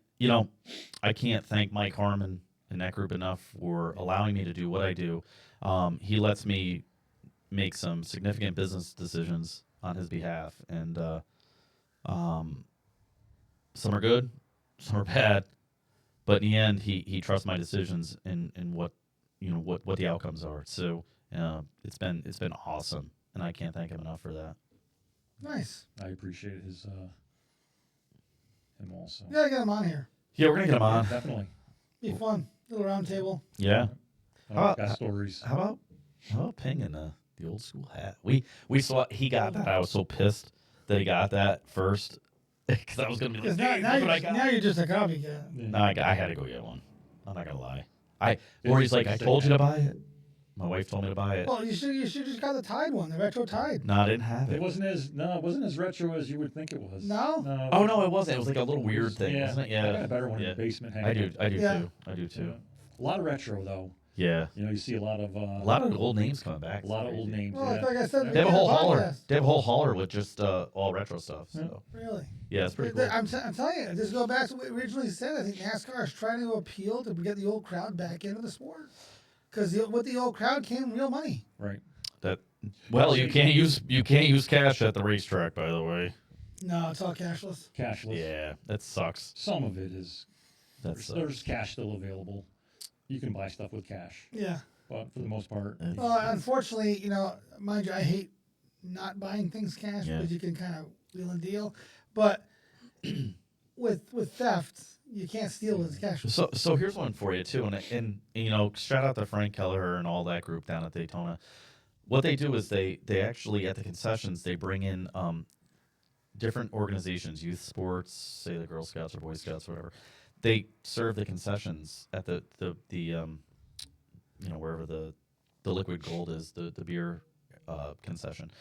S2: thank Mike Harmon and that group enough for allowing me to do what I do. He lets me make some significant business decisions on his behalf, and some are good, some are bad, but in the end, he trusts my decisions and what, you know, what the outcomes are. So it's been awesome, and I can't thank him enough for that.
S1: Nice.
S3: I appreciate him also.
S1: You gotta get him on here.
S2: Yeah, we're gonna get him on.
S3: Definitely.
S1: Be fun. Little round table.
S2: Yeah.
S3: Got stories.
S2: How about Ping and the old school hat? We saw he got that. I was so pissed that he got that first because I was gonna be like,
S1: Because now,
S2: "Hey,
S1: now,
S2: look
S1: you're,
S2: what I got."
S1: now you're just a copycat.
S3: Yeah.
S2: No, I had to go get one. I'm not gonna lie. Or he's like, I told you to buy it. My wife told me to buy it.
S1: Well, you should just got the Tide one, the retro Tide.
S2: No, I didn't have
S3: It
S2: it.
S3: wasn't as retro as you would think it was.
S1: No?
S3: No.
S2: Oh no, it wasn't. It was like a little weird thing,
S3: Yeah.
S2: wasn't it?
S3: I got
S2: Yeah.
S3: a better one
S2: Yeah.
S3: in the basement.
S2: I do
S1: Yeah.
S2: too. I do too.
S3: A lot of retro though.
S2: Yeah.
S3: You know, you see a lot of
S2: old names coming back.
S3: a lot of old names.
S1: Well,
S3: yeah.
S1: like I said,
S2: They have a whole hauler.
S1: podcast.
S2: They have a whole hauler with just all retro stuff. So
S1: Really?
S2: yeah, it's pretty cool.
S1: I'm telling you, this goes back to what we originally said. I think NASCAR is trying to appeal to get the old crowd back into the sport. Because with the old crowd came real money.
S3: Right.
S2: Well, you can't use cash at the racetrack, by the way.
S1: No, it's all cashless.
S3: Cashless.
S2: Yeah, that sucks.
S3: Some of it is.
S2: That
S3: There's
S2: sucks.
S3: cash still available. You can buy stuff with cash,
S1: Yeah.
S3: but for the most part,
S1: Well, unfortunately, you know, mind you, I hate not buying things cash
S2: Yeah.
S1: because you can kind of wheel and deal. But with theft, you can't steal with cash.
S2: So here's one for you too, and you know, shout out to Frank Kelleher and all that group down at Daytona. What they do is they actually at the concessions they bring in different organizations, youth sports, say the Girl Scouts or Boy Scouts, or whatever. They serve the concessions at the you know, wherever the liquid gold is, the beer concession,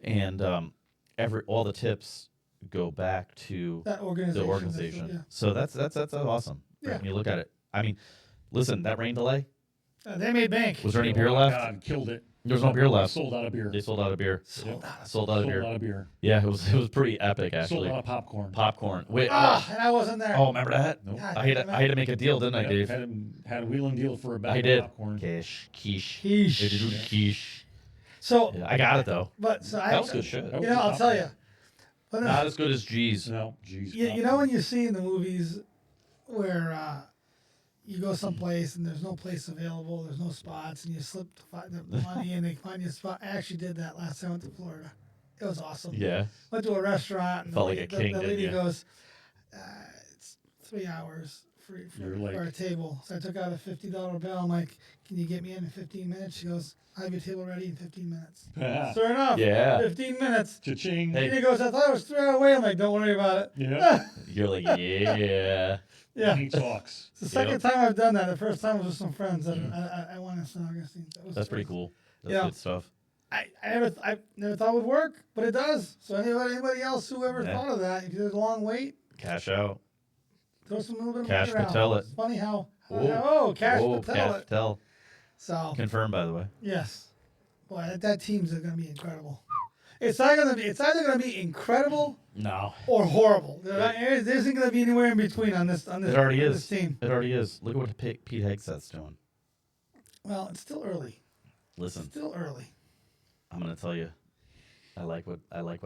S2: and all the tips go back to
S1: That organization.
S2: the organization.
S1: Yeah.
S2: So that's awesome. Right?
S1: Yeah.
S2: When you look at it, I mean, listen, that rain delay,
S1: They made bank.
S2: Was there any
S3: Oh
S2: beer
S3: my
S2: left?
S3: God, killed it.
S2: There was no beer left.
S3: Sold out of beer.
S2: They sold out of beer.
S1: Sold out.
S2: Sold out of beer.
S3: Sold out of beer.
S2: Yeah, it was pretty epic
S3: Sold
S2: actually.
S3: out of popcorn.
S2: Popcorn. Wait.
S1: And I wasn't there.
S2: Oh, remember that?
S3: Nope.
S1: God
S2: I had
S1: damn
S2: to, I had to make a deal, didn't I,
S3: Yep,
S2: Dave?
S3: had a wheeling deal for a bag
S2: I
S3: of
S2: did.
S3: popcorn.
S2: Quiche.
S1: Quiche.
S2: They did do quiche.
S1: So,
S2: Yeah, I got it though.
S1: but so I
S2: That was good shit.
S3: That
S1: You
S3: was
S1: know,
S3: the
S1: I'll tell
S3: popcorn.
S1: you. But
S2: Not as good as G's.
S3: No, geez.
S1: you know when you see in the movies where you go someplace and there's no place available, there's no spots, and you slip the money and they find you a spot. I actually did that last time I went to Florida. It was awesome.
S2: Yeah.
S1: Went to a restaurant and
S2: Felt like a king,
S1: the
S2: didn't
S1: lady
S2: ya?
S1: goes, it's 3 hours free
S3: You're
S1: for
S3: like-
S1: our table. So I took out a $50 bill. I'm like, can you get me in 15 minutes? She goes, I have your table ready in 15 minutes.
S3: Yeah.
S1: Sure enough.
S2: Yeah.
S1: 15 minutes.
S3: Cha-ching.
S2: Hey.
S1: He goes, I thought it was 3 hours away. I'm like, don't worry about it.
S3: Yeah.
S2: You're like, yeah.
S1: Yeah.
S3: He talks.
S1: It's the second time I've done that. The first time was with some friends. I went to St. Augustine.
S2: That's pretty cool. That's
S1: Yeah.
S2: good stuff.
S1: I never thought it would work, but it does. So anybody else who ever
S2: Yeah.
S1: thought of that, if there's a long wait,
S2: Cash out.
S1: throw some little bit of
S2: Cash
S1: money around.
S2: Patel it.
S1: It's funny how
S2: Oh,
S1: Cash
S2: oh,
S1: Patel
S2: Cash
S1: it.
S2: Patel.
S1: So
S2: Confirmed, by the way.
S1: yes, boy, that team's going to be incredible. It's either going to be incredible
S2: No.
S1: or horrible. There isn't going to be anywhere in between on this.
S2: It already
S1: on
S2: is.
S1: This team.
S2: It already is. Look at what Pete Hegseth's doing.
S1: Well, it's still early.
S2: Listen,
S1: Still early.
S2: I'm gonna tell you. I like what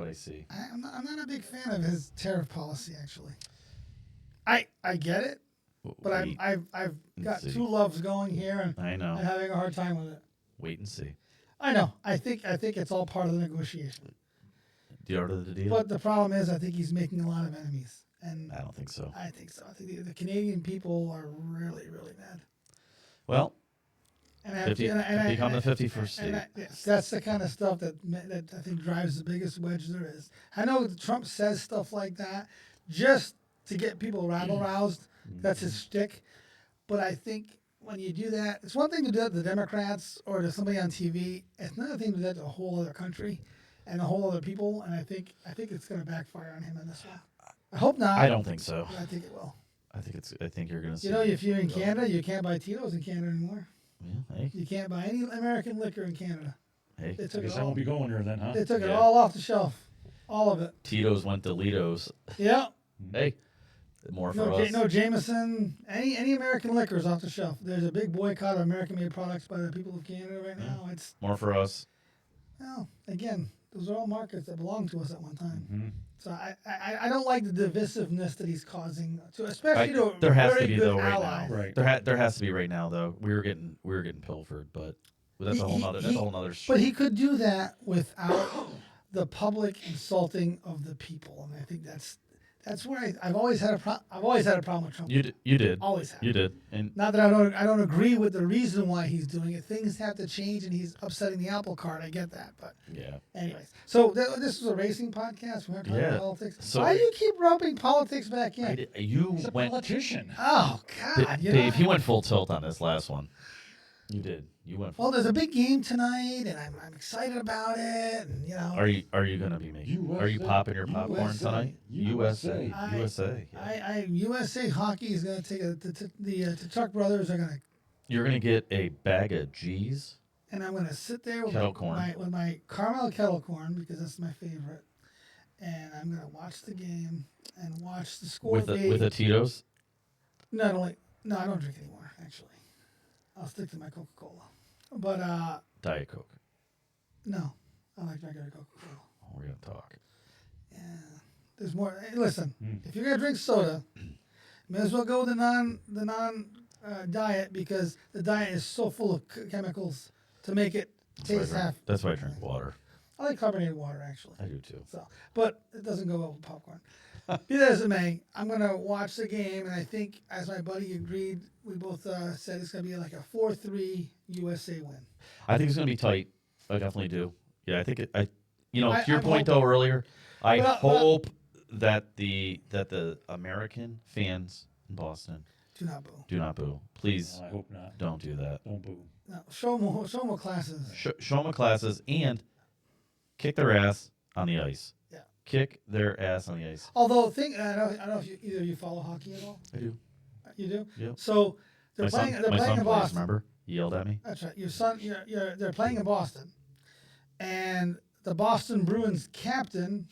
S2: I see.
S1: I'm not a big fan of his tariff policy. Actually, I get it, but
S2: Wait,
S1: I've
S2: and
S1: got
S2: see.
S1: two loves going here, and
S2: I know.
S1: I'm having a hard time with it.
S2: Wait and see.
S1: I know. I think it's all part of the negotiation.
S2: The art of the deal.
S1: But the problem is, I think he's making a lot of enemies, and
S2: I don't think so.
S1: I think so. I think the Canadian people are really, really mad.
S2: Well,
S1: And I
S2: 50 become the 51st state.
S1: yes, that's the kind of stuff that I think drives the biggest wedge there is. I know Trump says stuff like that just to get people rabble roused. That's his shtick. But I think when you do that, it's one thing to do that to the Democrats or to somebody on TV. It's another thing to do that to a whole other country and a whole other people. And I think it's going to backfire on him in this one. I hope not.
S2: I don't think so.
S1: But I think it will.
S2: I think you're gonna see.
S1: You know, if you're in Canada, you can't buy Tito's in Canada anymore.
S2: Yeah, hey,
S1: You can't buy any American liquor in Canada.
S2: hey.
S1: They
S3: I
S1: took
S3: guess
S1: it
S3: I
S1: all.
S3: won't be going there then, huh?
S1: They took it
S2: Yeah.
S1: all off the shelf. All of it.
S2: Tito's went to Litos.
S1: Yeah.
S2: Hey, more for
S1: No,
S2: us.
S1: no Jameson. Any American liquor is off the shelf. There's a big boycott of American-made products by the people of Canada right now. It's
S2: More for us.
S1: well, again, those are all markets that belonged to us at one time.
S3: Mhm.
S1: So I don't like the divisiveness that he's causing, to especially to a
S2: There has to
S1: very
S2: be
S1: good
S2: though right
S1: ally.
S2: now.
S3: Right.
S2: There has to be right now though. We were getting pilfered, but that's a whole nother. That's a whole nother.
S1: But he could do that without the public insulting of the people, and I think that's where I've always had a problem with Trump.
S2: You did.
S1: Always have.
S2: You did. And
S1: Not that I don't agree with the reason why he's doing it. Things have to change, and he's upsetting the apple cart. I get that, but
S2: yeah.
S1: anyways. So this was a racing podcast. We're not talking
S2: Yeah.
S1: about politics.
S2: So-
S1: Why do you keep roping politics back in?
S2: You
S3: He's a
S2: went.
S3: politician.
S1: Oh God, you know.
S2: Dave, he went full tilt on this last one. You did. You went. Full
S1: Well, there's a big game tonight, and I'm excited about it. And you know,
S2: Are you gonna be making? Are you
S3: USA,
S2: popping your popcorn
S3: USA,
S2: tonight?
S3: USA.
S2: USA. Yeah.
S1: USA Hockey is going to take the Tuck brothers are going to,
S2: You're gonna get a bag of G's.
S1: and I'm going to sit there with
S2: Kettle corn.
S1: with my caramel kettle corn because that's my favorite, and I'm going to watch the game and watch the score
S2: With a Tito's.
S1: No, I don't drink anymore. Actually, I'll stick to my Coca-Cola. But
S2: Diet Coke.
S1: no, I like regular Coca-Cola.
S2: Oh, we're gonna talk.
S1: Yeah, there's more. Hey, listen,
S3: Mm.
S1: if you're gonna drink soda, may as well go the non diet because the diet is so full of chemicals to make it taste half.
S2: That's why I drink water.
S1: I like carbonated water actually.
S2: I do too.
S1: So, but it doesn't go well with popcorn. Be that as it may, I'm gonna watch the game, and I think, as my buddy agreed, we both said it's gonna be like a 4-3 USA win.
S2: I think it's gonna be tight. I definitely do. Yeah, I think it. To
S1: I'm
S2: your point though
S1: hoping.
S2: earlier, I
S1: But-
S2: hope that the American fans in Boston
S1: Do not boo.
S2: do not boo. Please
S3: I hope not.
S2: don't do that.
S3: Don't boo.
S1: No, show them what classes.
S2: Show them classes and kick their ass on the ice.
S1: Yeah.
S2: Kick their ass on the ice.
S1: Although, I don't know if either of you follow hockey at all.
S2: I do.
S1: You do.
S2: Yep.
S1: So they're
S2: My
S1: playing.
S2: son,
S1: They're
S2: my
S1: playing
S2: son
S1: in
S2: plays.
S1: Boston.
S2: Remember? You yelled at me.
S1: That's right. Your son. They're playing in Boston, and the Boston Bruins captain,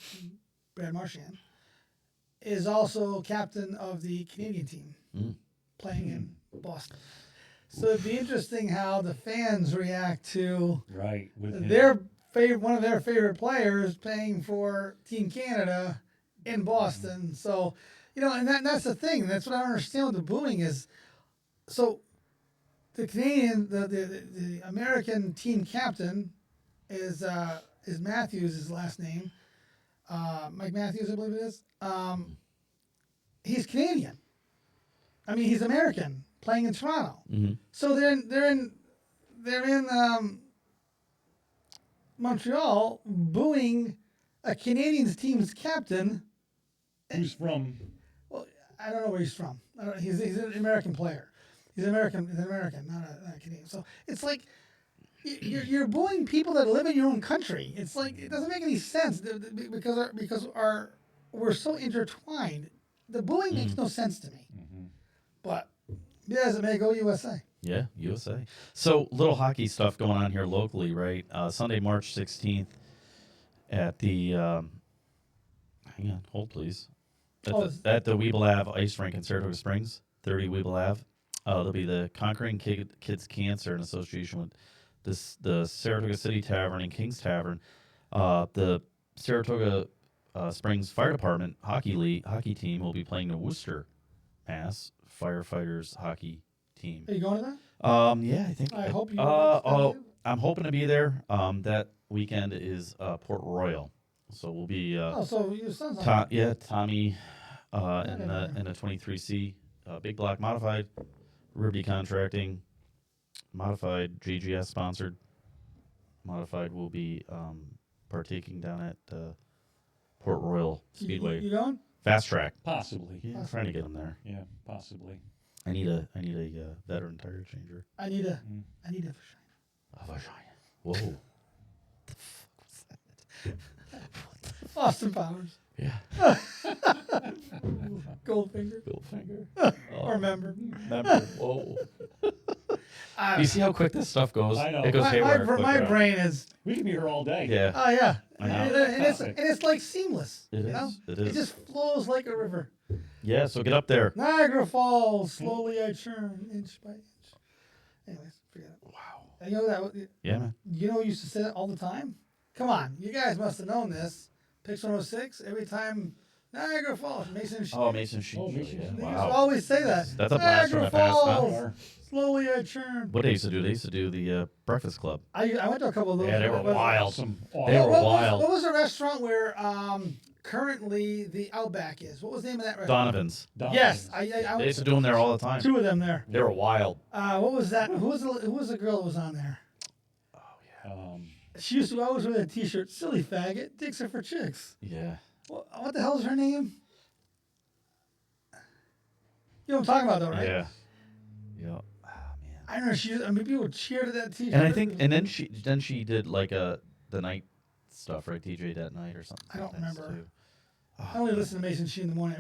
S1: Brad Marchand, is also captain of the Canadian team playing in Boston. So it'd be interesting how the fans react to
S3: Right. With him.
S1: their one of their favorite players playing for Team Canada in Boston. So, and that's the thing. That's what I don't understand with the booing is, so the Canadian, the American team captain is Matthews, his last name, Mike Matthews, I believe it is. He's Canadian. I mean, he's American playing in Toronto.
S2: Mm-hmm.
S1: So they're in Montreal booing a Canadian team's captain.
S3: Who's from?
S1: Well, I don't know where he's from. He's an American player. He's American, not a Canadian. So it's like you're booing people that live in your own country. It's like it doesn't make any sense because we're so intertwined. The booing makes no sense to me.
S3: Mm-hmm.
S1: But yes, it may go USA.
S2: Yeah, USA. So little hockey stuff going on here locally, right? Sunday, March 16th at the hang on, hold please. At the Weeble Ave Ice Rink in Saratoga Springs, 30 Weeble Ave. There'll be the Conquering Kids Cancer in association with the Saratoga City Tavern and King's Tavern. The Saratoga Springs Fire Department hockey team will be playing the Worcester, Mass firefighters hockey team.
S1: Are you going to that?
S2: Yeah, I think.
S1: I hope you.
S2: I'm hoping to be there. That weekend is Port Royal, so we'll be.
S1: So your son's on.
S2: Tommy, in the 23C big block modified, Ruby Contracting, modified GGS sponsored. Modified will be partaking down at Port Royal Speedway.
S1: You going?
S2: Fast track.
S3: Possibly.
S2: Yeah, trying to get them there.
S3: Yeah, possibly.
S2: I need a veteran tire changer.
S1: I need a vagina.
S2: A vagina. Whoa. The fuck was that?
S1: Austin Powers.
S2: Yeah.
S1: Goldfinger.
S2: Goldfinger.
S1: Or member.
S2: Remember. Whoa. You see how quick this stuff goes?
S3: I know.
S2: It goes haywire.
S1: My
S2: quick,
S1: brain is.
S3: We could be here all day.
S2: Yeah.
S1: Oh yeah.
S2: I know.
S1: And it's like seamless.
S2: It
S1: you
S2: is.
S1: know?
S2: It is.
S1: It just flows like a river.
S2: Yeah. So get up there.
S1: Niagara Falls, slowly I churn, inch by inch. Anyways, forget it.
S2: Wow.
S1: And you know that?
S2: Yeah, man.
S1: You know, we used to say that all the time. Come on, you guys must have known this. Pix 106. Every time Niagara Falls, Mason.
S2: Mason Sheet.
S3: Oh, Mason
S2: Yeah.
S3: Sheet.
S1: They used to
S2: Wow.
S1: always say that.
S2: That's a blast from
S1: Niagara
S2: the past, huh?
S1: Falls, slowly I churn.
S2: What they used to do? They used to do the Breakfast Club.
S1: I went to a couple of those.
S2: Yeah, they were
S1: What-
S2: wild.
S3: Awesome.
S2: They were wild.
S1: What was the restaurant where currently the Outback is? What was the name of that restaurant?
S2: Donovan's.
S1: Yes, I
S2: They
S1: went
S2: used to do them there all the time.
S1: two of them there.
S2: They were wild.
S1: What was that? Who was the girl that was on there? She used to always wear that T-shirt. Silly faggot, dicks are for chicks.
S2: Yeah.
S1: What the hell is her name? You know what I'm talking about, though, right?
S2: Yeah. Yeah. Oh, man.
S1: I don't know. I mean, people cheered at that T-shirt.
S2: And I think, and then she did like the night stuff, right? DJ that night or something.
S1: I don't
S2: Nights,
S1: remember.
S2: too.
S1: I only listened to Mason Sheen in the morning.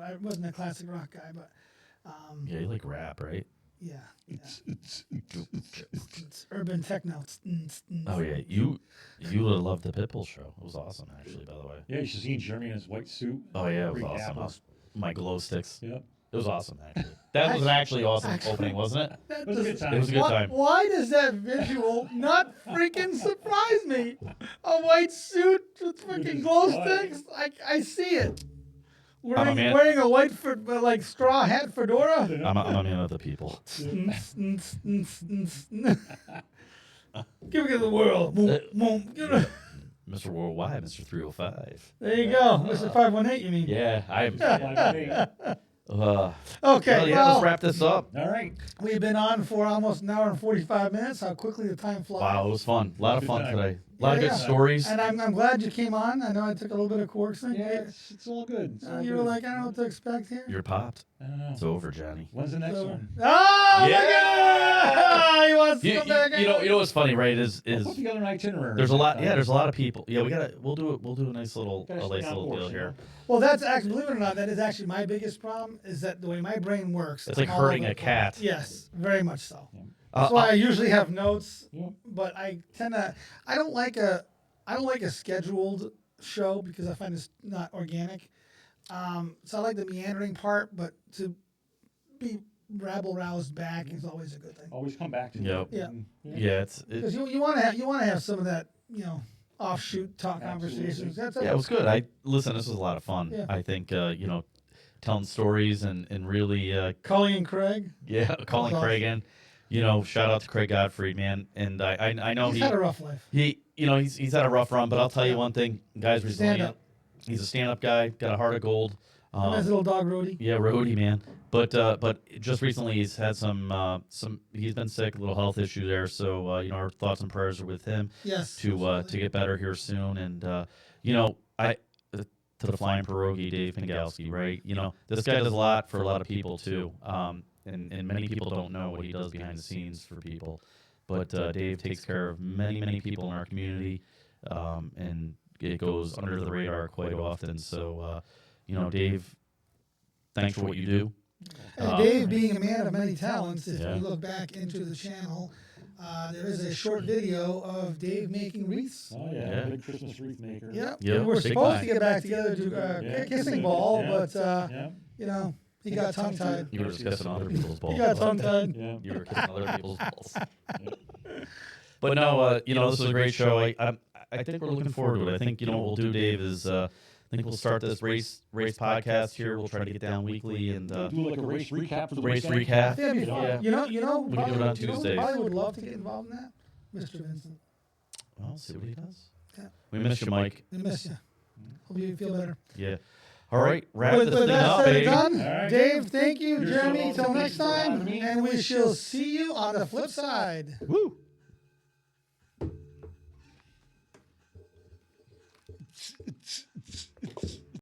S1: I wasn't a classic rock guy, but
S2: Yeah, you like rap, right?
S1: yeah. It's urban techno.
S2: Oh yeah, you would have loved the Pitbull show. It was awesome, actually. By the way.
S3: Yeah, you should see Jeremy in his white suit.
S2: Oh yeah, it was
S3: Freaking
S2: awesome.
S3: apples.
S2: My glow sticks.
S3: Yep.
S2: It was awesome, actually. That was an actually awesome opening, wasn't it?
S3: It was a good time.
S2: It was a good time.
S1: Why does that visual not freaking surprise me? A white suit with freaking glow sticks? I see it.
S2: I'm a man.
S1: Wearing a white straw hat fedora.
S2: I'm a man of the people.
S1: Give it to the world. Boom, boom. Give it-
S2: Mr. Worldwide, Mr. 305.
S1: There you go. Mr. 518, you mean?
S2: Yeah, I'm.
S1: Okay,
S2: Well, yeah,
S1: well,
S2: let's wrap this up.
S3: All right.
S1: we've been on for almost an hour and 45 minutes. How quickly the time flies.
S2: Wow, it was fun. A lot of
S3: Good
S2: fun
S3: time.
S2: today. A lot of
S1: Yeah,
S2: good
S1: yeah.
S2: stories.
S1: And I'm glad you came on. I know I took a little bit of coercing.
S3: Yeah, it's all good. It's all
S1: You were
S3: good.
S1: like, I don't know what to expect here.
S2: You're popped.
S3: I don't know.
S2: It's over, Johnny.
S3: When's the next
S1: So-
S3: one?
S1: Oh,
S2: Yeah.
S1: my God! He wants to
S2: You
S1: come back.
S2: know what's funny, right? Is
S3: I'll put together an itinerary.
S2: there's a lot. Yeah, there's a lot of people. Yeah, we'll do a nice little
S3: Gotta
S2: a
S3: stay
S2: nice
S3: on
S2: little
S3: course,
S2: deal
S3: you
S2: here.
S3: know?
S1: Well, that's actually, believe it or not, that is actually my biggest problem. Is that the way my brain works.
S2: It's like
S1: I'm all
S2: herding
S1: over
S2: a
S1: the place.
S2: cat.
S1: Yes, very much so. That's why I usually have notes,
S3: Yeah.
S1: but I tend to. I don't like a scheduled show because I find it's not organic. So I like the meandering part, but to be rabble roused back is always a good thing.
S3: Always come back to it.
S2: Yep.
S1: Yeah.
S3: And,
S2: Yeah,
S1: Because you want to have some of that offshoot talk
S3: Absolutely.
S1: conversations.
S2: yeah, it was good. Listen. This was a lot of fun.
S1: Yeah.
S2: I think telling stories and really
S1: Cully and Craig.
S2: calling
S1: awesome.
S2: Craig in. Shout out to Craig Godfrey, man. And I know
S1: He's had a rough life.
S2: he's had a rough run, but I'll tell you one thing, guy's
S1: Stand
S2: resilient.
S1: up.
S2: He's a stand up guy, got a heart of gold.
S1: And his little dog Rhodey.
S2: Yeah, Rhodey, man. But just recently he's had some he's been sick, a little health issue there. So our thoughts and prayers are with him
S1: Yes.
S2: to get better here soon. And I to the flying pierogi, Dave Pingleski, right? This guy does a lot for a lot of people too. And many people don't know what he does behind the scenes for people. But Dave takes care of many people in our community, and it goes under the radar quite often. So, Dave, thanks for what you do.
S1: And Dave, being a man of many talents, if
S2: Yeah.
S1: you look back into the channel, there is a short video of Dave making wreaths.
S3: Oh, yeah.
S2: Yeah.
S3: Big Christmas wreath maker.
S1: Yep.
S2: Yeah,
S1: We were
S2: big
S1: supposed
S2: time.
S1: to get back together to do
S3: Yeah.
S1: kissing ball,
S3: Yeah.
S1: but
S3: Yeah.
S1: he got tongue tied.
S2: You were just kissing other people's balls.
S1: He got tongue tied.
S3: Yeah.
S2: You were kissing other people's balls. But no, this was a great show. I think we're looking forward to it. I think what we'll do, Dave, is I think we'll start this race podcast here. We'll try to get down weekly and
S3: Do like a race recap for the
S2: race
S3: weekend.
S2: recap.
S1: That'd be fun.
S2: Yeah.
S1: We
S2: can do it on Tuesdays.
S1: Probably would love to get involved in that, Mr. Vincent.
S2: Well, see what he does.
S1: Yeah.
S2: We miss you, Mike.
S1: I miss you. Hope you feel better.
S2: Yeah. All right, wrap
S1: With
S2: this thing
S1: that
S2: up,
S1: said and
S2: baby.
S1: done,
S3: All right.
S1: Dave, thank you.
S3: You're so
S1: Jeremy,
S3: welcome.
S1: till next
S3: Thanks for having
S1: time.
S3: me.
S1: And we shall see you on the flip side.
S2: Woo.